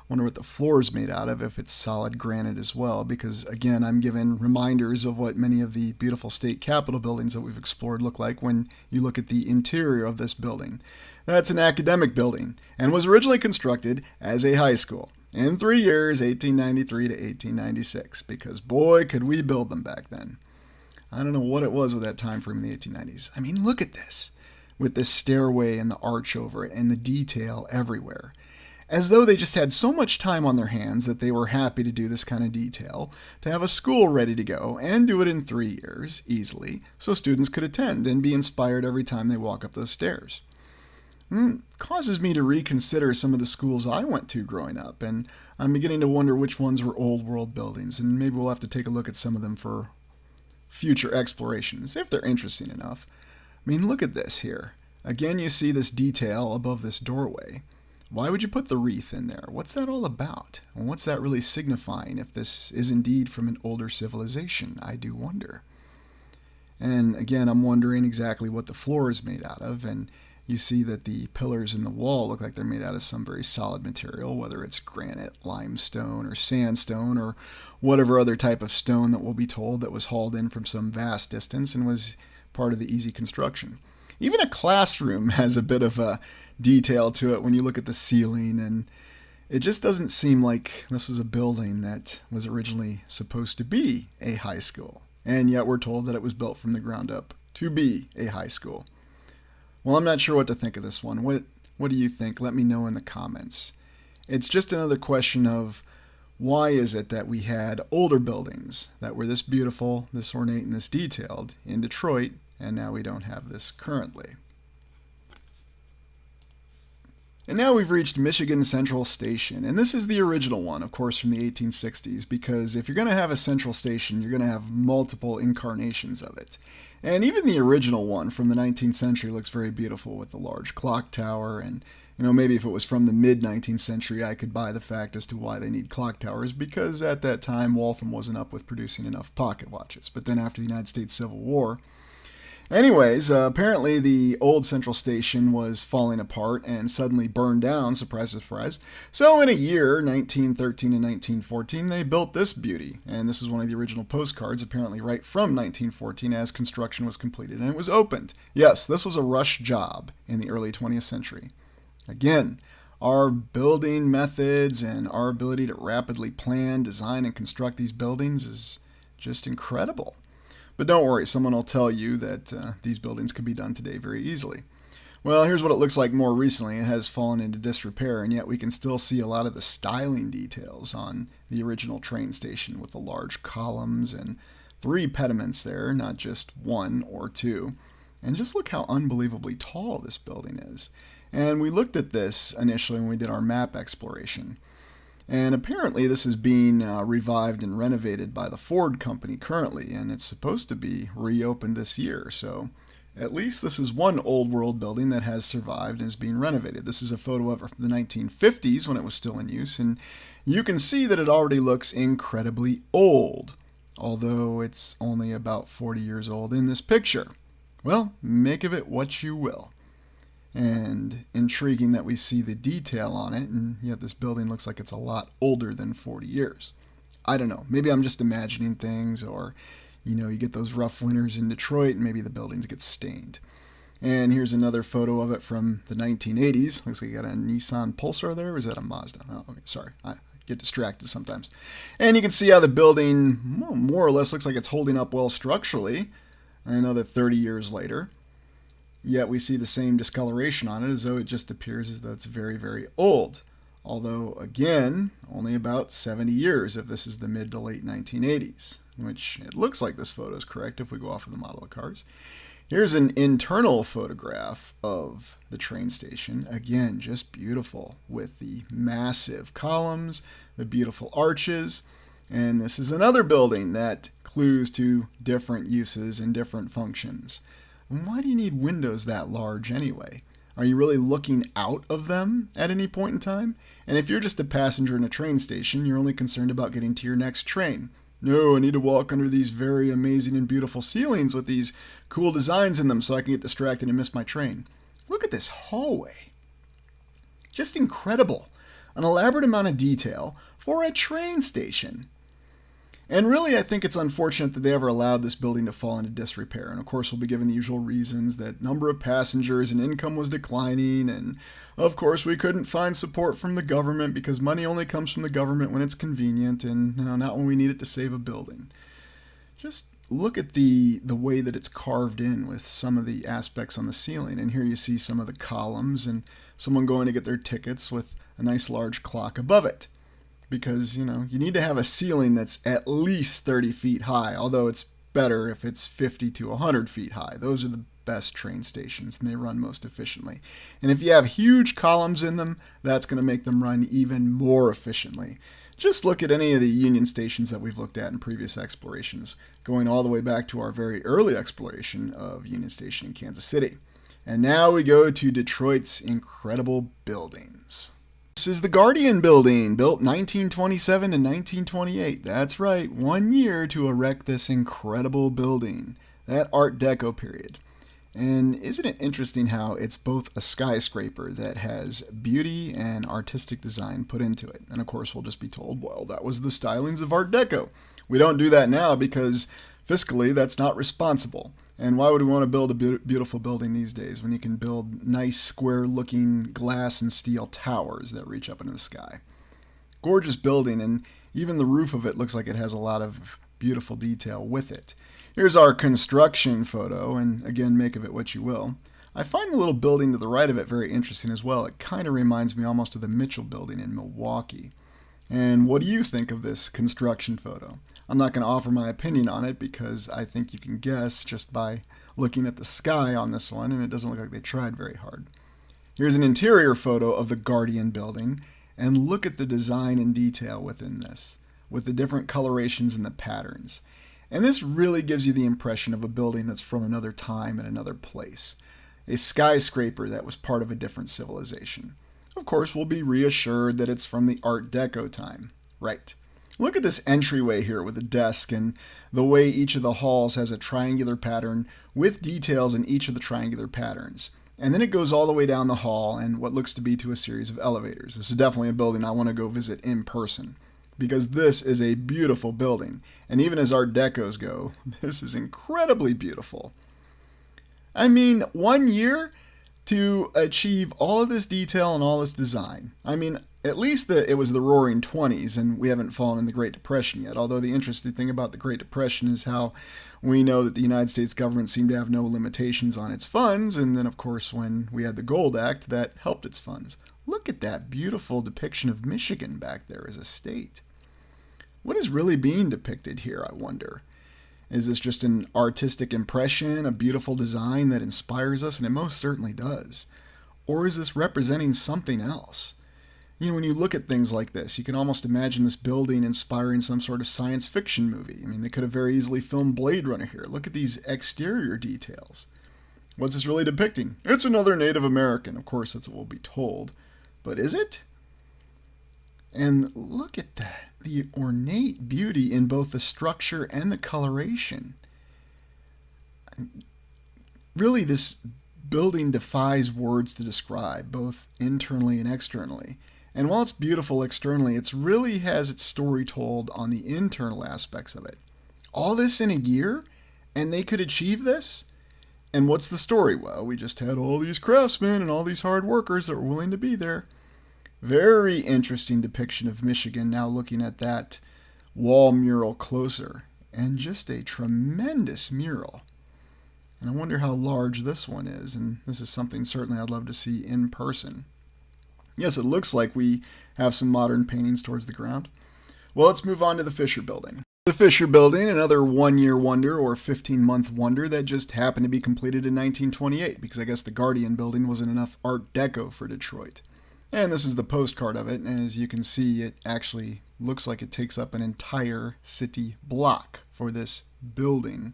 Wonder what the floor is made out of, if it's solid granite as well, because again, I'm given reminders of what many of the beautiful state capitol buildings that we've explored look like when you look at the interior of this building. That's an academic building, and was originally constructed as a high school in 3 years, 1893 to 1896, because boy, could we build them back then. I don't know what it was with that time frame in the 1890s. I mean, look at this, with this stairway and the arch over it and the detail everywhere. As though they just had so much time on their hands that they were happy to do this kind of detail, to have a school ready to go and do it in 3 years, easily, so students could attend and be inspired every time they walk up those stairs. Causes me to reconsider some of the schools I went to growing up, and I'm beginning to wonder which ones were old world buildings, and maybe we'll have to take a look at some of them for future explorations, if they're interesting enough. I mean, look at this here. Again, you see this detail above this doorway. Why would you put the wreath in there? What's that all about? And what's that really signifying if this is indeed from an older civilization? I do wonder. And again, I'm wondering exactly what the floor is made out of, and you see that the pillars in the wall look like they're made out of some very solid material, whether it's granite, limestone, or sandstone, or whatever other type of stone that we'll be told that was hauled in from some vast distance and was part of the easy construction. Even a classroom has a bit of a detail to it when you look at the ceiling, and it just doesn't seem like this was a building that was originally supposed to be a high school. And yet we're told that it was built from the ground up to be a high school. Well, I'm not sure what to think of this one. What do you think? Let me know in the comments. It's just another question of why is it that we had older buildings that were this beautiful, this ornate, and this detailed in Detroit, and now we don't have this currently? And now we've reached Michigan Central Station, and this is the original one, of course, from the 1860s, because if you're going to have a central station, you're going to have multiple incarnations of it. And even the original one from the 19th century looks very beautiful with the large clock tower, and maybe if it was from the mid-19th century, I could buy the fact as to why they need clock towers, because at that time, Waltham wasn't up with producing enough pocket watches. But then after the United States Civil War, anyways, apparently the old central station was falling apart and suddenly burned down, surprise, surprise. So in a year, 1913 and 1914, they built this beauty. And this is one of the original postcards, apparently right from 1914 as construction was completed and it was opened. Yes, this was a rush job in the early 20th century. Again, our building methods and our ability to rapidly plan, design, and construct these buildings is just incredible. But don't worry, someone will tell you that these buildings could be done today very easily. Well, here's what it looks like more recently. It has fallen into disrepair, and yet we can still see a lot of the styling details on the original train station with the large columns and 3 pediments there, not just 1 or 2. And just look how unbelievably tall this building is. And we looked at this initially when we did our map exploration. And apparently this is being revived and renovated by the Ford company currently, and it's supposed to be reopened this year. So at least this is one old world building that has survived and is being renovated. This is a photo of the 1950s when it was still in use, and you can see that it already looks incredibly old, although it's only about 40 years old in this picture. Well, make of it what you will. And intriguing that we see the detail on it, and yet this building looks like it's a lot older than 40 years. I don't know, maybe I'm just imagining things, or you get those rough winters in Detroit and maybe the buildings get stained. And here's another photo of it from the 1980s. Looks like you got a Nissan Pulsar there, or is that a Mazda? Oh, okay, sorry, I get distracted sometimes. And you can see how the building more or less looks like it's holding up well structurally another 30 years later. Yet we see the same discoloration on it as though it just appears as though it's very, very old. Although, again, only about 70 years if this is the mid to late 1980s, which it looks like this photo is correct if we go off of the model of cars. Here's an internal photograph of the train station. Again, just beautiful with the massive columns, the beautiful arches. And this is another building that clues to different uses and different functions. Why do you need windows that large anyway? Are you really looking out of them at any point in time? And if you're just a passenger in a train station, you're only concerned about getting to your next train. No, I need to walk under these very amazing and beautiful ceilings with these cool designs in them so I can get distracted and miss my train. Look at this hallway. Just incredible. An elaborate amount of detail for a train station. And really, I think it's unfortunate that they ever allowed this building to fall into disrepair. And of course, we'll be given the usual reasons that number of passengers and income was declining. And of course, we couldn't find support from the government because money only comes from the government when it's convenient and not when we need it to save a building. Just look at the way that it's carved in with some of the aspects on the ceiling. And here you see some of the columns and someone going to get their tickets with a nice large clock above it. Because, you need to have a ceiling that's at least 30 feet high, although it's better if it's 50 to 100 feet high. Those are the best train stations, and they run most efficiently. And if you have huge columns in them, that's going to make them run even more efficiently. Just look at any of the Union stations that we've looked at in previous explorations, going all the way back to our very early exploration of Union Station in Kansas City. And now we go to Detroit's incredible buildings. This is the Guardian Building, built 1927 and 1928. That's right, 1 year to erect this incredible building, that Art Deco period. And isn't it interesting how it's both a skyscraper that has beauty and artistic design put into it? And of course, we'll just be told, well, that was the stylings of Art Deco. We don't do that now because fiscally that's not responsible. And why would we want to build a beautiful building these days when you can build nice square-looking glass and steel towers that reach up into the sky? Gorgeous building, and even the roof of it looks like it has a lot of beautiful detail with it. Here's our construction photo, and again, make of it what you will. I find the little building to the right of it very interesting as well. It kind of reminds me almost of the Mitchell Building in Milwaukee. And what do you think of this construction photo? I'm not going to offer my opinion on it because I think you can guess just by looking at the sky on this one, and it doesn't look like they tried very hard. Here's an interior photo of the Guardian building, and look at the design and detail within this, with the different colorations and the patterns. And this really gives you the impression of a building that's from another time and another place. A skyscraper that was part of a different civilization. Of course, we'll be reassured that it's from the Art Deco time. Right. Look at this entryway here with a desk and the way each of the halls has a triangular pattern with details in each of the triangular patterns. And then it goes all the way down the hall and what looks to be to a series of elevators. This is definitely a building I want to go visit in person, because this is a beautiful building. And even as Art Decos go, this is incredibly beautiful. I mean, 1 year to achieve all of this detail and all this design. I mean, at least it was the Roaring 20s, and we haven't fallen in the Great Depression yet. Although the interesting thing about the Great Depression is how we know that the United States government seemed to have no limitations on its funds, and then, of course, when we had the Gold Act, that helped its funds. Look at that beautiful depiction of Michigan back there as a state. What is really being depicted here, I wonder? Is this just an artistic impression, a beautiful design that inspires us? And it most certainly does. Or is this representing something else? You know, when you look at things like this, you can almost imagine this building inspiring some sort of science fiction movie. I mean, they could have very easily filmed Blade Runner here. Look at these exterior details. What's this really depicting? It's another Native American. Of course, that's what we'll be told. But is it? And look at that. The ornate beauty in both the structure and the coloration. Really, this building defies words to describe, both internally and externally. And while it's beautiful externally, it really has its story told on the internal aspects of it. All this in a year, and they could achieve this? And what's the story? Well, we just had all these craftsmen and all these hard workers that were willing to be there. Very interesting depiction of Michigan, now looking at that wall mural closer. And just a tremendous mural. And I wonder how large this one is, and this is something certainly I'd love to see in person. Yes, it looks like we have some modern paintings towards the ground. Well, let's move on to the Fisher Building. The Fisher Building, another 1-year wonder or 15-month wonder that just happened to be completed in 1928, because I guess the Guardian Building wasn't enough Art Deco for Detroit. And this is the postcard of it, and as you can see, it actually looks like it takes up an entire city block for this building.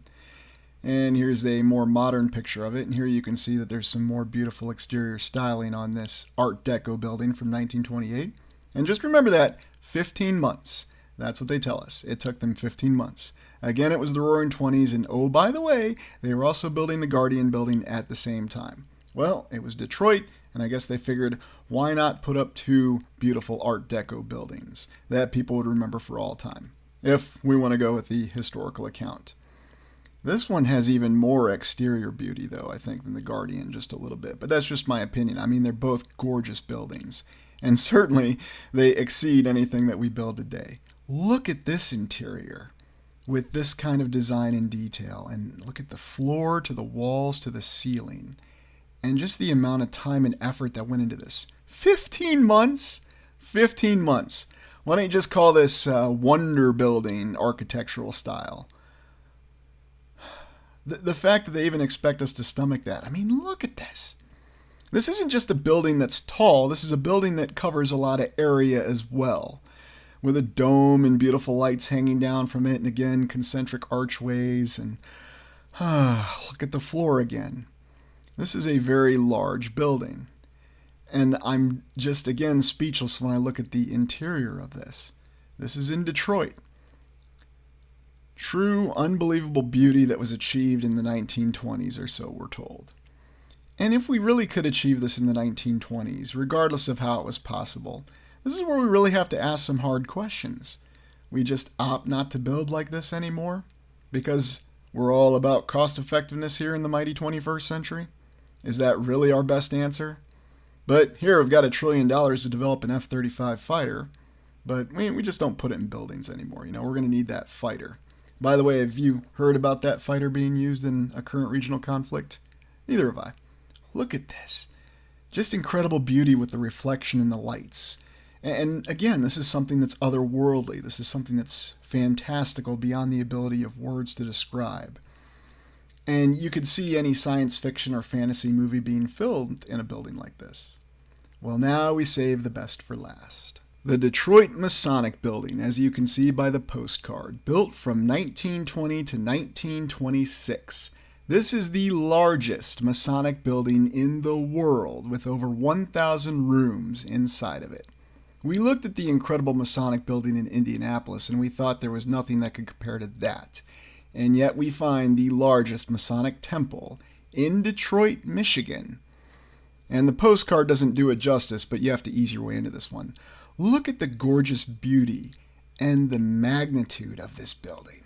And here's a more modern picture of it, and here you can see that there's some more beautiful exterior styling on this Art Deco building from 1928. And just remember that, 15 months. That's what they tell us. It took them 15 months. Again, it was the Roaring 20s, and oh, by the way, they were also building the Guardian building at the same time. Well, it was Detroit, and I guess they figured, why not put up 2 beautiful Art Deco buildings that people would remember for all time, if we want to go with the historical account. This one has even more exterior beauty, though, I think, than the Guardian, just a little bit. But that's just my opinion. I mean, they're both gorgeous buildings, and certainly they exceed anything that we build today. Look at this interior with this kind of design and detail, and look at the floor to the walls to the ceiling. And just the amount of time and effort that went into this. 15 months? 15 months. Why don't you just call this wonder building architectural style? The fact that they even expect us to stomach that. I mean, look at this. This isn't just a building that's tall. This is a building that covers a lot of area as well, with a dome and beautiful lights hanging down from it, and again, concentric archways. And look at the floor again. This is a very large building, and I'm just, again, speechless when I look at the interior of this. This is in Detroit. True, unbelievable beauty that was achieved in the 1920s or so, we're told. And if we really could achieve this in the 1920s, regardless of how it was possible, this is where we really have to ask some hard questions. We just opt not to build like this anymore because we're all about cost effectiveness here in the mighty 21st century? Is that really our best answer? But here we've got $1 trillion to develop an F-35 fighter, but we just don't put it in buildings anymore. You know, we're going to need that fighter. By the way, have you heard about that fighter being used in a current regional conflict? Neither have I. Look at this. Just incredible beauty with the reflection and the lights. And again, this is something that's otherworldly. This is something that's fantastical beyond the ability of words to describe. And you could see any science fiction or fantasy movie being filmed in a building like this. Well, now we save the best for last. The Detroit Masonic Building, as you can see by the postcard, built from 1920 to 1926. This is the largest Masonic building in the world, with over 1,000 rooms inside of it. We looked at the incredible Masonic building in Indianapolis, and we thought there was nothing that could compare to that. And yet we find the largest Masonic temple in Detroit, Michigan. And the postcard doesn't do it justice, but you have to ease your way into this one. Look at the gorgeous beauty and the magnitude of this building.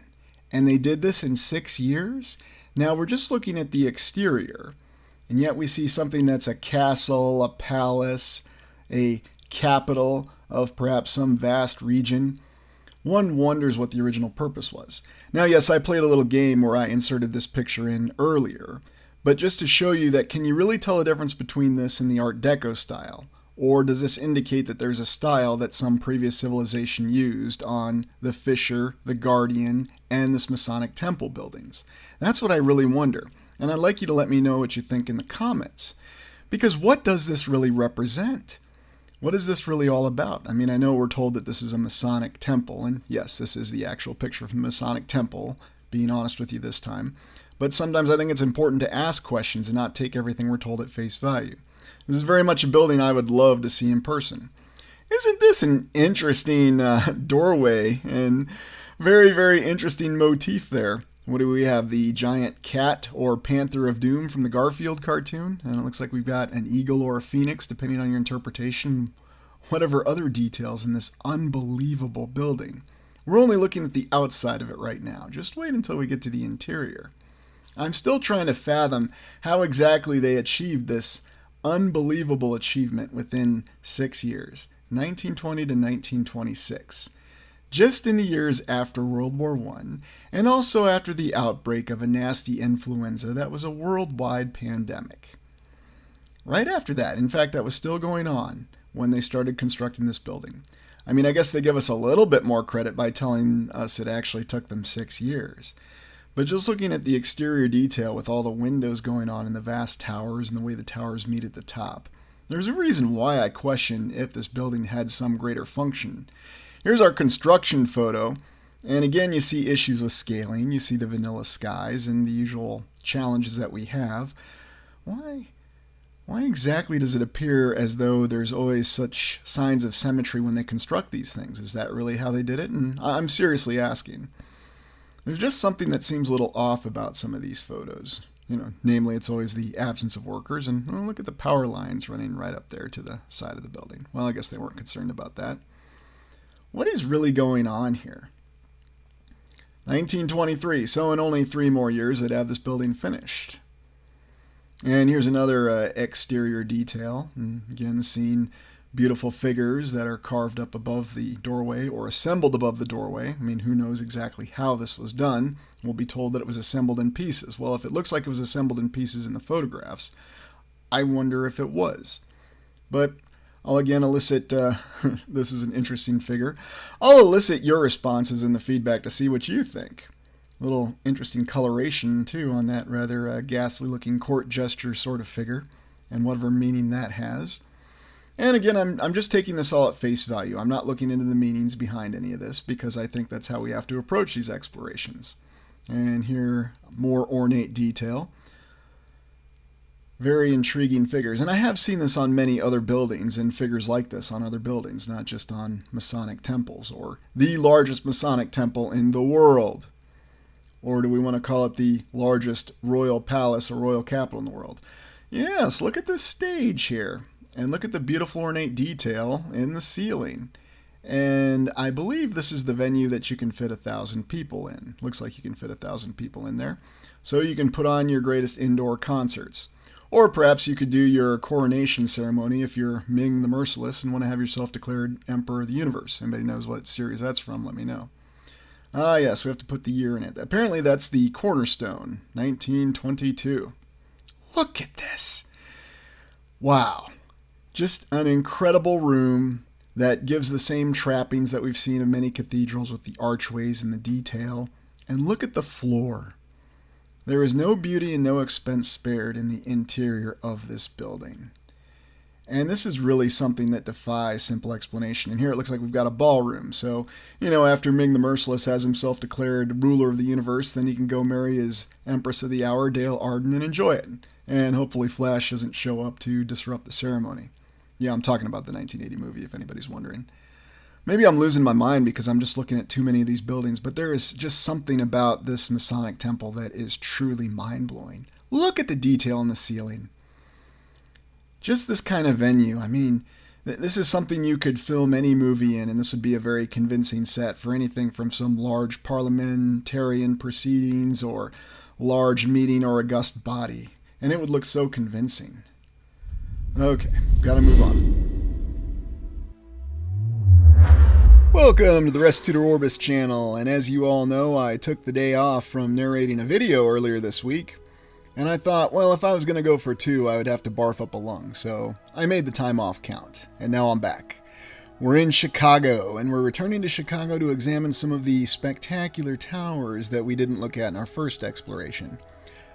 And they did this in 6 years? Now we're just looking at the exterior, and yet we see something that's a castle, a palace, a capital of perhaps some vast region. One wonders what the original purpose was. Now, yes, I played a little game where I inserted this picture in earlier, but just to show you that, can you really tell a difference between this and the Art Deco style? Or does this indicate that there's a style that some previous civilization used on the Fisher, the Guardian, and this Masonic temple buildings? That's what I really wonder, and I'd like you to let me know what you think in the comments. Because what does this really represent? What is this really all about? I mean, I know we're told that this is a Masonic temple, and yes, this is the actual picture from the Masonic temple, being honest with you this time. But sometimes I think it's important to ask questions and not take everything we're told at face value. This is very much a building I would love to see in person. Isn't this an interesting doorway and very, very interesting motif there? What do we have? The giant cat or Panther of Doom from the Garfield cartoon. And it looks like we've got an eagle or a phoenix, depending on your interpretation. Whatever other details in this unbelievable building. We're only looking at the outside of it right now. Just wait until we get to the interior. I'm still trying to fathom how exactly they achieved this unbelievable achievement within 6 years, 1920 to 1926. Just in the years after World War I, and also after the outbreak of a nasty influenza that was a worldwide pandemic. Right after that, in fact, that was still going on when they started constructing this building. I mean, I guess they give us a little bit more credit by telling us it actually took them 6 years. But just looking at the exterior detail with all the windows going on in the vast towers and the way the towers meet at the top, there's a reason why I question if this building had some greater function. Here's our construction photo, and again you see issues with scaling, you see the vanilla skies and the usual challenges that we have. Why exactly does it appear as though there's always such signs of symmetry when they construct these things? Is that really how they did it? And I'm seriously asking. There's just something that seems a little off about some of these photos. Namely, it's always the absence of workers, and look at the power lines running right up there to the side of the building. Well, I guess they weren't concerned about that. What is really going on here? 1923, so in only 3 more years they'd have this building finished. And here's another exterior detail. And again, seeing beautiful figures that are carved up above the doorway or assembled above the doorway. I mean, who knows exactly how this was done? We'll be told that it was assembled in pieces. Well, if it looks like it was assembled in pieces in the photographs, I wonder if it was. But I'll again elicit, this is an interesting figure, I'll elicit your responses in the feedback to see what you think. A little interesting coloration, too, on that rather ghastly-looking court gesture sort of figure, and whatever meaning that has. And again, I'm just taking this all at face value. I'm not looking into the meanings behind any of this, because I think that's how we have to approach these explorations. And here, more ornate detail. Very intriguing figures. And I have seen this on many other buildings, and figures like this on other buildings, not just on Masonic temples, or the largest Masonic temple in the world. Or do we want to call it the largest royal palace or royal capital in the world? Yes, look at this stage here. And look at the beautiful ornate detail in the ceiling. And I believe this is the venue that you can fit 1,000 people in. Looks like you can fit 1,000 people in there. So you can put on your greatest indoor concerts. Or perhaps you could do your coronation ceremony if you're Ming the Merciless and want to have yourself declared Emperor of the Universe. Anybody knows what series that's from? Let me know. Ah, yes, we have to put the year in it. Apparently that's the cornerstone, 1922. Look at this. Wow. Just an incredible room that gives the same trappings that we've seen in many cathedrals with the archways and the detail. And look at the floor. There is no beauty and no expense spared in the interior of this building. And this is really something that defies simple explanation. And here it looks like we've got a ballroom. So, after Ming the Merciless has himself declared ruler of the universe, then he can go marry his Empress of the Hour, Dale Arden, and enjoy it. And hopefully Flash doesn't show up to disrupt the ceremony. Yeah, I'm talking about the 1980 movie, if anybody's wondering. Maybe I'm losing my mind because I'm just looking at too many of these buildings, but there is just something about this Masonic temple that is truly mind-blowing. Look at the detail in the ceiling. Just this kind of venue, this is something you could film any movie in, and this would be a very convincing set for anything from some large parliamentarian proceedings or large meeting or august body. And it would look so convincing. Okay, gotta move on. Welcome to the Restitutor Orbis channel, and as you all know, I took the day off from narrating a video earlier this week. And I thought, well, if I was going to go for 2, I would have to barf up a lung, so I made the time off count, and now I'm back. We're in Chicago, and we're returning to Chicago to examine some of the spectacular towers that we didn't look at in our first exploration.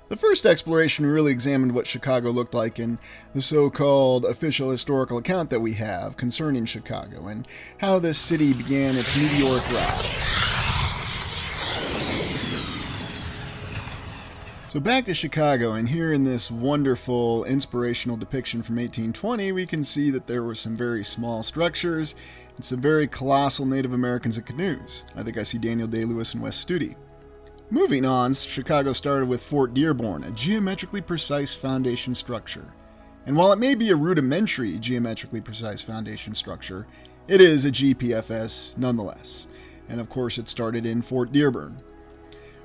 The first exploration really examined what Chicago looked like in the so-called official historical account that we have concerning Chicago, and how this city began its meteoric rise. So back to Chicago, and here in this wonderful inspirational depiction from 1820, we can see that there were some very small structures and some very colossal Native Americans in canoes. I think I see Daniel Day-Lewis and Wes Studi. Moving on, Chicago started with Fort Dearborn, a geometrically precise foundation structure. And while it may be a rudimentary geometrically precise foundation structure, it is a GPFS nonetheless. And of course it started in Fort Dearborn.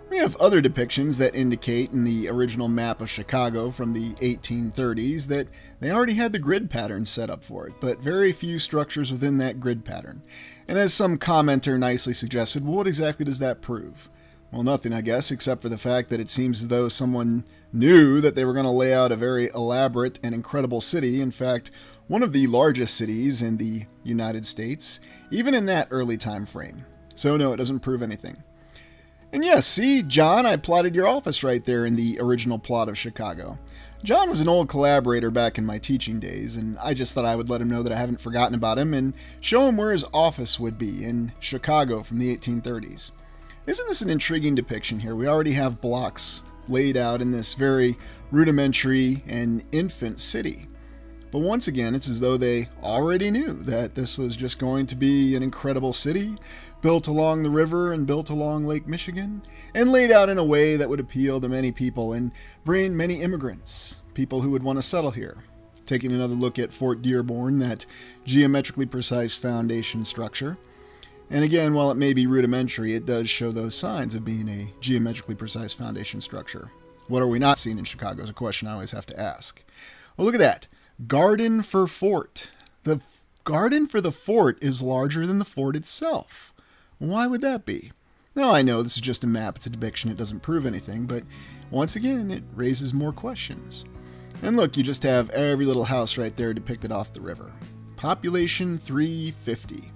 We have other depictions that indicate in the original map of Chicago from the 1830s that they already had the grid pattern set up for it, but very few structures within that grid pattern. And as some commenter nicely suggested, well, what exactly does that prove? Well, nothing, I guess, except for the fact that it seems as though someone knew that they were going to lay out a very elaborate and incredible city. In fact, one of the largest cities in the United States, even in that early time frame. So no, it doesn't prove anything. And yes, see, John, I plotted your office right there in the original plot of Chicago. John was an old collaborator back in my teaching days, and I just thought I would let him know that I haven't forgotten about him and show him where his office would be in Chicago from the 1830s. Isn't this an intriguing depiction here? We already have blocks laid out in this very rudimentary and infant city. But once again, it's as though they already knew that this was just going to be an incredible city, built along the river and built along Lake Michigan, and laid out in a way that would appeal to many people and bring many immigrants, people who would want to settle here. Taking another look at Fort Dearborn, that geometrically precise foundation structure. And again, while it may be rudimentary, it does show those signs of being a geometrically precise foundation structure. What are we not seeing in Chicago is a question I always have to ask. Well, look at that. Garden for fort. The garden for the fort is larger than the fort itself. Why would that be? Now, I know this is just a map, it's a depiction, it doesn't prove anything, but once again, it raises more questions. And look, you just have every little house right there depicted off the river. Population 350.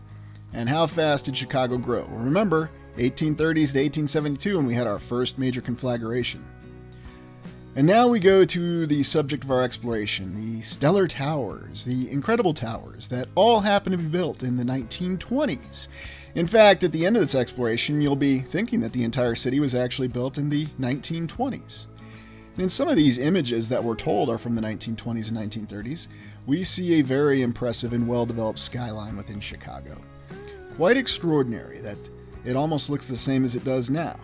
And how fast did Chicago grow? Well, remember, 1830s to 1872 when we had our first major conflagration. And now we go to the subject of our exploration, the stellar towers, the incredible towers that all happen to be built in the 1920s. In fact, at the end of this exploration, you'll be thinking that the entire city was actually built in the 1920s. And in some of these images that we're told are from the 1920s and 1930s, we see a very impressive and well-developed skyline within Chicago. Quite extraordinary that it almost looks the same as it does now.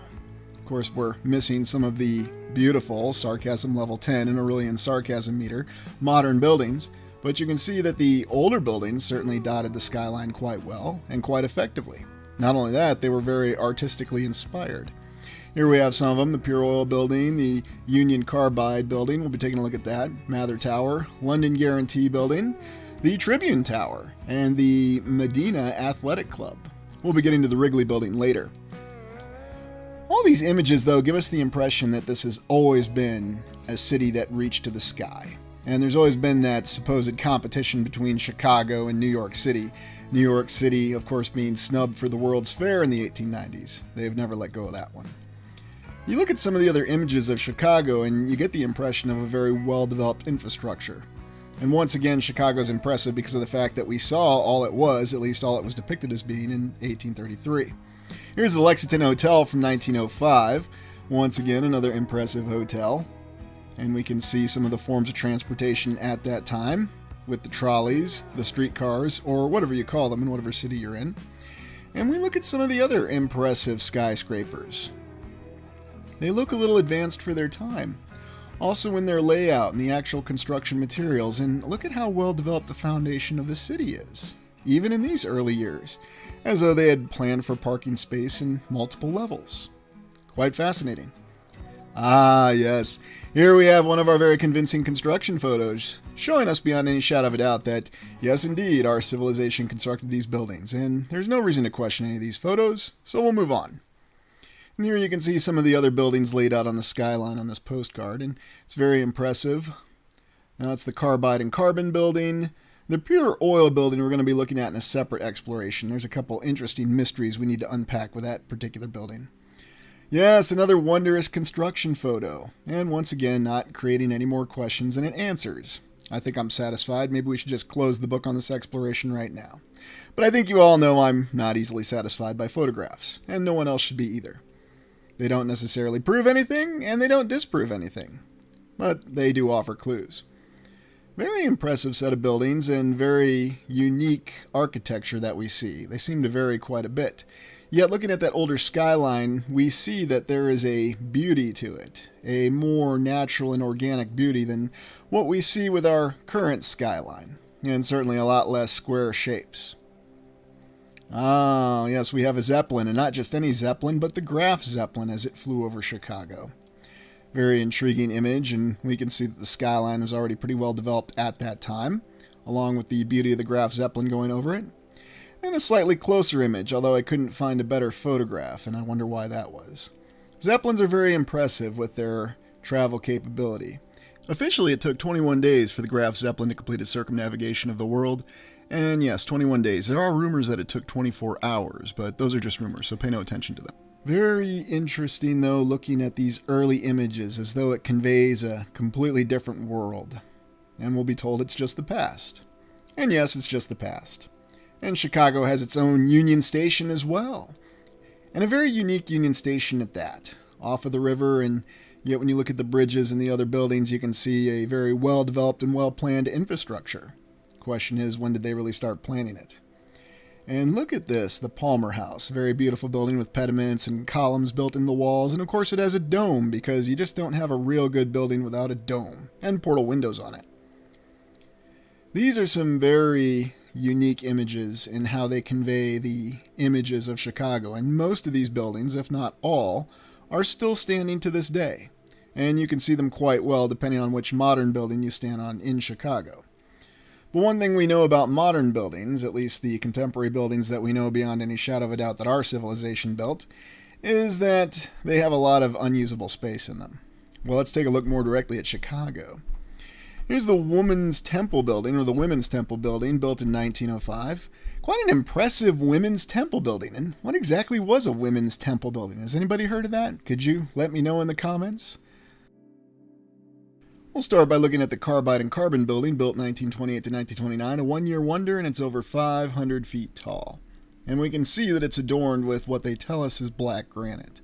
Of course, we're missing some of the beautiful, sarcasm level 10 in Aurelian sarcasm meter, modern buildings, but you can see that the older buildings certainly dotted the skyline quite well and quite effectively. Not only that, they were very artistically inspired. Here we have some of them, the Pure Oil Building, the Union Carbide Building, we'll be taking a look at that, Mather Tower, London Guarantee Building, the Tribune Tower, and the Medina Athletic Club. We'll be getting to the Wrigley Building later. All these images, though, give us the impression that this has always been a city that reached to the sky. And there's always been that supposed competition between Chicago and New York City. New York City, of course, being snubbed for the World's Fair in the 1890s. They've never let go of that one. You look at some of the other images of Chicago and you get the impression of a very well-developed infrastructure. And once again, Chicago's impressive because of the fact that we saw all it was, at least all it was depicted as being, in 1833. Here's the Lexington Hotel from 1905. Once again, another impressive hotel. And we can see some of the forms of transportation at that time, with the trolleys, the streetcars, or whatever you call them in whatever city you're in. And we look at some of the other impressive skyscrapers. They look a little advanced for their time. Also in their layout and the actual construction materials, and look at how well developed the foundation of the city is, even in these early years, as though they had planned for parking space in multiple levels. Quite fascinating. Ah, yes. Here we have one of our very convincing construction photos, showing us beyond any shadow of a doubt that, yes indeed, our civilization constructed these buildings, and there's no reason to question any of these photos, so we'll move on. And here you can see some of the other buildings laid out on the skyline on this postcard, and it's very impressive. Now that's the carbide and carbon building. The pure oil building we're going to be looking at in a separate exploration. There's a couple interesting mysteries we need to unpack with that particular building. Yes, another wondrous construction photo, and once again not creating any more questions than it answers. I think I'm satisfied. Maybe we should just close the book on this exploration right now. But I think you all know I'm not easily satisfied by photographs, and no one else should be either. They don't necessarily prove anything, and they don't disprove anything. But they do offer clues. Very impressive set of buildings and very unique architecture that we see. They seem to vary quite a bit. Yet looking at that older skyline, we see that there is a beauty to it. A more natural and organic beauty than what we see with our current skyline. And certainly a lot less square shapes. Ah, yes, we have a Zeppelin, and not just any Zeppelin, but the Graf Zeppelin as it flew over Chicago. Very intriguing image, and we can see that the skyline was already pretty well developed at that time, along with the beauty of the Graf Zeppelin going over it. And a slightly closer image, although I couldn't find a better photograph, and I wonder why that was. Zeppelins are very impressive with their travel capability. Officially, it took 21 days for the Graf Zeppelin to complete its circumnavigation of the world. And yes, 21 days. There are rumors that it took 24 hours, but those are just rumors, so pay no attention to them. Very interesting, though, looking at these early images as though it conveys a completely different world. And we'll be told it's just the past. And yes, it's just the past. And Chicago has its own Union Station as well. And a very unique Union Station at that, off of the river, and yet when you look at the bridges and the other buildings, you can see a very well-developed and well-planned infrastructure. Question is, when did they really start planning it? And look at this, the Palmer House. Very beautiful building with pediments and columns built in the walls. And of course it has a dome, because you just don't have a real good building without a dome and portal windows on it. These are some very unique images in how they convey the images of Chicago. And most of these buildings, if not all, are still standing to this day. And you can see them quite well depending on which modern building you stand on in Chicago. But one thing we know about modern buildings, at least the contemporary buildings that we know beyond any shadow of a doubt that our civilization built, is that they have a lot of unusable space in them. Well, let's take a look more directly at Chicago. Here's the Women's Temple Building, or the Women's Temple Building, built in 1905. Quite an impressive Women's Temple Building. And what exactly was a Women's Temple Building? Has anybody heard of that? Could you let me know in the comments? We'll start by looking at the Carbide and Carbon Building, built 1928 to 1929, a one-year wonder, and it's over 500 feet tall. And we can see that it's adorned with what they tell us is black granite.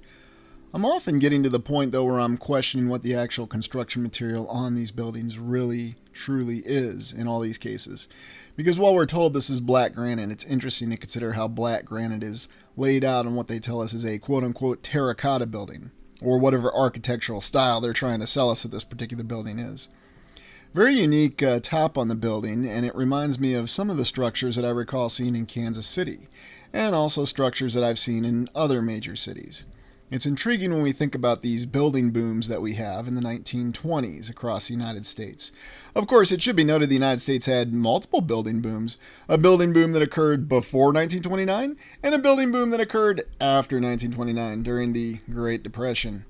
I'm often getting to the point, though, where I'm questioning what the actual construction material on these buildings really, truly is in all these cases. Because while we're told this is black granite, it's interesting to consider how black granite is laid out in what they tell us is a quote-unquote terracotta building, or whatever architectural style they're trying to sell us that this particular building is. Very unique top on the building, and it reminds me of some of the structures that I recall seeing in Kansas City, and also structures that I've seen in other major cities. It's intriguing when we think about these building booms that we have in the 1920s across the United States. Of course, it should be noted the United States had multiple building booms. A building boom that occurred before 1929 and a building boom that occurred after 1929 during the Great Depression.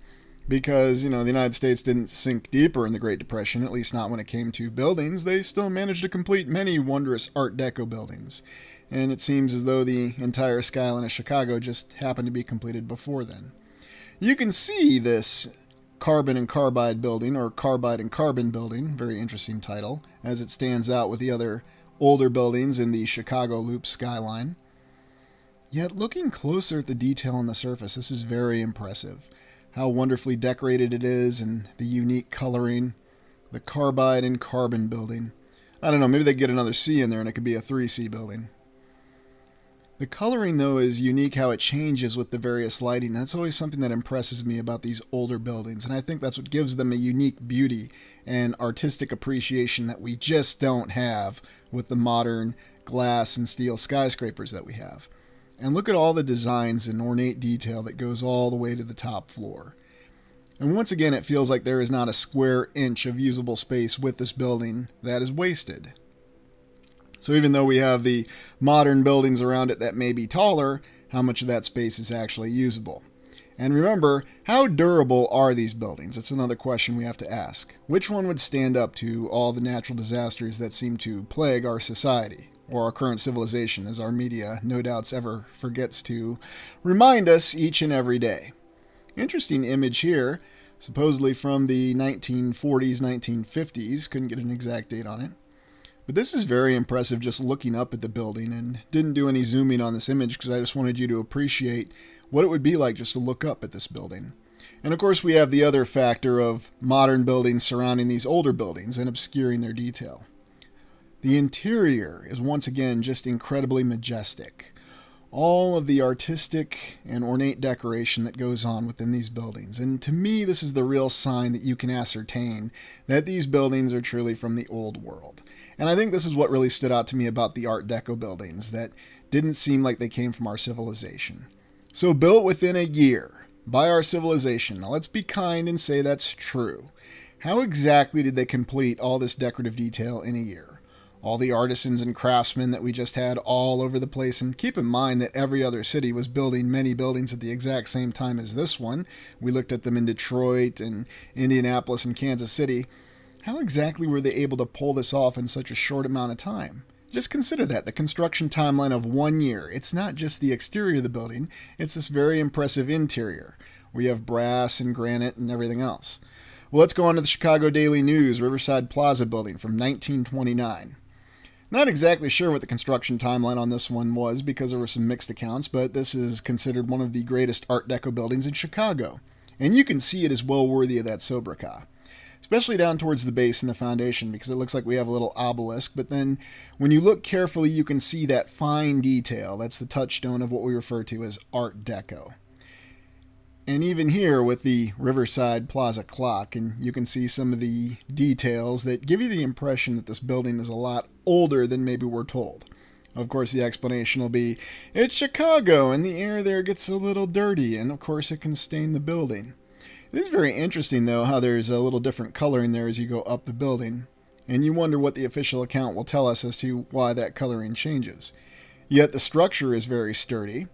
Because, the United States didn't sink deeper in the Great Depression, at least not when it came to buildings. They still managed to complete many wondrous Art Deco buildings. And it seems as though the entire skyline of Chicago just happened to be completed before then. You can see this carbon and carbide building, or carbide and carbon building, very interesting title, as it stands out with the other older buildings in the Chicago Loop skyline. Yet looking closer at the detail on the surface, this is very impressive. How wonderfully decorated it is and the unique coloring. The carbide and carbon building. I don't know, maybe they get another C in there and it could be a 3C building. The coloring, though, is unique how it changes with the various lighting. That's always something that impresses me about these older buildings, and I think that's what gives them a unique beauty and artistic appreciation that we just don't have with the modern glass and steel skyscrapers that we have. And look at all the designs and ornate detail that goes all the way to the top floor. And once again, it feels like there is not a square inch of usable space with this building that is wasted. So even though we have the modern buildings around it that may be taller, how much of that space is actually usable? And remember, how durable are these buildings? That's another question we have to ask. Which one would stand up to all the natural disasters that seem to plague our society, or our current civilization, as our media no doubts ever forgets to remind us each and every day? Interesting image here, supposedly from the 1940s, 1950s. Couldn't get an exact date on it. But this is very impressive just looking up at the building, and didn't do any zooming on this image because I just wanted you to appreciate what it would be like just to look up at this building. And of course we have the other factor of modern buildings surrounding these older buildings and obscuring their detail. The interior is once again just incredibly majestic. All of the artistic and ornate decoration that goes on within these buildings. And to me, this is the real sign that you can ascertain that these buildings are truly from the old world. And I think this is what really stood out to me about the Art Deco buildings, that didn't seem like they came from our civilization. So built within a year by our civilization. Now let's be kind and say that's true. How exactly did they complete all this decorative detail in a year? All the artisans and craftsmen that we just had all over the place. And keep in mind that every other city was building many buildings at the exact same time as this one. We looked at them in Detroit and Indianapolis and Kansas City. How exactly were they able to pull this off in such a short amount of time? Just consider that, the construction timeline of 1 year. It's not just the exterior of the building, it's this very impressive interior, where you have brass and granite and everything else. Well, let's go on to the Chicago Daily News Riverside Plaza building from 1929. Not exactly sure what the construction timeline on this one was because there were some mixed accounts, but this is considered one of the greatest Art Deco buildings in Chicago. And you can see it is well worthy of that sobriquet, especially down towards the base and the foundation, because it looks like we have a little obelisk. But then when you look carefully, you can see that fine detail. That's the touchstone of what we refer to as Art Deco. And even here with the Riverside Plaza clock, and you can see some of the details that give you the impression that this building is a lot older than maybe we're told. Of course, the explanation will be, it's Chicago and the air there gets a little dirty, and of course it can stain the building. It is very interesting, though, how there's a little different coloring there as you go up the building, and you wonder what the official account will tell us as to why that coloring changes. Yet the structure is very sturdy.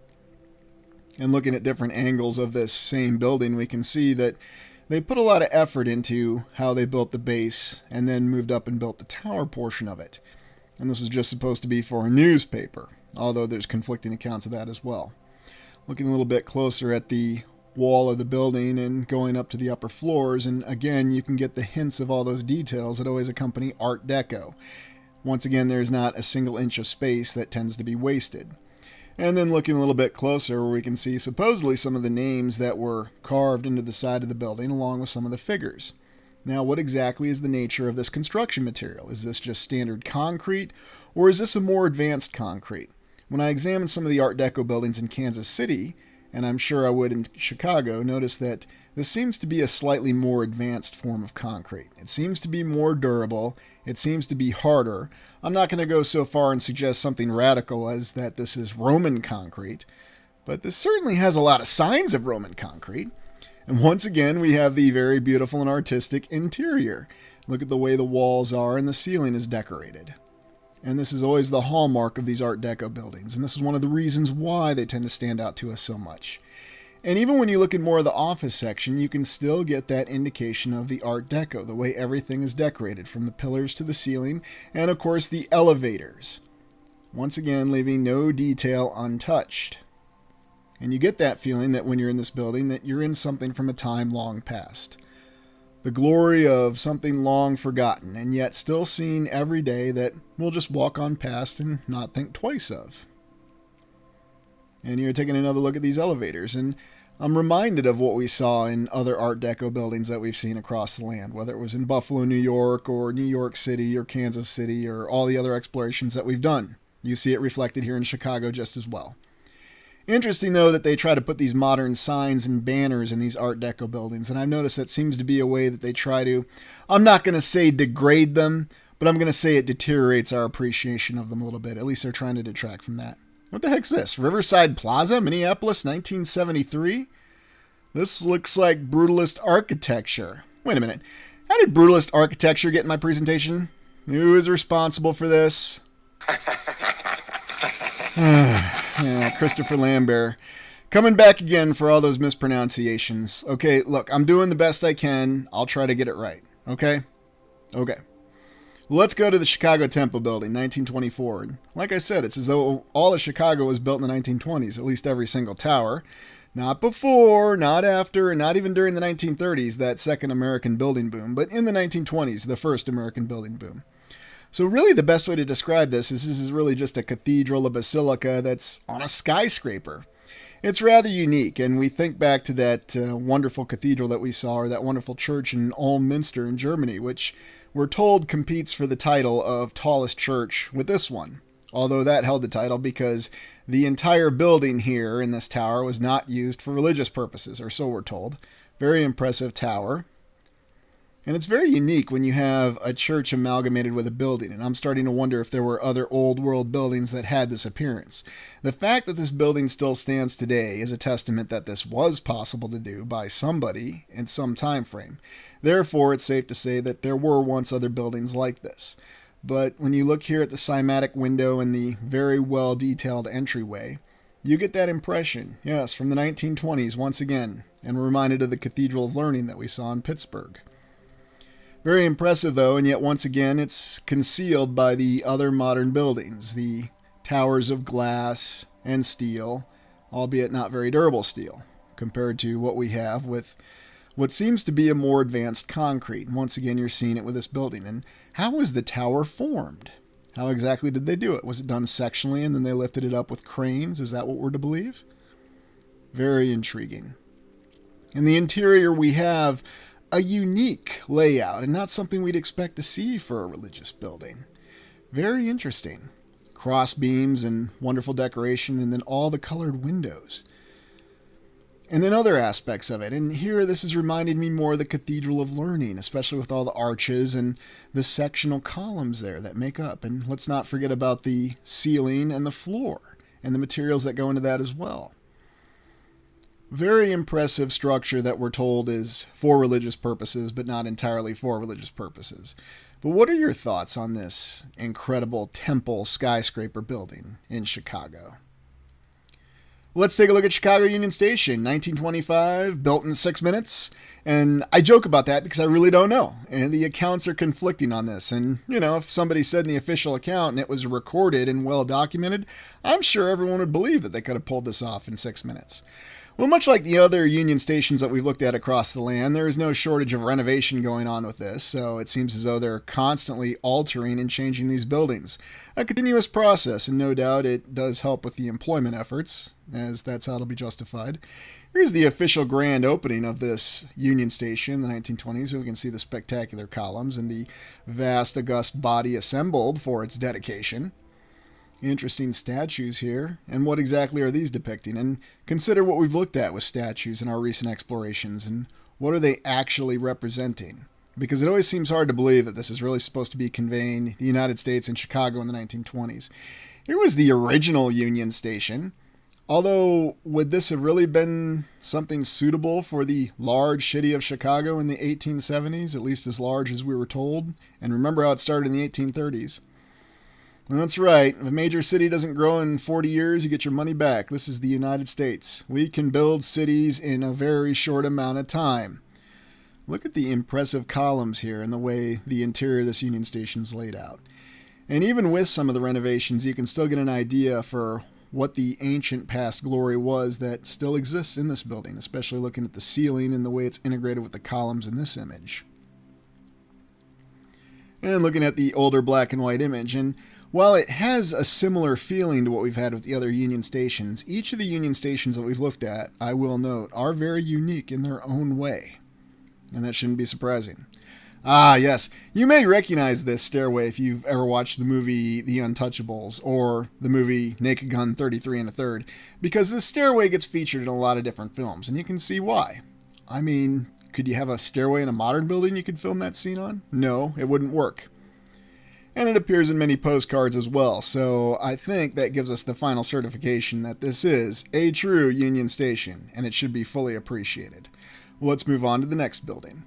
And looking at different angles of this same building, we can see that they put a lot of effort into how they built the base and then moved up and built the tower portion of it. And this was just supposed to be for a newspaper, although there's conflicting accounts of that as well. Looking a little bit closer at the wall of the building and going up to the upper floors, and again you can get the hints of all those details that always accompany Art Deco. Once again, there's not a single inch of space that tends to be wasted. And then looking a little bit closer, where we can see supposedly some of the names that were carved into the side of the building along with some of the figures. Now, what exactly is the nature of this construction material? Is this just standard concrete, or is this a more advanced concrete? When I examined some of the Art Deco buildings in Kansas City, and I'm sure I would in Chicago, notice that this seems to be a slightly more advanced form of concrete. It seems to be more durable. It seems to be harder. I'm not going to go so far and suggest something radical as that this is Roman concrete, but this certainly has a lot of signs of Roman concrete. And once again, we have the very beautiful and artistic interior. Look at the way the walls are and the ceiling is decorated. And this is always the hallmark of these Art Deco buildings, and this is one of the reasons why they tend to stand out to us so much. And even when you look at more of the office section, you can still get that indication of the Art Deco, the way everything is decorated, from the pillars to the ceiling, and of course the elevators. Once again, leaving no detail untouched. And you get that feeling that when you're in this building that you're in something from a time long past. The glory of something long forgotten and yet still seen every day that we'll just walk on past and not think twice of. And you're taking another look at these elevators, and I'm reminded of what we saw in other Art Deco buildings that we've seen across the land, whether it was in Buffalo, New York, or New York City, or Kansas City, or all the other explorations that we've done. You see it reflected here in Chicago just as well. Interesting, though, that they try to put these modern signs and banners in these Art Deco buildings, and I've noticed that seems to be a way that they try to, I'm not going to say degrade them, but I'm going to say it deteriorates our appreciation of them a little bit. At least they're trying to detract from that. What the heck's this? Riverside Plaza, Minneapolis, 1973? This looks like brutalist architecture. Wait a minute. How did brutalist architecture get in my presentation? Who is responsible for this? Yeah, Christopher Lambert. Coming back again for all those mispronunciations. Okay, look, I'm doing the best I can. I'll try to get it right. Okay? Okay. Let's go to the Chicago Temple Building, 1924. And like I said, it's as though all of Chicago was built in the 1920s, at least every single tower. Not before, not after, and not even during the 1930s, that second American building boom, but in the 1920s, the first American building boom. So really the best way to describe this is really just a cathedral, a basilica that's on a skyscraper. It's rather unique, and we think back to that wonderful cathedral that we saw, or that wonderful church in Ulm, Münster in Germany, which we're told competes for the title of tallest church with this one. Although that held the title because the entire building here in this tower was not used for religious purposes, or so we're told. Very impressive tower. And it's very unique when you have a church amalgamated with a building, and I'm starting to wonder if there were other old world buildings that had this appearance. The fact that this building still stands today is a testament that this was possible to do by somebody in some time frame. Therefore, it's safe to say that there were once other buildings like this. But when you look here at the cymatic window and the very well detailed entryway, you get that impression, yes, from the 1920s once again, and we're reminded of the Cathedral of Learning that we saw in Pittsburgh. Very impressive, though, and yet once again it's concealed by the other modern buildings, the towers of glass and steel, albeit not very durable steel, compared to what we have with what seems to be a more advanced concrete. And once again, you're seeing it with this building. And how was the tower formed? How exactly did they do it? Was it done sectionally and then they lifted it up with cranes? Is that what we're to believe? Very intriguing. In the interior, we have a unique layout and not something we'd expect to see for a religious building. Very interesting. Cross beams and wonderful decoration, and then all the colored windows. And then other aspects of it. And here this has reminded me more of the Cathedral of Learning, especially with all the arches and the sectional columns there that make up. And let's not forget about the ceiling and the floor and the materials that go into that as well. Very impressive structure that we're told is for religious purposes, but not entirely for religious purposes. But what are your thoughts on this incredible temple skyscraper building in Chicago? Let's take a look at Chicago Union Station, 1925, built in 6 minutes. And I joke about that because I really don't know. And the accounts are conflicting on this. And, if somebody said in the official account and it was recorded and well documented, I'm sure everyone would believe that they could have pulled this off in 6 minutes. Well, much like the other Union stations that we've looked at across the land, there is no shortage of renovation going on with this, so it seems as though they're constantly altering and changing these buildings. A continuous process, and no doubt it does help with the employment efforts, as that's how it'll be justified. Here's the official grand opening of this Union Station in the 1920s, and we can see the spectacular columns and the vast, august body assembled for its dedication. Interesting statues here. And what exactly are these depicting? And consider what we've looked at with statues in our recent explorations, and what are they actually representing? Because it always seems hard to believe that this is really supposed to be conveying the United States and Chicago in the 1920s. Here was the original Union Station. Although, would this have really been something suitable for the large city of Chicago in the 1870s, at least as large as we were told? And remember how it started in the 1830s. That's right. If a major city doesn't grow in 40 years, you get your money back. This is the United States. We can build cities in a very short amount of time. Look at the impressive columns here and the way the interior of this Union Station is laid out. And even with some of the renovations, you can still get an idea for what the ancient past glory was that still exists in this building, especially looking at the ceiling and the way it's integrated with the columns in this image. And looking at the older black and white image, and while it has a similar feeling to what we've had with the other Union stations, each of the Union stations that we've looked at, I will note, are very unique in their own way. And that shouldn't be surprising. Ah, yes, you may recognize this stairway if you've ever watched the movie The Untouchables or the movie Naked Gun 33 1/3, because this stairway gets featured in a lot of different films, and you can see why. I mean, could you have a stairway in a modern building you could film that scene on? No, it wouldn't work. And it appears in many postcards as well, so I think that gives us the final certification that this is a true Union Station, and it should be fully appreciated. Well, let's move on to the next building.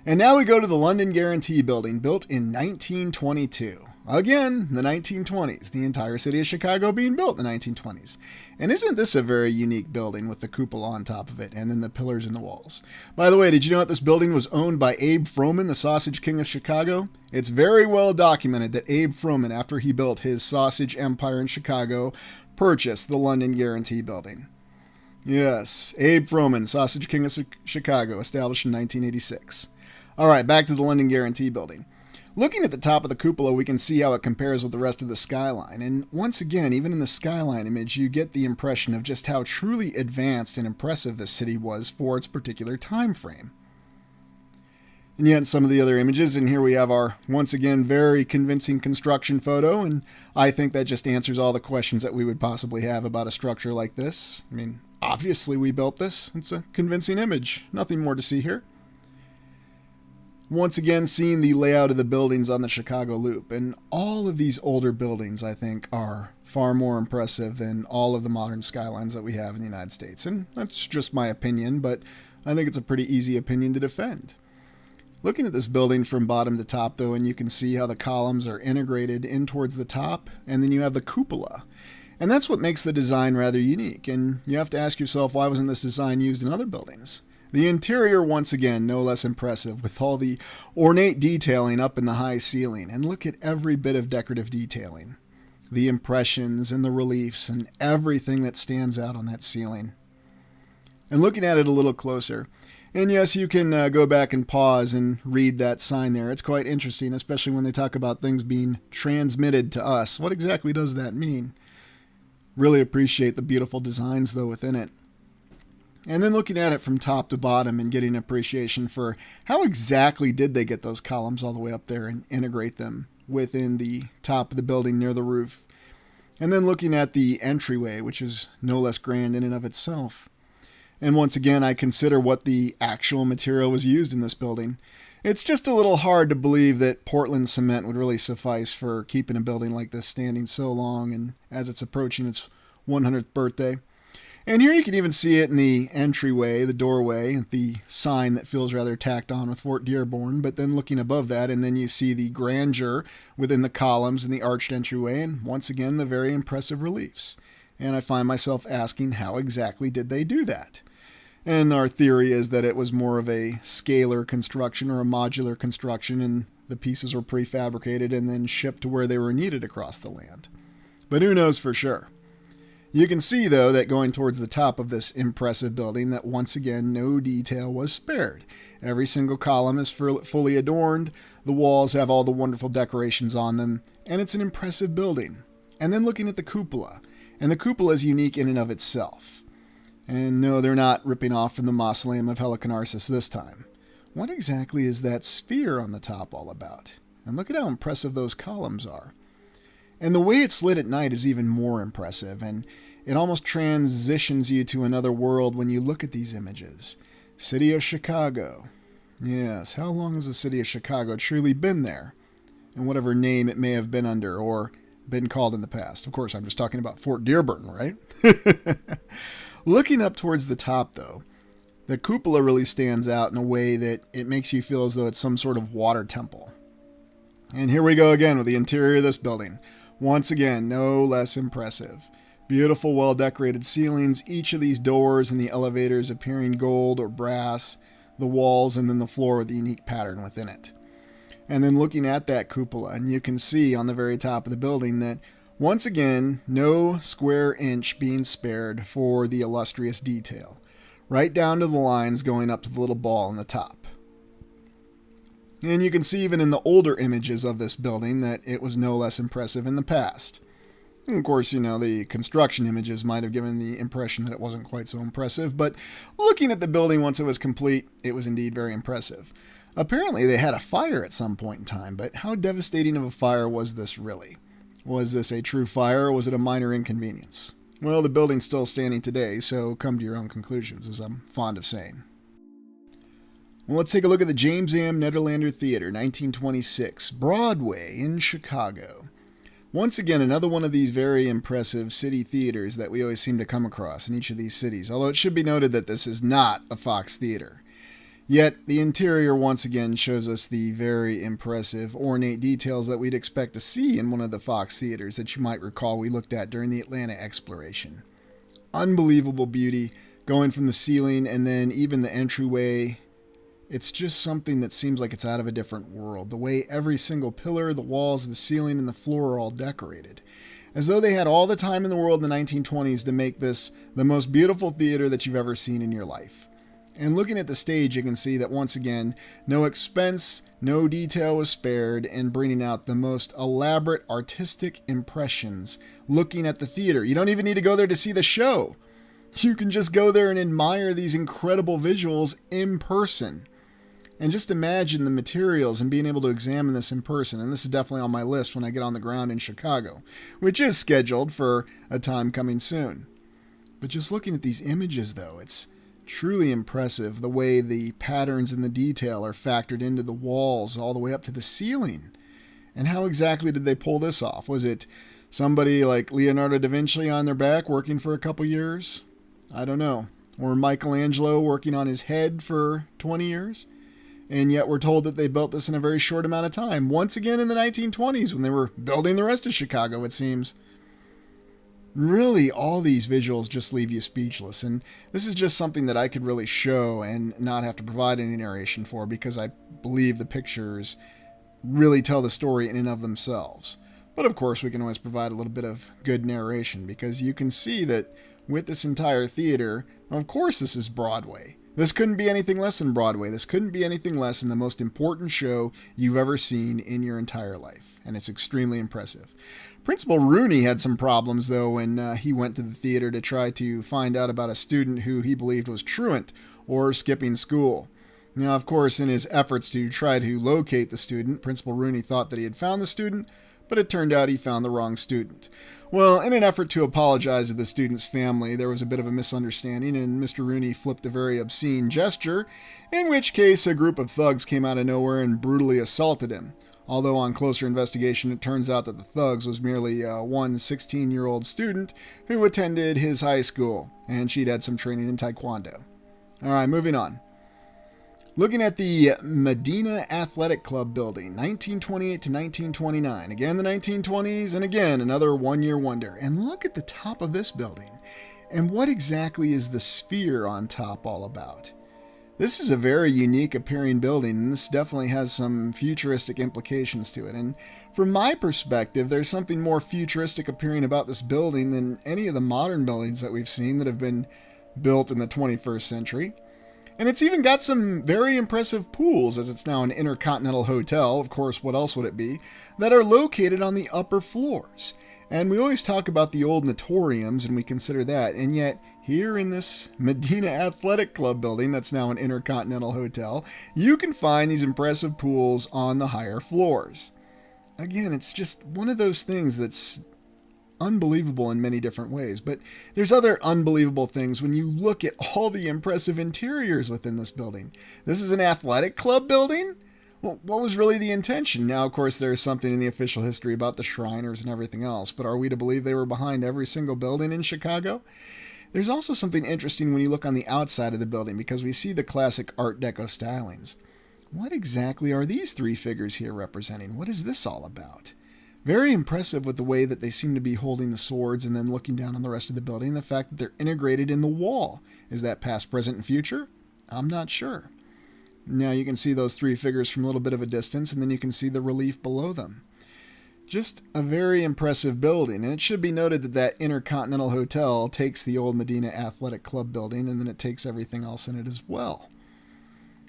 And now we go to the London Guarantee Building, built in 1922. Again, the 1920s, the entire city of Chicago being built in the 1920s. And isn't this a very unique building with the cupola on top of it and then the pillars in the walls? By the way, did you know that this building was owned by Abe Froman, the Sausage King of Chicago? It's very well documented that Abe Froman, after he built his sausage empire in Chicago, purchased the London Guarantee Building. Yes, Abe Froman, Sausage King of Chicago, established in 1986. All right, back to the London Guarantee Building. Looking at the top of the cupola, we can see how it compares with the rest of the skyline. And once again, even in the skyline image, you get the impression of just how truly advanced and impressive this city was for its particular time frame. And yet some of the other images, and here we have our, once again, very convincing construction photo, and I think that just answers all the questions that we would possibly have about a structure like this. I mean, obviously we built this. It's a convincing image. Nothing more to see here. Once again, seeing the layout of the buildings on the Chicago Loop, and all of these older buildings, I think, are far more impressive than all of the modern skylines that we have in the United States. And that's just my opinion, but I think it's a pretty easy opinion to defend. Looking at this building from bottom to top, though, and you can see how the columns are integrated in towards the top, and then you have the cupola. And that's what makes the design rather unique, and you have to ask yourself, why wasn't this design used in other buildings? The interior, once again, no less impressive, with all the ornate detailing up in the high ceiling. And look at every bit of decorative detailing. The impressions and the reliefs and everything that stands out on that ceiling. And looking at it a little closer, and yes, you can go back and pause and read that sign there. It's quite interesting, especially when they talk about things being transmitted to us. What exactly does that mean? Really appreciate the beautiful designs, though, within it. And then looking at it from top to bottom and getting appreciation for how exactly did they get those columns all the way up there and integrate them within the top of the building near the roof. And then looking at the entryway, which is no less grand in and of itself. And once again, I consider what the actual material was used in this building. It's just a little hard to believe that Portland cement would really suffice for keeping a building like this standing so long and as it's approaching its 100th birthday. And here you can even see it in the entryway, the doorway, the sign that feels rather tacked on with Fort Dearborn. But then looking above that, and then you see the grandeur within the columns and the arched entryway, and once again, the very impressive reliefs. And I find myself asking, how exactly did they do that? And our theory is that it was more of a scalar construction or a modular construction, and the pieces were prefabricated and then shipped to where they were needed across the land. But who knows for sure? You can see, though, that going towards the top of this impressive building, that once again, no detail was spared. Every single column is fully adorned, the walls have all the wonderful decorations on them, and it's an impressive building. And then looking at the cupola, and the cupola is unique in and of itself. And no, they're not ripping off from the mausoleum of Helicanarsis this time. What exactly is that sphere on the top all about? And look at how impressive those columns are. And the way it's lit at night is even more impressive, and it almost transitions you to another world when you look at these images. City of Chicago. Yes, how long has the city of Chicago truly been there? And whatever name it may have been under or been called in the past. Of course, I'm just talking about Fort Dearborn, right? Looking up towards the top, though, the cupola really stands out in a way that it makes you feel as though it's some sort of water temple. And here we go again with the interior of this building. Once again, no less impressive. Beautiful, well-decorated ceilings, each of these doors and the elevators appearing gold or brass, the walls and then the floor with a unique pattern within it. And then looking at that cupola, and you can see on the very top of the building that Once again, no square inch being spared for the illustrious detail, right down to the lines going up to the little ball on the top. And you can see even in the older images of this building that it was no less impressive in the past. And of course, the construction images might have given the impression that it wasn't quite so impressive, but looking at the building once it was complete, it was indeed very impressive. Apparently they had a fire at some point in time, but how devastating of a fire was this really? Was this a true fire, or was it a minor inconvenience? Well, the building's still standing today, so come to your own conclusions, as I'm fond of saying. Well, let's take a look at the James Am Nederlander Theater, 1926, Broadway in Chicago. Once again, another one of these very impressive city theaters that we always seem to come across in each of these cities, although it should be noted that this is not a Fox theater. Yet, the interior once again shows us the very impressive, ornate details that we'd expect to see in one of the Fox theaters that you might recall we looked at during the Atlanta exploration. Unbelievable beauty, going from the ceiling and then even the entryway. It's just something that seems like it's out of a different world. The way every single pillar, the walls, the ceiling, and the floor are all decorated. As though they had all the time in the world in the 1920s to make this the most beautiful theater that you've ever seen in your life. And looking at the stage, you can see that once again, no expense, no detail was spared in bringing out the most elaborate artistic impressions looking at the theater. You don't even need to go there to see the show. You can just go there and admire these incredible visuals in person. And just imagine the materials and being able to examine this in person. And this is definitely on my list when I get on the ground in Chicago, which is scheduled for a time coming soon. But just looking at these images, though, it's truly impressive the way the patterns and the detail are factored into the walls all the way up to the ceiling. And how exactly did they pull this off? Was it somebody like Leonardo da Vinci on their back working for a couple years? I don't know. Or Michelangelo working on his head for 20 years? And yet we're told that they built this in a very short amount of time. Once again in the 1920s when they were building the rest of Chicago, it seems. Really, all these visuals just leave you speechless. And this is just something that I could really show and not have to provide any narration for, because I believe the pictures really tell the story in and of themselves. But of course, we can always provide a little bit of good narration, because you can see that with this entire theater, of course this is Broadway. This couldn't be anything less than Broadway. This couldn't be anything less than the most important show you've ever seen in your entire life. And it's extremely impressive. Principal Rooney had some problems, though, when he went to the theater to try to find out about a student who he believed was truant or skipping school. Now, of course, in his efforts to try to locate the student, Principal Rooney thought that he had found the student, but it turned out he found the wrong student. Well, in an effort to apologize to the student's family, there was a bit of a misunderstanding, and Mr. Rooney flipped a very obscene gesture, in which case a group of thugs came out of nowhere and brutally assaulted him. Although on closer investigation, it turns out that the thugs was merely one 16-year-old student who attended his high school, and she'd had some training in Taekwondo. All right, moving on. Looking at the Medina Athletic Club building, 1928 to 1929. Again, the 1920s, and again, another one-year wonder. And look at the top of this building. And what exactly is the sphere on top all about? This is a very unique appearing building, and this definitely has some futuristic implications to it. And from my perspective, there's something more futuristic appearing about this building than any of the modern buildings that we've seen that have been built in the 21st century. And it's even got some very impressive pools, as it's now an intercontinental hotel, of course, what else would it be, that are located on the upper floors. And we always talk about the old Natoriums, and we consider that, and yet here in this Medina Athletic Club building that's now an intercontinental hotel, you can find these impressive pools on the higher floors. Again, it's just one of those things that's unbelievable in many different ways, but there's other unbelievable things when you look at all the impressive interiors within this building. This is an athletic club building? Well, what was really the intention? Now, of course, there's something in the official history about the Shriners and everything else, but are we to believe they were behind every single building in Chicago? There's also something interesting when you look on the outside of the building, because we see the classic Art Deco stylings. What exactly are these three figures here representing? What is this all about? Very impressive with the way that they seem to be holding the swords and then looking down on the rest of the building, and the fact that they're integrated in the wall. Is that past, present, and future? I'm not sure. Now you can see those three figures from a little bit of a distance, and then you can see the relief below them. Just a very impressive building, and it should be noted that that Intercontinental Hotel takes the old Medina Athletic Club building, and then it takes everything else in it as well.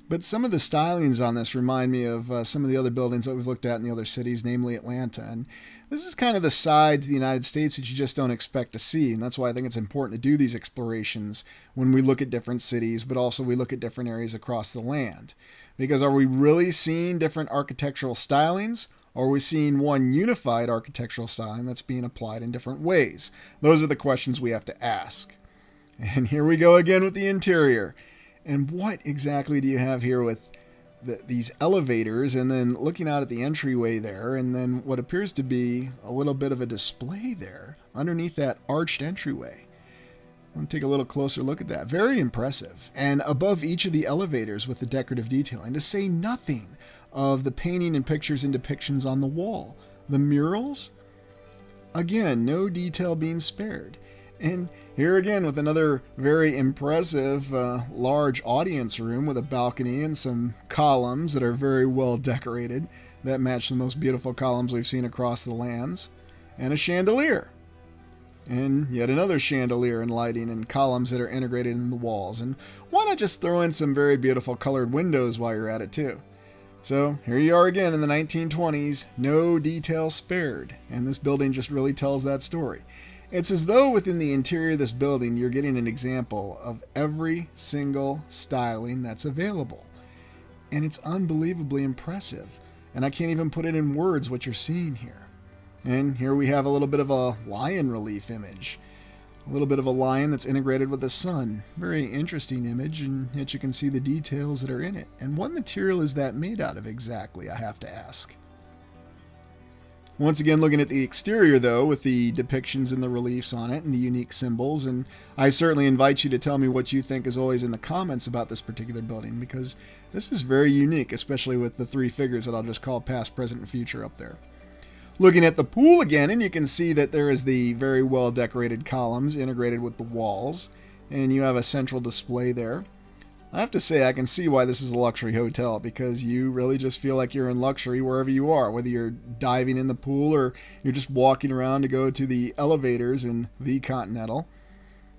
But some of the stylings on this remind me of some of the other buildings that we've looked at in the other cities, namely Atlanta. And this is kind of the side to the United States that you just don't expect to see. And that's why I think it's important to do these explorations when we look at different cities, but also we look at different areas across the land. Because are we really seeing different architectural stylings? Or are we seeing one unified architectural styling that's being applied in different ways? Those are the questions we have to ask. And here we go again with the interior. And what exactly do you have here with these elevators, and then looking out at the entryway there, and then what appears to be a little bit of a display there underneath that arched entryway? I'll take a little closer look at that. Very impressive. And above each of the elevators with the decorative detailing, to say nothing of the painting and pictures and depictions on the wall. The murals? Again, no detail being spared. And here again with another very impressive large audience room with a balcony and some columns that are very well decorated that match the most beautiful columns we've seen across the lands, and a chandelier. And yet another chandelier and lighting and columns that are integrated in the walls. And why not just throw in some very beautiful colored windows while you're at it too? So here you are again in the 1920s, no detail spared, and this building just really tells that story. It's as though within the interior of this building you're getting an example of every single styling that's available. And it's unbelievably impressive, and I can't even put it in words what you're seeing here. And here we have a little bit of a lion relief image. A little bit of a lion that's integrated with the sun. Very interesting image, and yet you can see the details that are in it. And what material is that made out of exactly, I have to ask. Once again, looking at the exterior, though, with the depictions and the reliefs on it and the unique symbols, and I certainly invite you to tell me what you think as always in the comments about this particular building, because this is very unique, especially with the three figures that I'll just call past, present, and future up there. Looking at the pool again, and you can see that there is the very well decorated columns integrated with the walls, and you have a central display there. I have to say I can see why this is a luxury hotel, because you really just feel like you're in luxury wherever you are, whether you're diving in the pool or you're just walking around to go to the elevators in the Continental.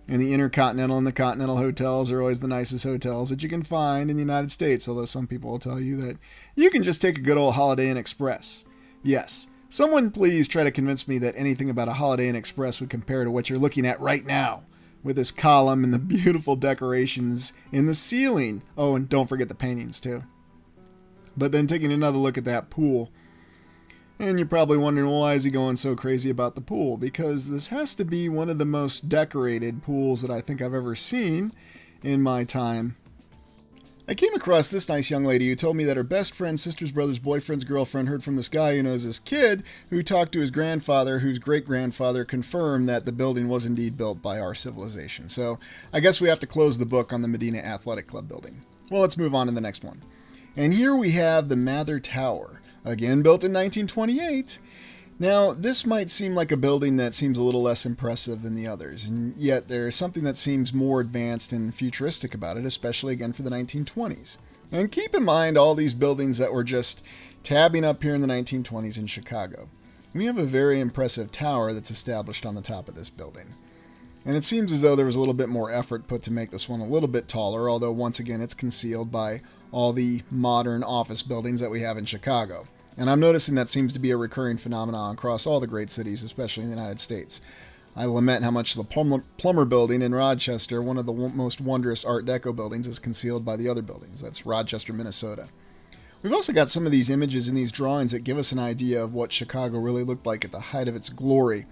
And the Intercontinental and the Continental hotels are always the nicest hotels that you can find in the United States, although some people will tell you that you can just take a good old Holiday Inn Express. Yes, someone please try to convince me that anything about a Holiday Inn Express would compare to what you're looking at right now, with this column and the beautiful decorations in the ceiling. Oh, and don't forget the paintings too. But then taking another look at that pool, and you're probably wondering, well, why is he going so crazy about the pool? Because this has to be one of the most decorated pools that I think I've ever seen in my time. I came across this nice young lady who told me that her best friend, sister's brother's boyfriend's girlfriend heard from this guy who knows this kid who talked to his grandfather, whose great-grandfather confirmed that the building was indeed built by our civilization. So I guess we have to close the book on the Medina Athletic Club building. Well, let's move on to the next one. And here we have the Mather Tower, again built in 1928. Now, this might seem like a building that seems a little less impressive than the others, and yet there's something that seems more advanced and futuristic about it, especially again for the 1920s. And keep in mind all these buildings that were just tabbing up here in the 1920s in Chicago. We have a very impressive tower that's established on the top of this building. And it seems as though there was a little bit more effort put to make this one a little bit taller, although once again it's concealed by all the modern office buildings that we have in Chicago. And I'm noticing that seems to be a recurring phenomenon across all the great cities, especially in the United States. I lament how much the Plummer Building in Rochester, one of the most wondrous Art Deco buildings, is concealed by the other buildings. That's Rochester, Minnesota. We've also got some of these images in these drawings that give us an idea of what Chicago really looked like at the height of its glory.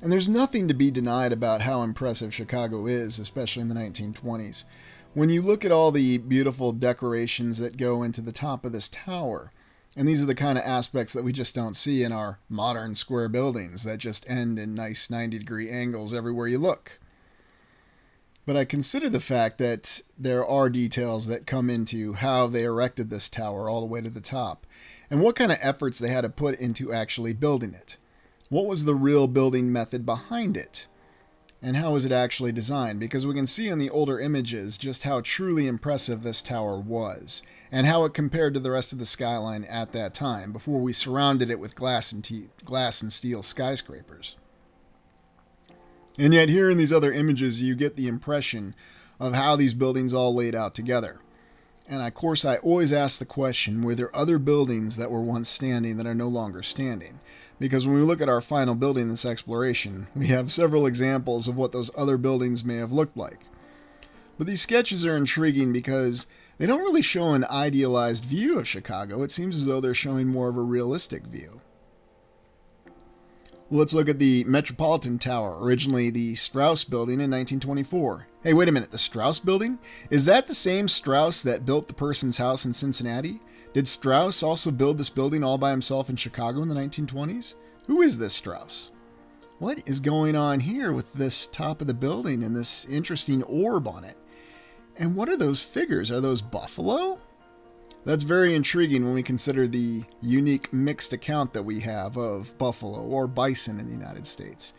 And there's nothing to be denied about how impressive Chicago is, especially in the 1920s. When you look at all the beautiful decorations that go into the top of this tower, and these are the kind of aspects that we just don't see in our modern square buildings that just end in nice 90-degree angles everywhere you look. But I consider the fact that there are details that come into how they erected this tower all the way to the top, and what kind of efforts they had to put into actually building it. What was the real building method behind it? And how was it actually designed? Because we can see in the older images just how truly impressive this tower was. and how it compared to the rest of the skyline at that time, before we surrounded it with glass and steel skyscrapers. And yet here in these other images, you get the impression of how these buildings all laid out together. And of course, I always ask the question, were there other buildings that were once standing that are no longer standing? Because when we look at our final building in this exploration, we have several examples of what those other buildings may have looked like. But these sketches are intriguing because they don't really show an idealized view of Chicago. It seems as though they're showing more of a realistic view. Let's look at the Metropolitan Tower, originally the Strauss Building in 1924. Hey, wait a minute, the Strauss Building? Is that the same Strauss that built the person's house in Cincinnati? Did Strauss also build this building all by himself in Chicago in the 1920s? Who is this Strauss? What is going on here with this top of the building and this interesting orb on it? And what are those figures? Are those buffalo? That's very intriguing when we consider the unique mixed account that we have of buffalo or bison in the United States.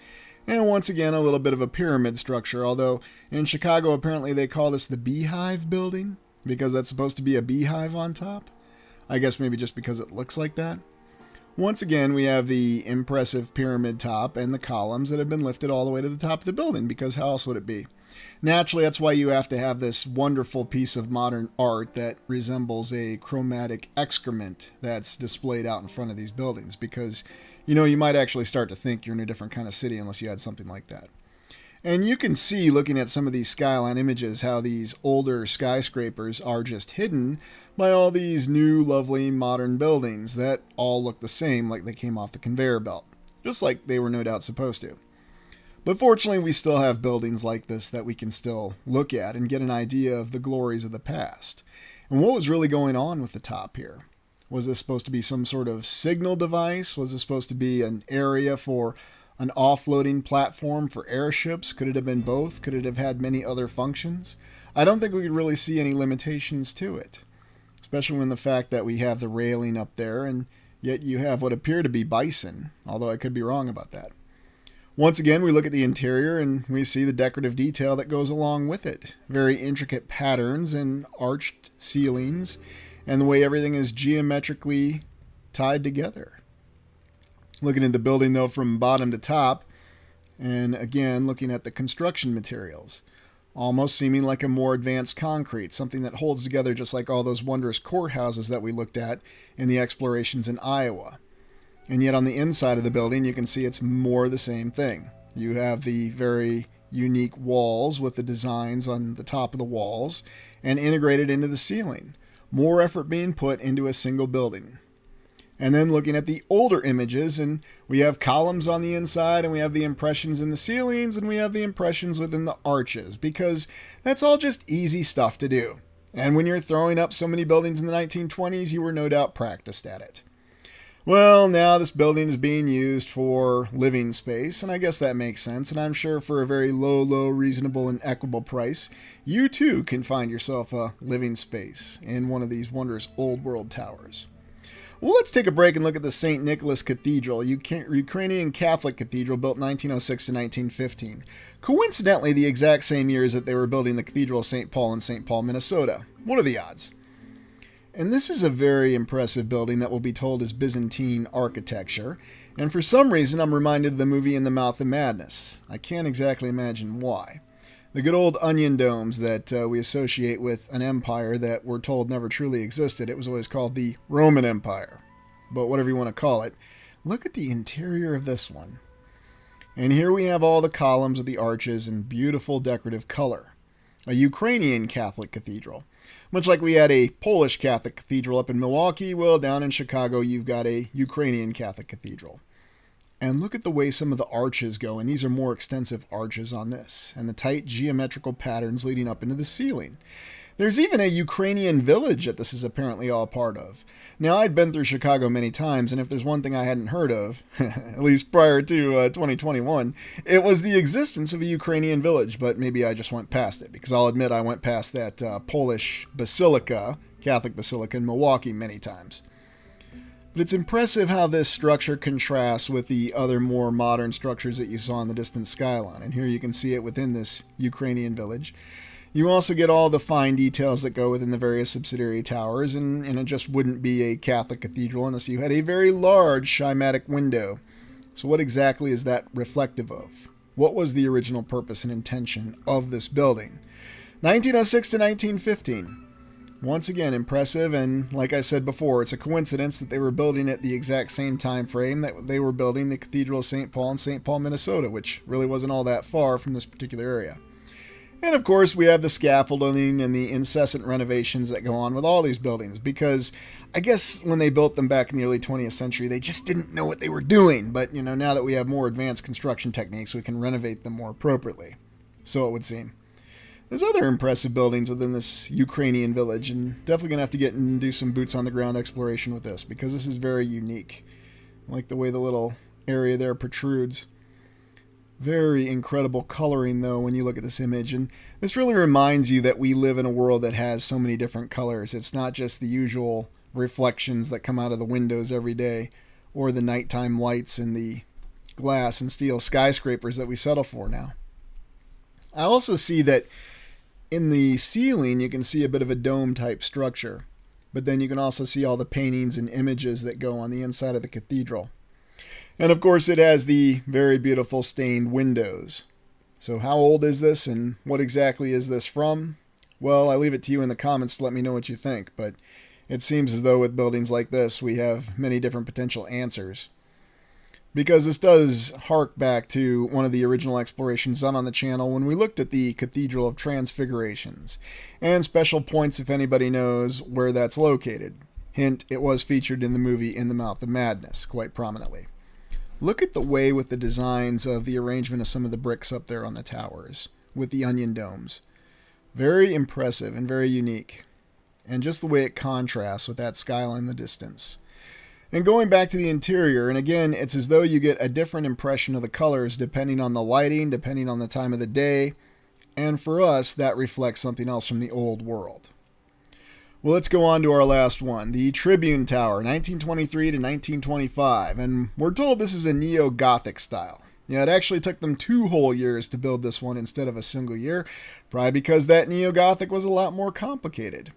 And once again, a little bit of a pyramid structure, although in Chicago apparently they call this the Beehive Building because that's supposed to be a beehive on top. I guess maybe just because it looks like that. Once again, we have the impressive pyramid top and the columns that have been lifted all the way to the top of the building, because how else would it be? Naturally, that's why you have to have this wonderful piece of modern art that resembles a chromatic excrement that's displayed out in front of these buildings, because, you might actually start to think you're in a different kind of city unless you had something like that. And you can see, looking at some of these skyline images, how these older skyscrapers are just hidden by all these new, lovely, modern buildings that all look the same, like they came off the conveyor belt, just like they were no doubt supposed to. But fortunately, we still have buildings like this that we can still look at and get an idea of the glories of the past. And what was really going on with the top here? Was this supposed to be some sort of signal device? Was this supposed to be an area for an offloading platform for airships? Could it have been both? Could it have had many other functions? I don't think we could really see any limitations to it, especially when the fact that we have the railing up there, and yet you have what appear to be bison, although I could be wrong about that. Once again, we look at the interior and we see the decorative detail that goes along with it. Very intricate patterns and arched ceilings, and the way everything is geometrically tied together. Looking at the building, though, from bottom to top, and again, looking at the construction materials, almost seeming like a more advanced concrete, something that holds together just like all those wondrous courthouses that we looked at in the explorations in Iowa. And yet on the inside of the building, you can see it's more the same thing. You have the very unique walls with the designs on the top of the walls and integrated into the ceiling. More effort being put into a single building. And then looking at the older images, and we have columns on the inside, and we have the impressions in the ceilings, and we have the impressions within the arches, because that's all just easy stuff to do. And when you're throwing up so many buildings in the 1920s, you were no doubt practiced at it. Well, now this building is being used for living space, and I guess that makes sense, and I'm sure for a very low, reasonable, and equitable price, you too can find yourself a living space in one of these wondrous old world towers. Well, let's take a break and look at the St. Nicholas Cathedral, Ukrainian Catholic Cathedral built 1906 to 1915. Coincidentally, the exact same years that they were building the Cathedral of St. Paul in St. Paul, Minnesota. What are the odds? And this is a very impressive building that will be told as Byzantine architecture, and for some reason I'm reminded of the movie In the Mouth of Madness. I can't exactly imagine why. The good old onion domes that we associate with an empire that we're told never truly existed. It was always called the Roman Empire. But whatever you want to call it, look at the interior of this one. And here we have all the columns of the arches in beautiful decorative color. A Ukrainian Catholic cathedral. Much like we had a Polish Catholic cathedral up in Milwaukee, well, down in Chicago you've got a Ukrainian Catholic cathedral. And look at the way some of the arches go, and these are more extensive arches on this, and the tight geometrical patterns leading up into the ceiling. There's even a Ukrainian village that this is apparently all part of. Now, I'd been through Chicago many times, and if there's one thing I hadn't heard of, at least prior to 2021, it was the existence of a Ukrainian village, but maybe I just went past it, because I'll admit I went past that Polish basilica, Catholic basilica in Milwaukee many times. But it's impressive how this structure contrasts with the other more modern structures that you saw in the distant skyline. And here you can see it within this Ukrainian village. You also get all the fine details that go within the various subsidiary towers, and it just wouldn't be a Catholic cathedral unless you had a very large schematic window. So what exactly is that reflective of? What was the original purpose and intention of this building? 1906 to 1915. Once again, impressive, and like I said before, it's a coincidence that they were building at the exact same time frame that they were building the Cathedral of St. Paul in St. Paul, Minnesota, which really wasn't all that far from this particular area. And of course, we have the scaffolding and the incessant renovations that go on with all these buildings, because I guess when they built them back in the early 20th century, they just didn't know what they were doing. But, now that we have more advanced construction techniques, we can renovate them more appropriately. So it would seem. There's other impressive buildings within this Ukrainian village, and definitely going to have to get and do some boots on the ground exploration with this, because this is very unique. I like the way the little area there protrudes. Very incredible coloring, though, when you look at this image. And this really reminds you that we live in a world that has so many different colors. It's not just the usual reflections that come out of the windows every day, or the nighttime lights and the glass and steel skyscrapers that we settle for now. I also see that in the ceiling, you can see a bit of a dome-type structure. But then you can also see all the paintings and images that go on the inside of the cathedral. And of course, it has the very beautiful stained windows. So how old is this, and what exactly is this from? Well, I leave it to you in the comments to let me know what you think, but it seems as though with buildings like this, we have many different potential answers. Because this does hark back to one of the original explorations done on the channel when we looked at the Cathedral of Transfigurations, and special points if anybody knows where that's located. Hint, it was featured in the movie In the Mouth of Madness quite prominently. Look at the way with the designs of the arrangement of some of the bricks up there on the towers, with the onion domes. Very impressive and very unique. And just the way it contrasts with that skyline in the distance. And going back to the interior, and again, it's as though you get a different impression of the colors depending on the lighting, depending on the time of the day. And for us, that reflects something else from the old world. Well, let's go on to our last one, the Tribune Tower, 1923 to 1925, and we're told this is a neo-Gothic style. Yeah, it actually took them 2 whole years to build this one instead of a single year, probably because that neo-Gothic was a lot more complicated.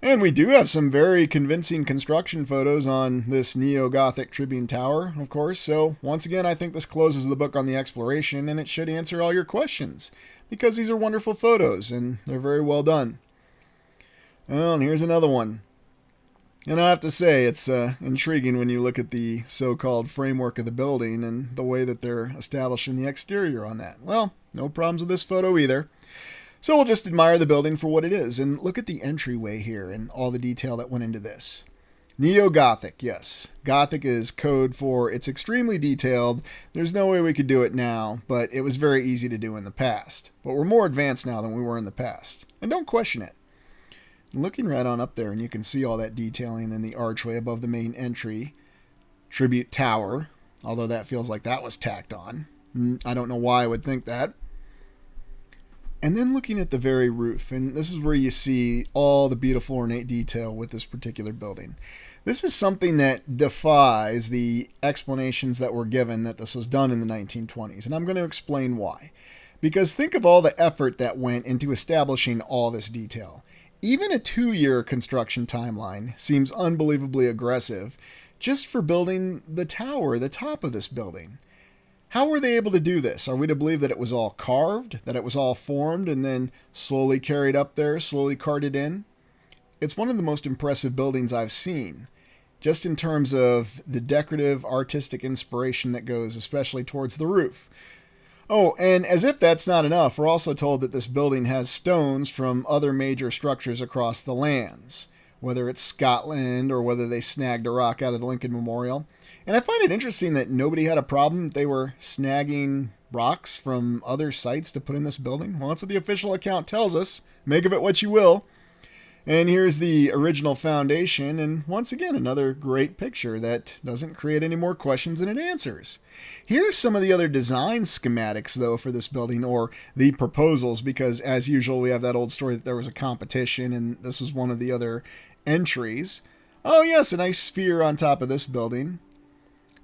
And we do have some very convincing construction photos on this neo-Gothic Tribune Tower, of course, so once again, I think this closes the book on the exploration, and it should answer all your questions, because these are wonderful photos, and they're very well done. Well, and here's another one. And I have to say, it's intriguing when you look at the so-called framework of the building and the way that they're establishing the exterior on that. Well, no problems with this photo either. So we'll just admire the building for what it is. And look at the entryway here and all the detail that went into this. Neo-Gothic, yes. Gothic is code for it's extremely detailed. There's no way we could do it now, but it was very easy to do in the past. But we're more advanced now than we were in the past. And don't question it. Looking right on up there, and you can see all that detailing in the archway above the main entry. Tribute Tower, although that feels like that was tacked on. I don't know why I would think that. And then looking at the very roof, and this is where you see all the beautiful ornate detail with this particular building. This is something that defies the explanations that were given that this was done in the 1920s, and I'm going to explain why. Because think of all the effort that went into establishing all this detail. Even a 2-year construction timeline seems unbelievably aggressive just for building the tower, the top of this building. How were they able to do this? Are we to believe that it was all carved, that it was all formed and then slowly carried up there, slowly carted in? It's one of the most impressive buildings I've seen, just in terms of the decorative, artistic inspiration that goes especially towards the roof. Oh, and as if that's not enough, we're also told that this building has stones from other major structures across the lands, whether it's Scotland or whether they snagged a rock out of the Lincoln Memorial. And I find it interesting that nobody had a problem. They were snagging rocks from other sites to put in this building. Well, that's what the official account tells us. Make of it what you will. And here's the original foundation, and once again, another great picture that doesn't create any more questions than it answers. Here's some of the other design schematics, though, for this building, or the proposals, because as usual, we have that old story that there was a competition, and this was one of the other entries. Oh yes, a nice sphere on top of this building.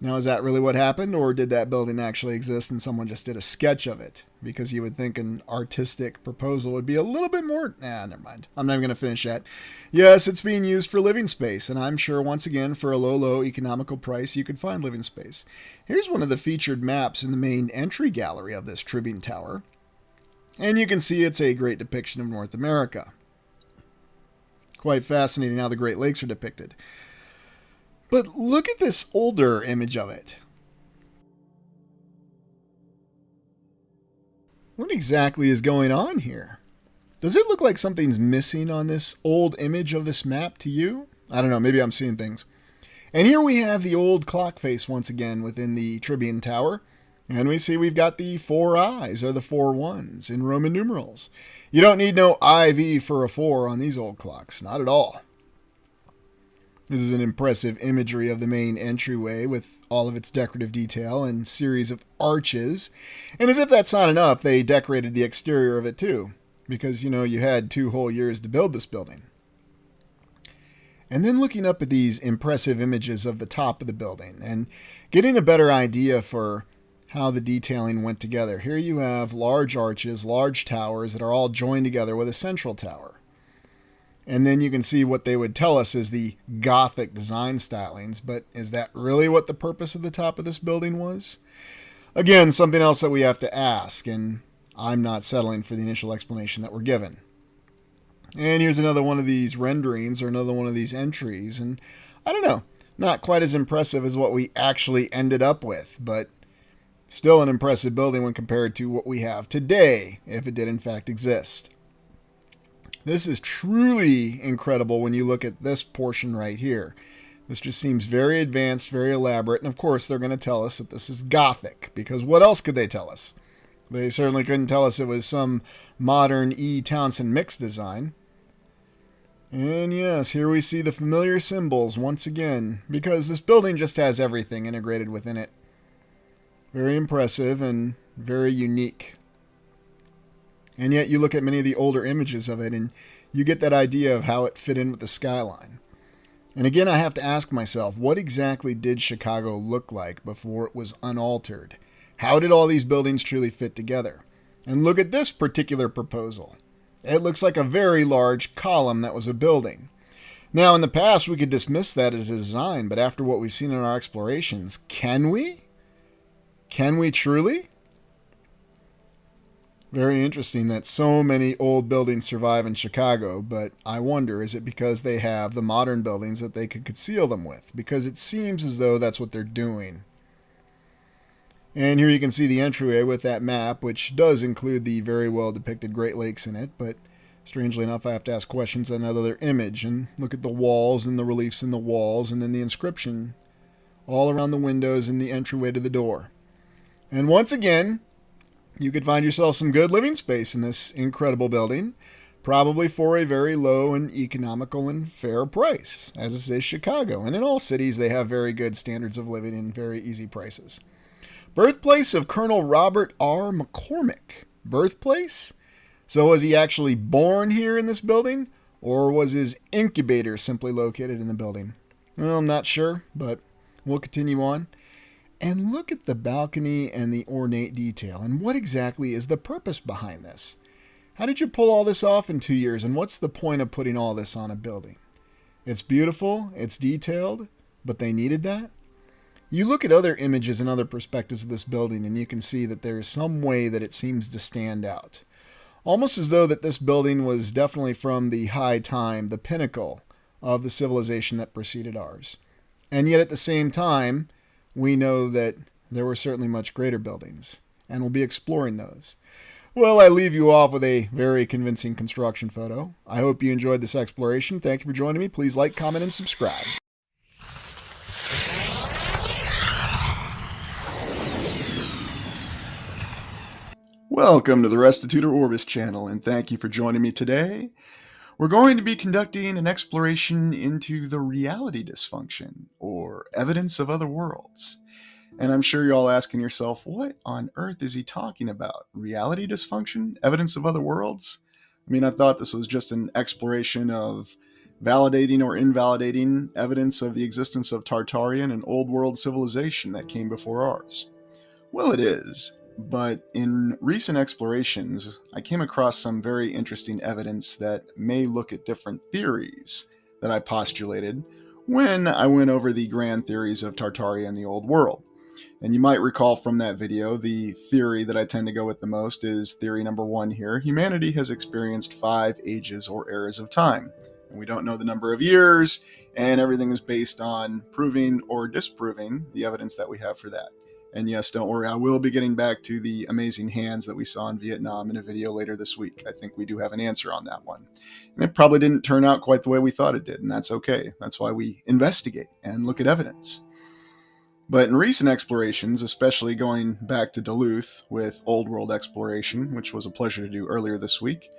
Now, is that really what happened, or did that building actually exist and someone just did a sketch of it? Because you would think an artistic proposal would be a little bit more... never mind. I'm not even going to finish that. Yes, it's being used for living space, and I'm sure, once again, for a low economical price, you could find living space. Here's one of the featured maps in the main entry gallery of this Tribune Tower. And you can see it's a great depiction of North America. Quite fascinating how the Great Lakes are depicted. But look at this older image of it. What exactly is going on here? Does it look like something's missing on this old image of this map to you? I don't know, maybe I'm seeing things. And here we have the old clock face once again within the Tribune Tower. And we see we've got the 4 eyes, or the 4 ones, in Roman numerals. You don't need no IV for a 4 on these old clocks, not at all. This is an impressive imagery of the main entryway with all of its decorative detail and series of arches. And as if that's not enough, they decorated the exterior of it too. Because, you had 2 whole years to build this building. And then looking up at these impressive images of the top of the building and getting a better idea for how the detailing went together. Here you have large arches, large towers that are all joined together with a central tower. And then you can see what they would tell us is the Gothic design stylings. But is that really what the purpose of the top of this building was? Again, something else that we have to ask, and I'm not settling for the initial explanation that we're given. And here's another one of these renderings, or another one of these entries. And I don't know, not quite as impressive as what we actually ended up with, but still an impressive building when compared to what we have today, if it did in fact exist. This is truly incredible when you look at this portion right here. This just seems very advanced, very elaborate, and of course they're going to tell us that this is Gothic, because what else could they tell us? They certainly couldn't tell us it was some modern E. Townsend mix design. And yes, here we see the familiar symbols once again, because this building just has everything integrated within it. Very impressive and very unique. And yet you look at many of the older images of it and you get that idea of how it fit in with the skyline. And again, I have to ask myself, what exactly did Chicago look like before it was unaltered? How did all these buildings truly fit together? And look at this particular proposal. It looks like a very large column that was a building. Now, in the past, we could dismiss that as a design, but after what we've seen in our explorations, can we? Can we truly? Very interesting that so many old buildings survive in Chicago, but I wonder, is it because they have the modern buildings that they could conceal them with? Because it seems as though that's what they're doing. And here you can see the entryway with that map, which does include the very well depicted Great Lakes in it, but strangely enough, I have to ask questions on another image and look at the walls and the reliefs in the walls and then the inscription all around the windows and the entryway to the door. And once again, you could find yourself some good living space in this incredible building, probably for a very low and economical and fair price, as this is Chicago. And in all cities, they have very good standards of living and very easy prices. Birthplace of Colonel Robert R. McCormick. Birthplace? So was he actually born here in this building, or was his incubator simply located in the building? Well, I'm not sure, but we'll continue on. And look at the balcony and the ornate detail. And what exactly is the purpose behind this? How did you pull all this off in 2 years? And what's the point of putting all this on a building? It's beautiful, it's detailed, but they needed that? You look at other images and other perspectives of this building and you can see that there is some way that it seems to stand out. Almost as though that this building was definitely from the high time, the pinnacle of the civilization that preceded ours. And yet at the same time, we know that there were certainly much greater buildings, and we'll be exploring those. Well, I leave you off with a very convincing construction photo. I hope you enjoyed this exploration. Thank you for joining me. Please like, comment, and subscribe. Welcome to the Restitutor Orbis channel, and thank you for joining me today. We're going to be conducting an exploration into the reality dysfunction, or evidence of other worlds. And I'm sure you're all asking yourself, what on earth is he talking about? Reality dysfunction? Evidence of other worlds? I mean, I thought this was just an exploration of validating or invalidating evidence of the existence of Tartarian and Old World civilization that came before ours? Well, it is. But in recent explorations, I came across some very interesting evidence that may look at different theories that I postulated when I went over the grand theories of Tartaria and the Old World. And you might recall from that video, the theory that I tend to go with the most is theory number one here. Humanity has experienced 5 ages or eras of time. And we don't know the number of years, and everything is based on proving or disproving the evidence that we have for that. And yes, don't worry, I will be getting back to the amazing hands that we saw in Vietnam in a video later this week. I think we do have an answer on that one. And it probably didn't turn out quite the way we thought it did, and that's okay. That's why we investigate and look at evidence. But in recent explorations, especially going back to Duluth with Old World exploration, which was a pleasure to do earlier this week,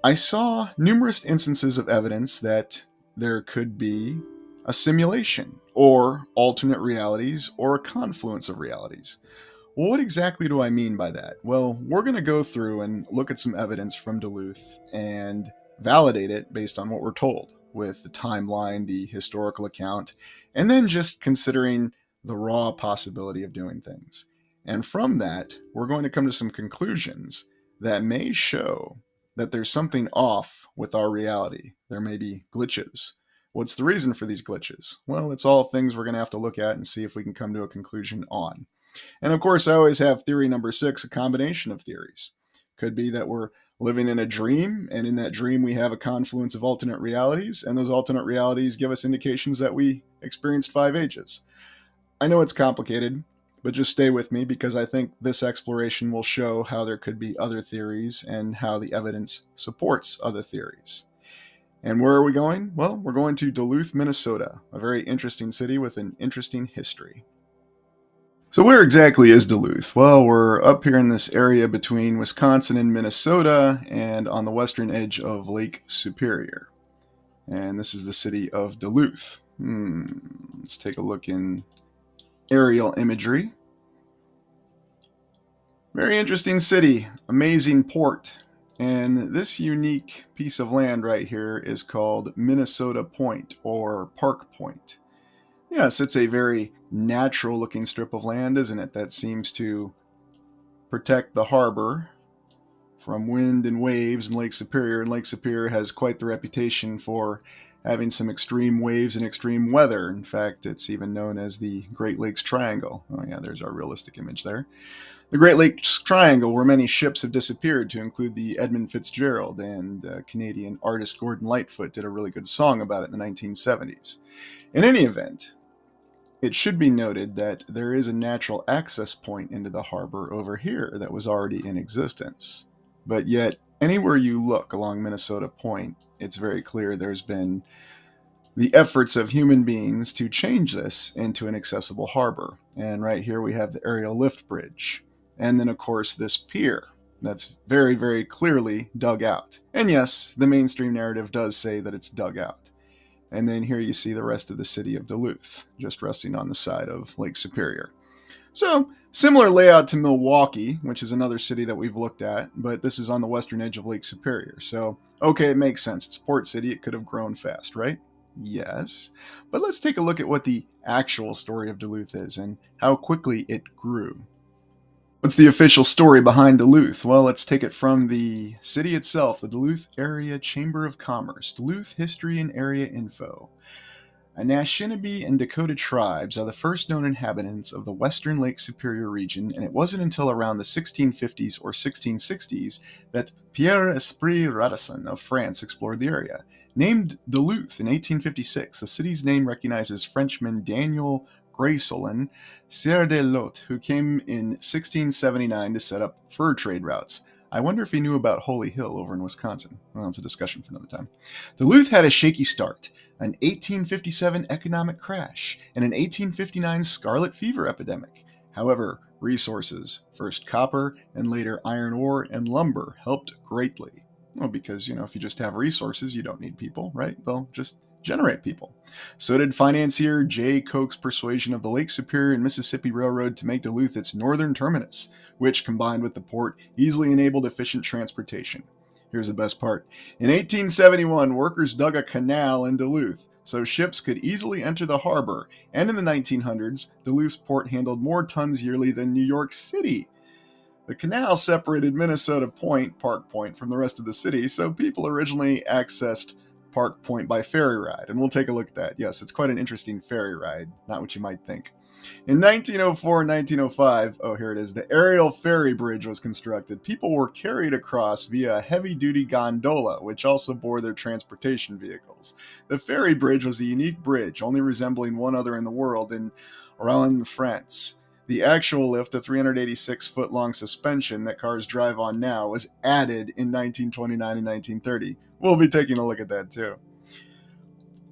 I saw numerous instances of evidence that there could be a simulation, or alternate realities, or a confluence of realities. Well, what exactly do I mean by that? Well, we're going to go through and look at some evidence from Duluth and validate it based on what we're told, with the timeline, the historical account, and then just considering the raw possibility of doing things. And from that, we're going to come to some conclusions that may show that there's something off with our reality. There may be glitches. What's the reason for these glitches? Well, it's all things we're going to have to look at and see if we can come to a conclusion on. And of course, I always have theory number 6, a combination of theories. Could be that we're living in a dream, and in that dream we have a confluence of alternate realities, and those alternate realities give us indications that we experienced 5 ages. I know it's complicated, but just stay with me because I think this exploration will show how there could be other theories and how the evidence supports other theories. And where are we going? Well, we're going to Duluth, Minnesota, a very interesting city with an interesting history. So where exactly is Duluth? Well, we're up here in this area between Wisconsin and Minnesota and on the western edge of Lake Superior. And this is the city of Duluth. Let's take a look in aerial imagery. Very interesting city, amazing port. And this unique piece of land right here is called Minnesota Point or Park Point. Yes, it's a very natural looking strip of land, isn't it? That seems to protect the harbor from wind and waves in Lake Superior. And Lake Superior has quite the reputation for having some extreme waves and extreme weather. In fact, it's even known as the Great Lakes Triangle. Oh yeah, there's our realistic image there. The Great Lakes Triangle, where many ships have disappeared, to include the Edmund Fitzgerald, and Canadian artist Gordon Lightfoot did a really good song about it in the 1970s. In any event, it should be noted that there is a natural access point into the harbor over here that was already in existence. But yet, anywhere you look along Minnesota Point, it's very clear there's been the efforts of human beings to change this into an accessible harbor. And right here we have the aerial lift bridge. And then, of course, this pier that's very, very clearly dug out. And yes, the mainstream narrative does say that it's dug out. And then here you see the rest of the city of Duluth, just resting on the side of Lake Superior. So, similar layout to Milwaukee, which is another city that we've looked at, but this is on the western edge of Lake Superior. So, okay, it makes sense. It's a port city. It could have grown fast, right? Yes. But let's take a look at what the actual story of Duluth is and how quickly it grew. What's the official story behind Duluth? Well, let's take it from the city itself, the Duluth Area Chamber of Commerce. Duluth History and Area Info. Anishinaabe and Dakota tribes are the first known inhabitants of the western Lake Superior region, and it wasn't until around the 1650s or 1660s that Pierre-Esprit Radisson of France explored the area. Named Duluth in 1856, the city's name recognizes Frenchman Daniel Greysolon Sieur de Lot, who came in 1679 to set up fur trade routes. I wonder if he knew about Holy Hill over in Wisconsin. Well, it's a discussion for another time. Duluth had a shaky start, an 1857 economic crash, and an 1859 scarlet fever epidemic. However, resources, first copper and later iron ore and lumber, helped greatly. Well, because, if you just have resources, you don't need people, right? They'll just generate people. So did financier J. Koch's persuasion of the Lake Superior and Mississippi Railroad to make Duluth its northern terminus, which, combined with the port, easily enabled efficient transportation. Here's the best part. In 1871, workers dug a canal in Duluth so ships could easily enter the harbor, and in the 1900s, Duluth's port handled more tons yearly than New York City. The canal separated Minnesota Point, Park Point, from the rest of the city, so people originally accessed Park Point by ferry ride, and we'll take a look at that. Yes, it's quite an interesting ferry ride, not what you might think. In 1904 and 1905, oh, here it is, the aerial ferry bridge was constructed. People were carried across via a heavy-duty gondola, which also bore their transportation vehicles. The ferry bridge was a unique bridge, only resembling one other in the world, in Rouen, France. The actual lift, a 386-foot-long suspension that cars drive on now, was added in 1929 and 1930. We'll be taking a look at that, too.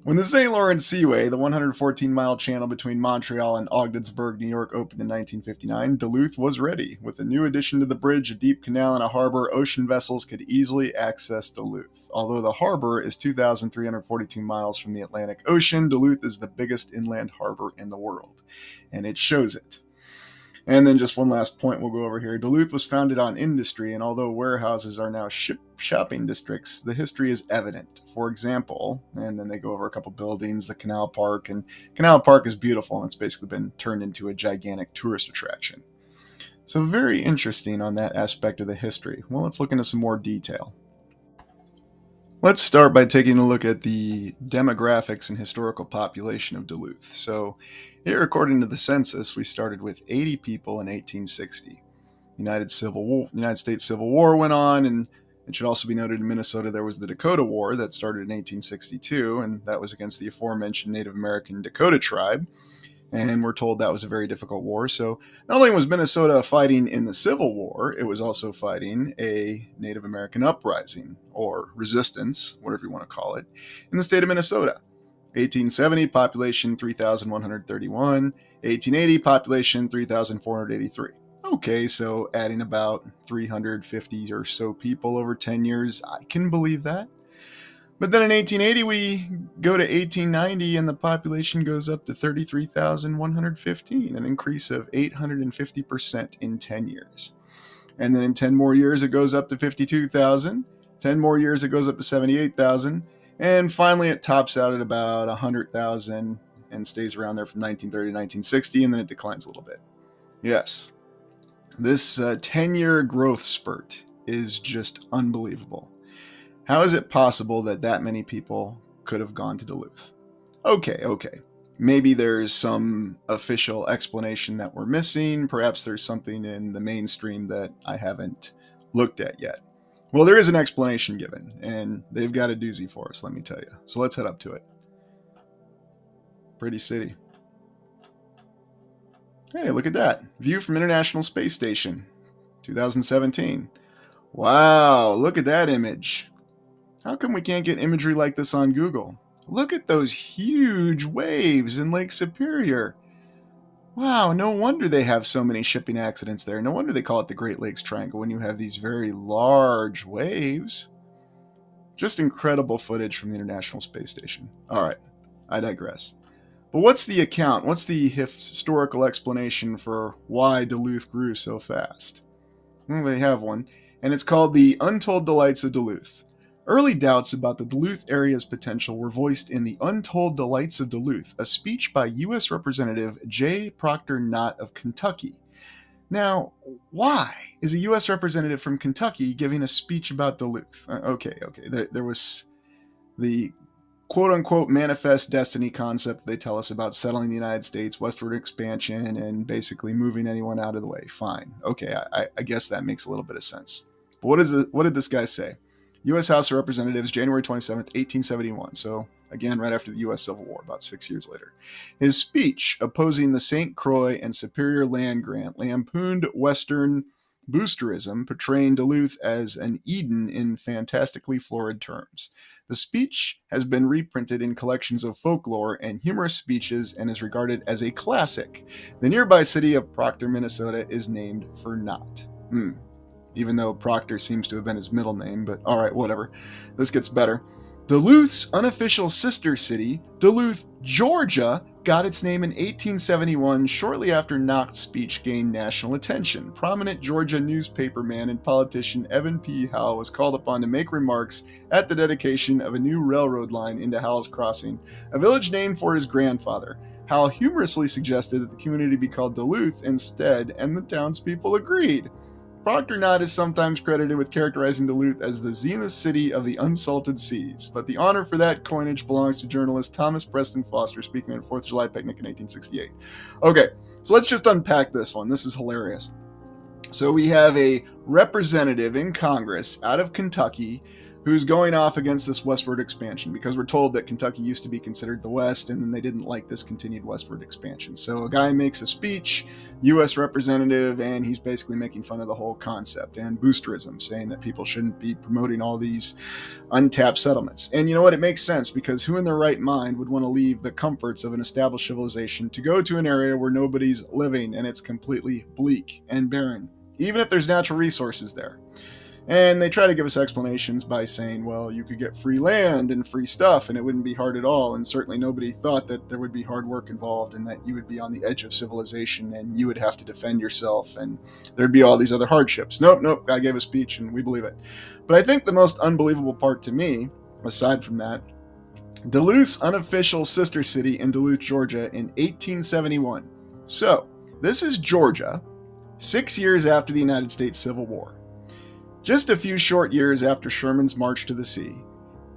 When the St. Lawrence Seaway, the 114-mile channel between Montreal and Ogdensburg, New York, opened in 1959, Duluth was ready. With a new addition to the bridge, a deep canal, and a harbor, ocean vessels could easily access Duluth. Although the harbor is 2,342 miles from the Atlantic Ocean, Duluth is the biggest inland harbor in the world, and it shows it. And then just one last point we'll go over here. Duluth was founded on industry, and although warehouses are now shopping districts, the history is evident. For example, and then they go over a couple buildings, the Canal Park, and Canal Park is beautiful, and it's basically been turned into a gigantic tourist attraction. So very interesting on that aspect of the history. Well, let's look into some more detail. Let's start by taking a look at the demographics and historical population of Duluth. So here, according to the census, we started with 80 people in 1860. United States Civil War went on, and it should also be noted in Minnesota there was the Dakota War that started in 1862, and that was against the aforementioned Native American Dakota tribe. And we're told that was a very difficult war. So not only was Minnesota fighting in the Civil War, it was also fighting a Native American uprising, or resistance, whatever you want to call it, in the state of Minnesota. 1870, population 3,131. 1880, population 3,483. Okay, so adding about 350 or so people over 10 years, I can believe that. But then in 1880, we go to 1890, and the population goes up to 33,115, an increase of 850% in 10 years. And then in 10 more years, it goes up to 52,000. 10 more years, it goes up to 78,000. And finally, it tops out at about 100,000 and stays around there from 1930 to 1960, and then it declines a little bit. Yes, this 10-year growth spurt is just unbelievable. How is it possible that that many people could have gone to Duluth? Okay. Maybe there's some official explanation that we're missing. Perhaps there's something in the mainstream that I haven't looked at yet. Well, there is an explanation given, and they've got a doozy for us, let me tell you. So let's head up to it. Pretty city. Hey, look at that. View from International Space Station, 2017. Wow, look at that image. How come we can't get imagery like this on Google? Look at those huge waves in Lake Superior. Wow, no wonder they have so many shipping accidents there. No wonder they call it the Great Lakes Triangle when you have these very large waves. Just incredible footage from the International Space Station. All right, I digress. But what's the account? What's the historical explanation for why Duluth grew so fast? Well, they have one, and it's called The Untold Delights of Duluth. Early doubts about the Duluth area's potential were voiced in The Untold Delights of Duluth, a speech by U.S. Representative J. Proctor Knott of Kentucky. Now, why is a U.S. representative from Kentucky giving a speech about Duluth? Okay. There was the quote-unquote manifest destiny concept they tell us about settling the United States, westward expansion, and basically moving anyone out of the way. Fine. Okay, I guess that makes a little bit of sense. But what did this guy say? U.S. House of Representatives, January 27th, 1871. So, again, right after the U.S. Civil War, about 6 years later. His speech opposing the St. Croix and Superior land grant lampooned Western boosterism, portraying Duluth as an Eden in fantastically florid terms. The speech has been reprinted in collections of folklore and humorous speeches and is regarded as a classic. The nearby city of Proctor, Minnesota is named for Knott. Even though Proctor seems to have been his middle name, but alright, whatever. This gets better. Duluth's unofficial sister city, Duluth, Georgia, got its name in 1871, shortly after Knox's speech gained national attention. Prominent Georgia newspaperman and politician Evan P. Howe was called upon to make remarks at the dedication of a new railroad line into Howell's Crossing, a village named for his grandfather. Howe humorously suggested that the community be called Duluth instead, and the townspeople agreed. Proctor Knott is sometimes credited with characterizing Duluth as the zenith city of the unsalted seas, but the honor for that coinage belongs to journalist Thomas Preston Foster speaking at a 4th of July picnic in 1868. Okay, so let's just unpack this one. This is hilarious. So we have a representative in Congress out of Kentucky who's going off against this westward expansion, because we're told that Kentucky used to be considered the West, and then they didn't like this continued westward expansion. So a guy makes a speech, U.S. representative, and he's basically making fun of the whole concept and boosterism, saying that people shouldn't be promoting all these untapped settlements. And you know what? It makes sense, because who in their right mind would want to leave the comforts of an established civilization to go to an area where nobody's living and it's completely bleak and barren, even if there's natural resources there? And they try to give us explanations by saying, well, you could get free land and free stuff and it wouldn't be hard at all. And certainly nobody thought that there would be hard work involved and that you would be on the edge of civilization and you would have to defend yourself and there'd be all these other hardships. Nope, I gave a speech and we believe it. But I think the most unbelievable part to me, aside from that, Duluth's unofficial sister city in Duluth, Georgia in 1871. So, this is Georgia, 6 years after the United States Civil War. Just a few short years after Sherman's march to the sea,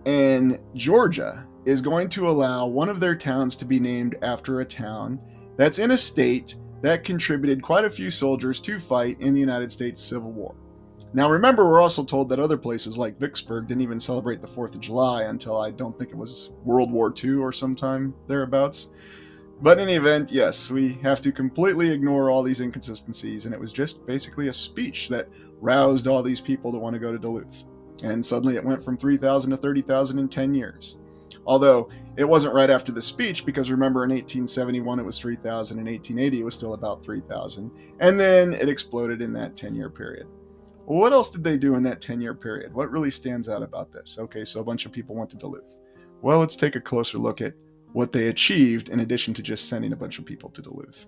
and Georgia is going to allow one of their towns to be named after a town that's in a state that contributed quite a few soldiers to fight in the United States Civil War. Now remember, we're also told that other places like Vicksburg didn't even celebrate the 4th of July until I don't think it was World War II or sometime thereabouts. But in any event, yes, we have to completely ignore all these inconsistencies, and it was just basically a speech that roused all these people to want to go to Duluth. And suddenly it went from 3,000 to 30,000 in 10 years. Although it wasn't right after the speech, because remember in 1871 it was 3,000, in 1880 it was still about 3,000, and then it exploded in that 10-year period. Well, what else did they do in that 10-year period? What really stands out about this? Okay, so a bunch of people went to Duluth. Well, let's take a closer look at what they achieved in addition to just sending a bunch of people to Duluth.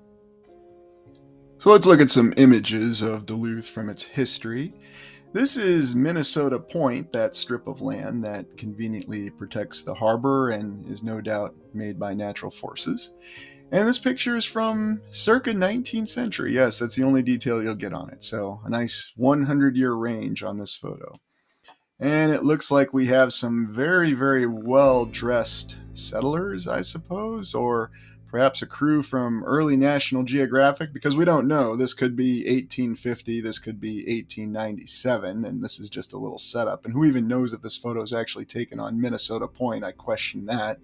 So let's look at some images of Duluth from its history. This is Minnesota Point, that strip of land that conveniently protects the harbor and is no doubt made by natural forces. And this picture is from circa 19th century. Yes, that's the only detail you'll get on it. So a nice 100-year range on this photo. And it looks like we have some very, very well-dressed settlers, I suppose, or perhaps a crew from early National Geographic, because we don't know. This could be 1850, this could be 1897, and this is just a little setup. And who even knows if this photo is actually taken on Minnesota Point? I question that,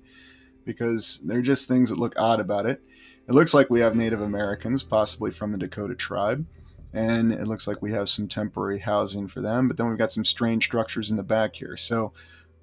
because they're just things that look odd about it. It looks like we have Native Americans, possibly from the Dakota tribe. And it looks like we have some temporary housing for them, but then we've got some strange structures in the back here. So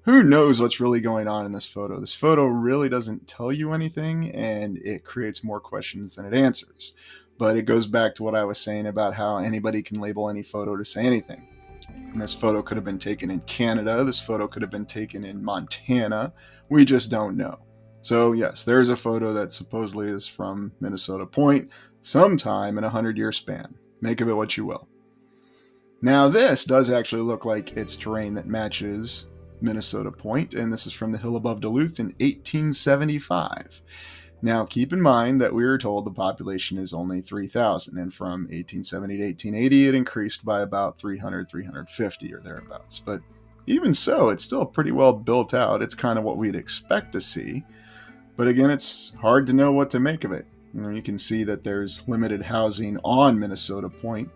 who knows what's really going on in this photo? This photo really doesn't tell you anything, and it creates more questions than it answers. But it goes back to what I was saying about how anybody can label any photo to say anything. And this photo could have been taken in Canada. This photo could have been taken in Montana. We just don't know. So yes, there's a photo that supposedly is from Minnesota Point sometime in a 100-year span. Make of it what you will. Now this does actually look like it's terrain that matches Minnesota Point, and this is from the hill above Duluth in 1875. Now keep in mind that we were told the population is only 3,000, and from 1870 to 1880 it increased by about 300, 350 or thereabouts. But even so, it's still pretty well built out. It's kind of what we'd expect to see. But again, it's hard to know what to make of it. You can see that there's limited housing on Minnesota Point.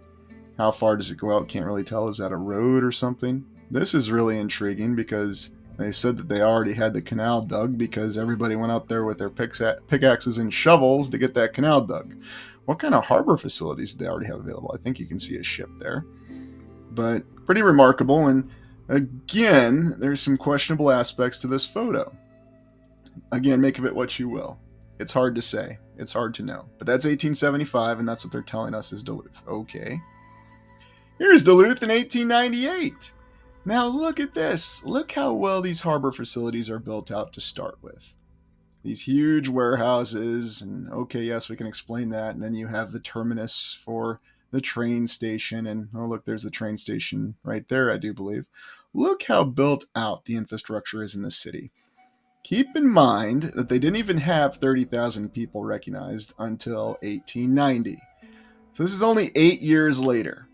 How far does it go out? Can't really tell. Is that a road or something? This is really intriguing because they said that they already had the canal dug because everybody went out there with their pickaxes and shovels to get that canal dug. What kind of harbor facilities do they already have available? I think you can see a ship there. But pretty remarkable, and again, there's some questionable aspects to this photo. Again, make of it what you will. It's hard to say. It's hard to know. But that's 1875, and that's what they're telling us is Duluth. Okay. Here's Duluth in 1898. Now look at this. Look how well these harbor facilities are built out to start with. these huge warehouses, and okay, yes, we can explain that. And then you have the terminus for the train station, and oh, look, there's the train station right there, I do believe. Look how built out the infrastructure is in this city. Keep in mind that they didn't even have 30,000 people recognized until 1890. So this is only 8 years later.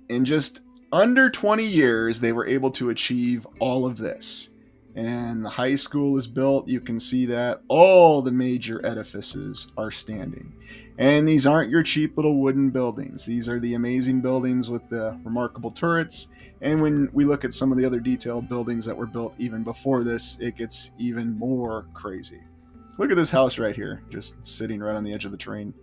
In just under 20 years, they were able to achieve all of this. And the high school is built. You can see that all the major edifices are standing. And these aren't your cheap little wooden buildings. These are the amazing buildings with the remarkable turrets. And when we look at some of the other detailed buildings that were built even before this, it gets even more crazy. Look at this house right here, just sitting right on the edge of the train.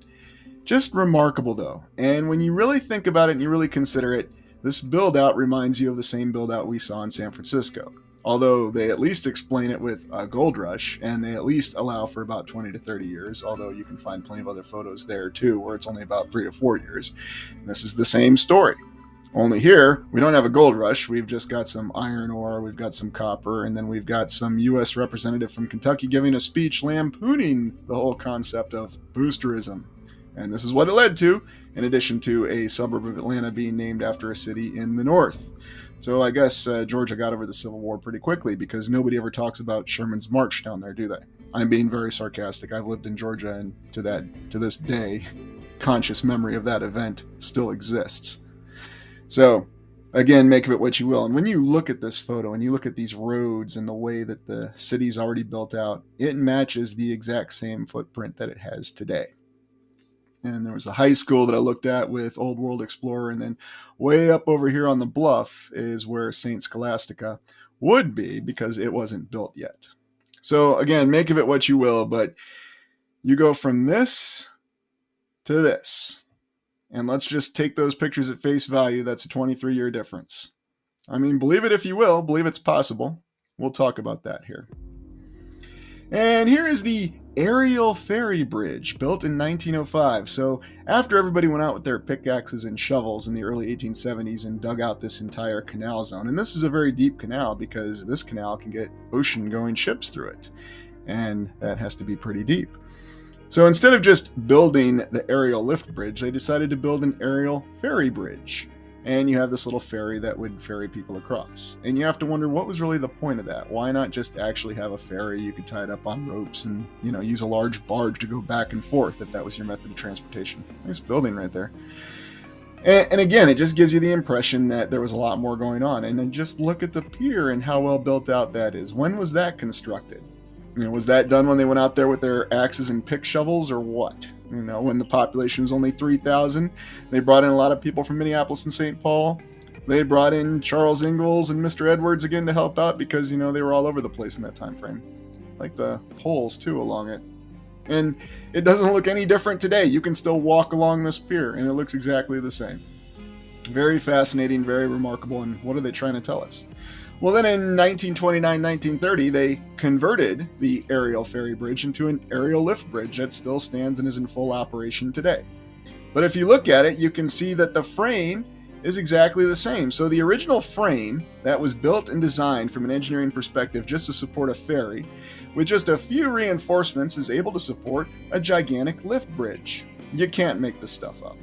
Just remarkable, though. And when you really think about it and you really consider it, this build out reminds you of the same build out we saw in San Francisco. Although they at least explain it with a gold rush, and they at least allow for about 20 to 30 years, although you can find plenty of other photos there too, where it's only about 3 to 4 years. And this is the same story. Only here, we don't have a gold rush. We've just got some iron ore, we've got some copper, and then we've got some U.S. representative from Kentucky giving a speech lampooning the whole concept of boosterism. And this is what it led to, in addition to a suburb of Atlanta being named after a city in the north. So I guess Georgia got over the Civil War pretty quickly, because nobody ever talks about Sherman's March down there, do they? I'm being very sarcastic. I've lived in Georgia, and to this day, conscious memory of that event still exists. So, again, make of it what you will. And when you look at this photo and you look at these roads and the way that the city's already built out, it matches the exact same footprint that it has today. And there was a high school that I looked at with Old World Explorer, and then way up over here on the bluff is where St. Scholastica would be, because it wasn't built yet. So again, make of it what you will, but you go from this to this. And let's just take those pictures at face value. That's a 23-year difference. I mean, believe it if you will, believe it's possible. We'll talk about that here. And here is the aerial ferry bridge, built in 1905. So after everybody went out with their pickaxes and shovels in the early 1870s and dug out this entire canal zone, and this is a very deep canal because this canal can get ocean-going ships through it, and that has to be pretty deep. So instead of just building the aerial lift bridge, they decided to build an aerial ferry bridge. And you have this little ferry that would ferry people across. And you have to wonder, what was really the point of that? Why not just actually have a ferry? You could tie it up on ropes and, use a large barge to go back and forth if that was your method of transportation. Nice building right there. And again, it just gives you the impression that there was a lot more going on. And then just look at the pier and how well built out that is. When was that constructed? Was that done when they went out there with their axes and pick shovels, or what? When the population was only 3,000, they brought in a lot of people from Minneapolis and St. Paul. They brought in Charles Ingalls and Mr. Edwards again to help out because, they were all over the place in that time frame. Like the poles, too, along it. And it doesn't look any different today. You can still walk along this pier, and it looks exactly the same. Very fascinating, very remarkable, and what are they trying to tell us? Well, then in 1929-1930, they converted the aerial ferry bridge into an aerial lift bridge that still stands and is in full operation today. But if you look at it, you can see that the frame is exactly the same. So the original frame that was built and designed from an engineering perspective just to support a ferry, with just a few reinforcements, is able to support a gigantic lift bridge. You can't make this stuff up.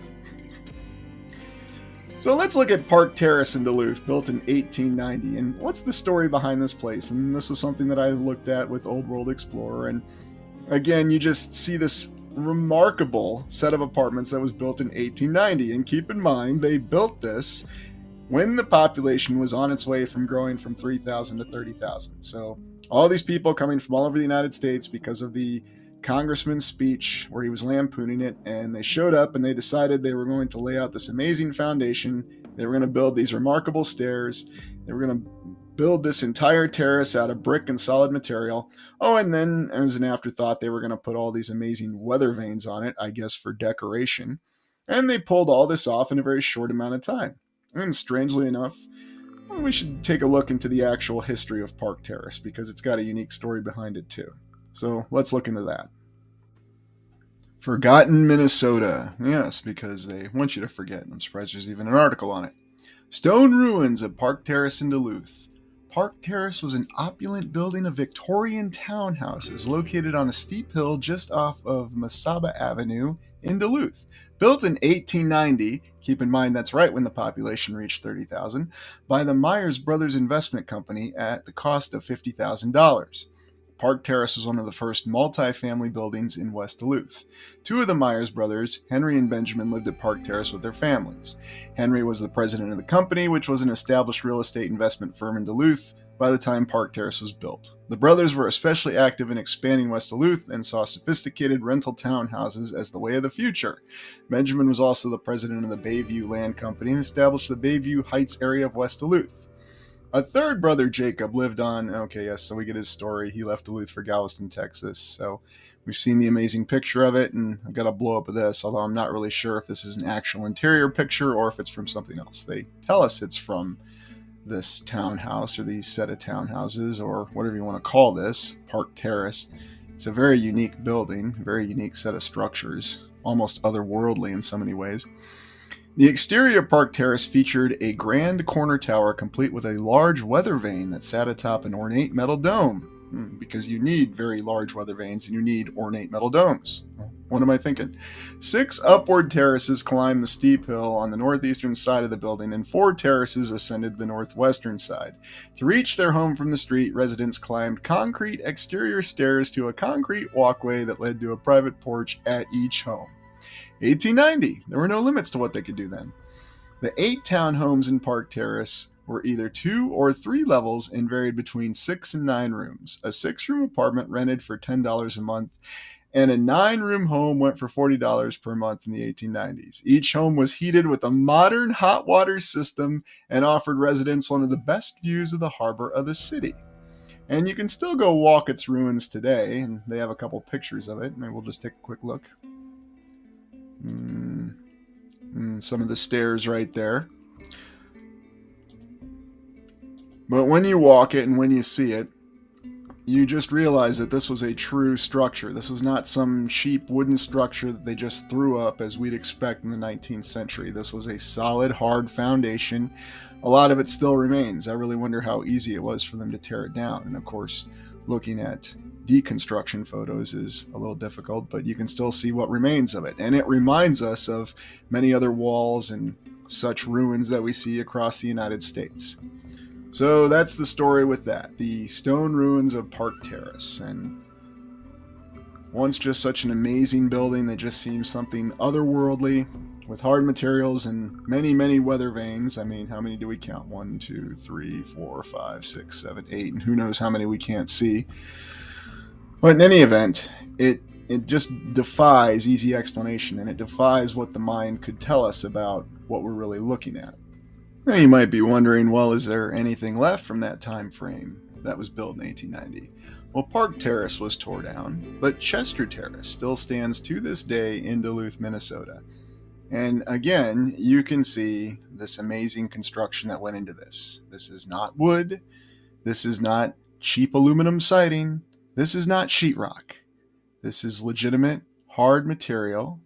So let's look at Park Terrace in Duluth, built in 1890, and what's the story behind this place? And this was something that I looked at with Old World Explorer, and again, you just see this remarkable set of apartments that was built in 1890, and keep in mind, they built this when the population was on its way from growing from 3,000 to 30,000. So all these people coming from all over the United States because of the congressman's speech where he was lampooning it, and they showed up and they decided they were going to lay out this amazing foundation. They were going to build these remarkable stairs. They were going to build this entire terrace out of brick and solid material. Oh, and then as an afterthought, they were going to put all these amazing weather vanes on it, I guess for decoration. And they pulled all this off in a very short amount of time. And strangely enough, we should take a look into the actual history of Park Terrace because it's got a unique story behind it too. So let's look into that. Forgotten Minnesota. Yes, because they want you to forget. I'm surprised there's even an article on it. Stone ruins of Park Terrace in Duluth. Park Terrace was an opulent building of Victorian townhouses located on a steep hill just off of Masaba Avenue in Duluth. Built in 1890, keep in mind that's right when the population reached 30,000, by the Myers Brothers Investment Company at the cost of $50,000. Park Terrace was one of the first multi-family buildings in West Duluth. Two of the Myers brothers, Henry and Benjamin, lived at Park Terrace with their families. Henry was the president of the company, which was an established real estate investment firm in Duluth by the time Park Terrace was built. The brothers were especially active in expanding West Duluth and saw sophisticated rental townhouses as the way of the future. Benjamin was also the president of the Bayview Land Company and established the Bayview Heights area of West Duluth. A third brother, Jacob, lived on, so we get his story. He left Duluth for Galveston, Texas. So we've seen the amazing picture of it, and I've got a blow up of this, although I'm not really sure if this is an actual interior picture or if it's from something else. They tell us it's from this townhouse or these set of townhouses or whatever you want to call this, Park Terrace. It's a very unique building, very unique set of structures, almost otherworldly in so many ways. The exterior of Park Terrace featured a grand corner tower complete with a large weather vane that sat atop an ornate metal dome. Because you need very large weather vanes and you need ornate metal domes. What am I thinking? 6 upward terraces climbed the steep hill on the northeastern side of the building, and 4 terraces ascended the northwestern side. To reach their home from the street, residents climbed concrete exterior stairs to a concrete walkway that led to a private porch at each home. 1890. There were no limits to what they could do then. The 8 townhomes in Park Terrace were either 2 or 3 levels and varied between 6 and 9 rooms. A 6-room apartment rented for $10 a month, and a 9-room home went for $40 per month in the 1890s. Each home was heated with a modern hot water system and offered residents one of the best views of the harbor of the city. And you can still go walk its ruins today, and they have a couple pictures of it. Maybe we'll just take a quick look. Some of the stairs right there. But when you walk it and when you see it, you just realize that this was a true structure. This was not some cheap wooden structure that they just threw up as we'd expect in the 19th century. This was a solid, hard foundation. A lot of it still remains. I really wonder how easy it was for them to tear it down. And of course, looking at deconstruction photos is a little difficult, but you can still see what remains of it. And it reminds us of many other walls and such ruins that we see across the United States. So that's the story with that, the stone ruins of Park Terrace. And once just such an amazing building that just seems something otherworldly, with hard materials and many, many weather vanes. I mean, how many do we count? 1, 2, 3, 4, 5, 6, 7, 8, and who knows how many we can't see. But in any event, it just defies easy explanation, and it defies what the mind could tell us about what we're really looking at. Now you might be wondering, well, is there anything left from that time frame that was built in 1890? Well, Park Terrace was torn down, but Chester Terrace still stands to this day in Duluth, Minnesota. And again, you can see this amazing construction that went into this. This is not wood. This is not cheap aluminum siding. This is not sheetrock. This is legitimate, hard material,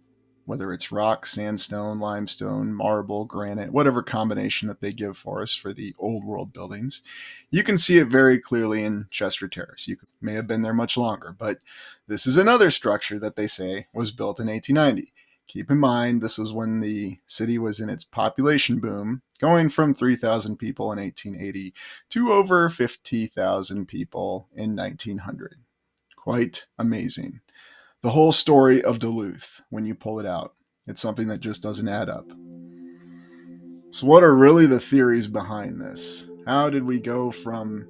whether it's rock, sandstone, limestone, marble, granite, whatever combination that they give for us for the old world buildings. You can see it very clearly in Chester Terrace. You may have been there much longer, but this is another structure that they say was built in 1890. Keep in mind, this was when the city was in its population boom, going from 3,000 people in 1880 to over 50,000 people in 1900. Quite amazing. The whole story of Duluth, when you pull it out, it's something that just doesn't add up. So what are really the theories behind this? How did we go from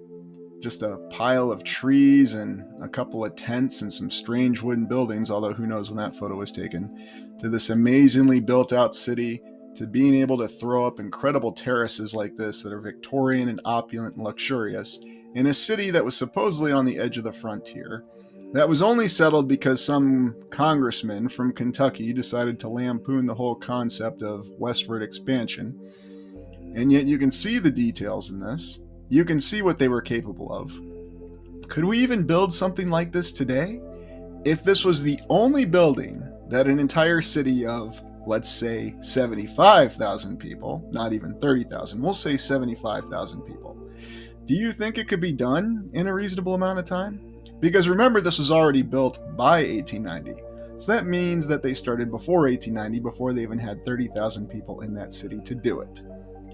just a pile of trees and a couple of tents and some strange wooden buildings, although who knows when that photo was taken, to this amazingly built out city, to being able to throw up incredible terraces like this that are Victorian and opulent and luxurious in a city that was supposedly on the edge of the frontier, that was only settled because some congressman from Kentucky decided to lampoon the whole concept of westward expansion. And yet you can see the details in this. You can see what they were capable of. Could we even build something like this today? If this was the only building that an entire city of, let's say, 75,000 people, not even 30,000, we'll say 75,000 people, Do you think it could be done in a reasonable amount of time? Because remember, this was already built by 1890. So that means that they started before 1890, before they even had 30,000 people in that city to do it.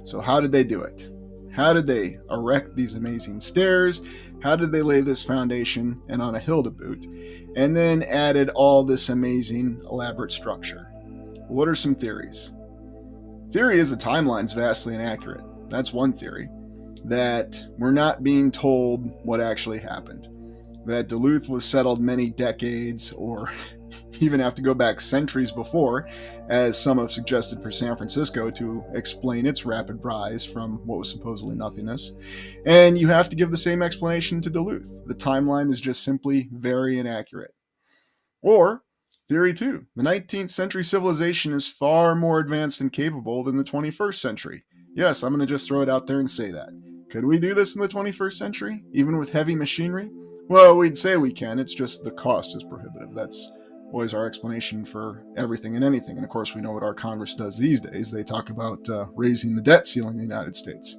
So how did they do it? How did they erect these amazing stairs? How did they lay this foundation, and on a hill to boot, and then added all this amazing elaborate structure? What are some theories? Theory is the timeline's vastly inaccurate. That's one theory. That we're not being told what actually happened. That Duluth was settled many decades, or even have to go back centuries before, as some have suggested for San Francisco to explain its rapid rise from what was supposedly nothingness. And you have to give the same explanation to Duluth. The timeline is just simply very inaccurate. Or, theory 2, the 19th century civilization is far more advanced and capable than the 21st century. Yes, I'm going to just throw it out there and say that. Could we do this in the 21st century, even with heavy machinery? Well, we'd say we can, it's just the cost is prohibitive. That's always our explanation for everything and anything. And of course, we know what our Congress does these days. They talk about raising the debt ceiling in the United States.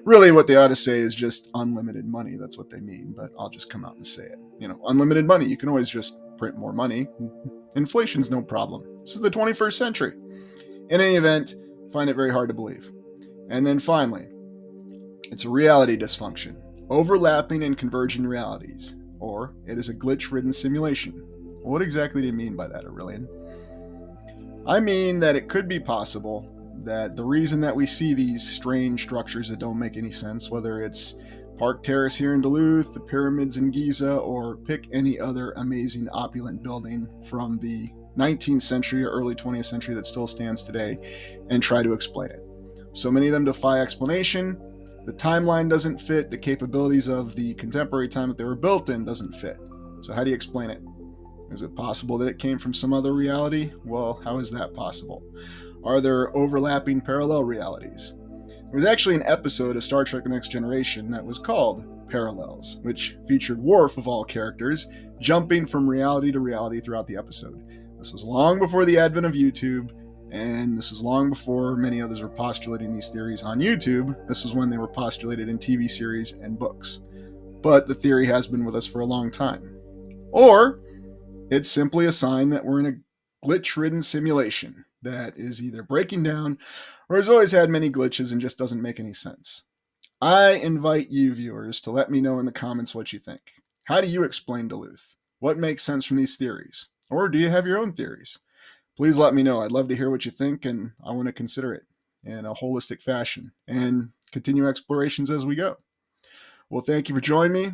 Really, what they ought to say is just unlimited money. That's what they mean, but I'll just come out and say it. Unlimited money. You can always just print more money. Inflation's no problem. This is the 21st century. In any event, find it very hard to believe. And then finally, it's a reality dysfunction, overlapping and converging realities, or it is a glitch-ridden simulation. What exactly do you mean by that, Aurelian? I mean that it could be possible that the reason that we see these strange structures that don't make any sense, whether it's Park Terrace here in Duluth, the pyramids in Giza, or pick any other amazing opulent building from the 19th century or early 20th century that still stands today, and try to explain it. So many of them defy explanation. The timeline doesn't fit. The capabilities of the contemporary time that they were built in doesn't fit. So how do you explain it? Is it possible that it came from some other reality? Well, how is that possible? Are there overlapping parallel realities? There was actually an episode of Star Trek The Next Generation that was called Parallels, which featured Worf, of all characters, jumping from reality to reality throughout the episode. This was long before the advent of YouTube, and this is long before many others were postulating these theories on YouTube. This is when they were postulated in TV series and books. But the theory has been with us for a long time. Or it's simply a sign that we're in a glitch-ridden simulation that is either breaking down or has always had many glitches and just doesn't make any sense. I invite you, viewers, to let me know in the comments what you think. How do you explain Duluth? What makes sense from these theories? Or do you have your own theories? Please let me know. I'd love to hear what you think, and I want to consider it in a holistic fashion and continue explorations as we go. Well, thank you for joining me.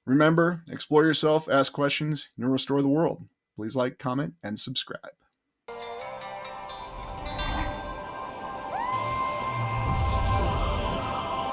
Remember, explore yourself, ask questions, and restore the world. Please like, comment, and subscribe.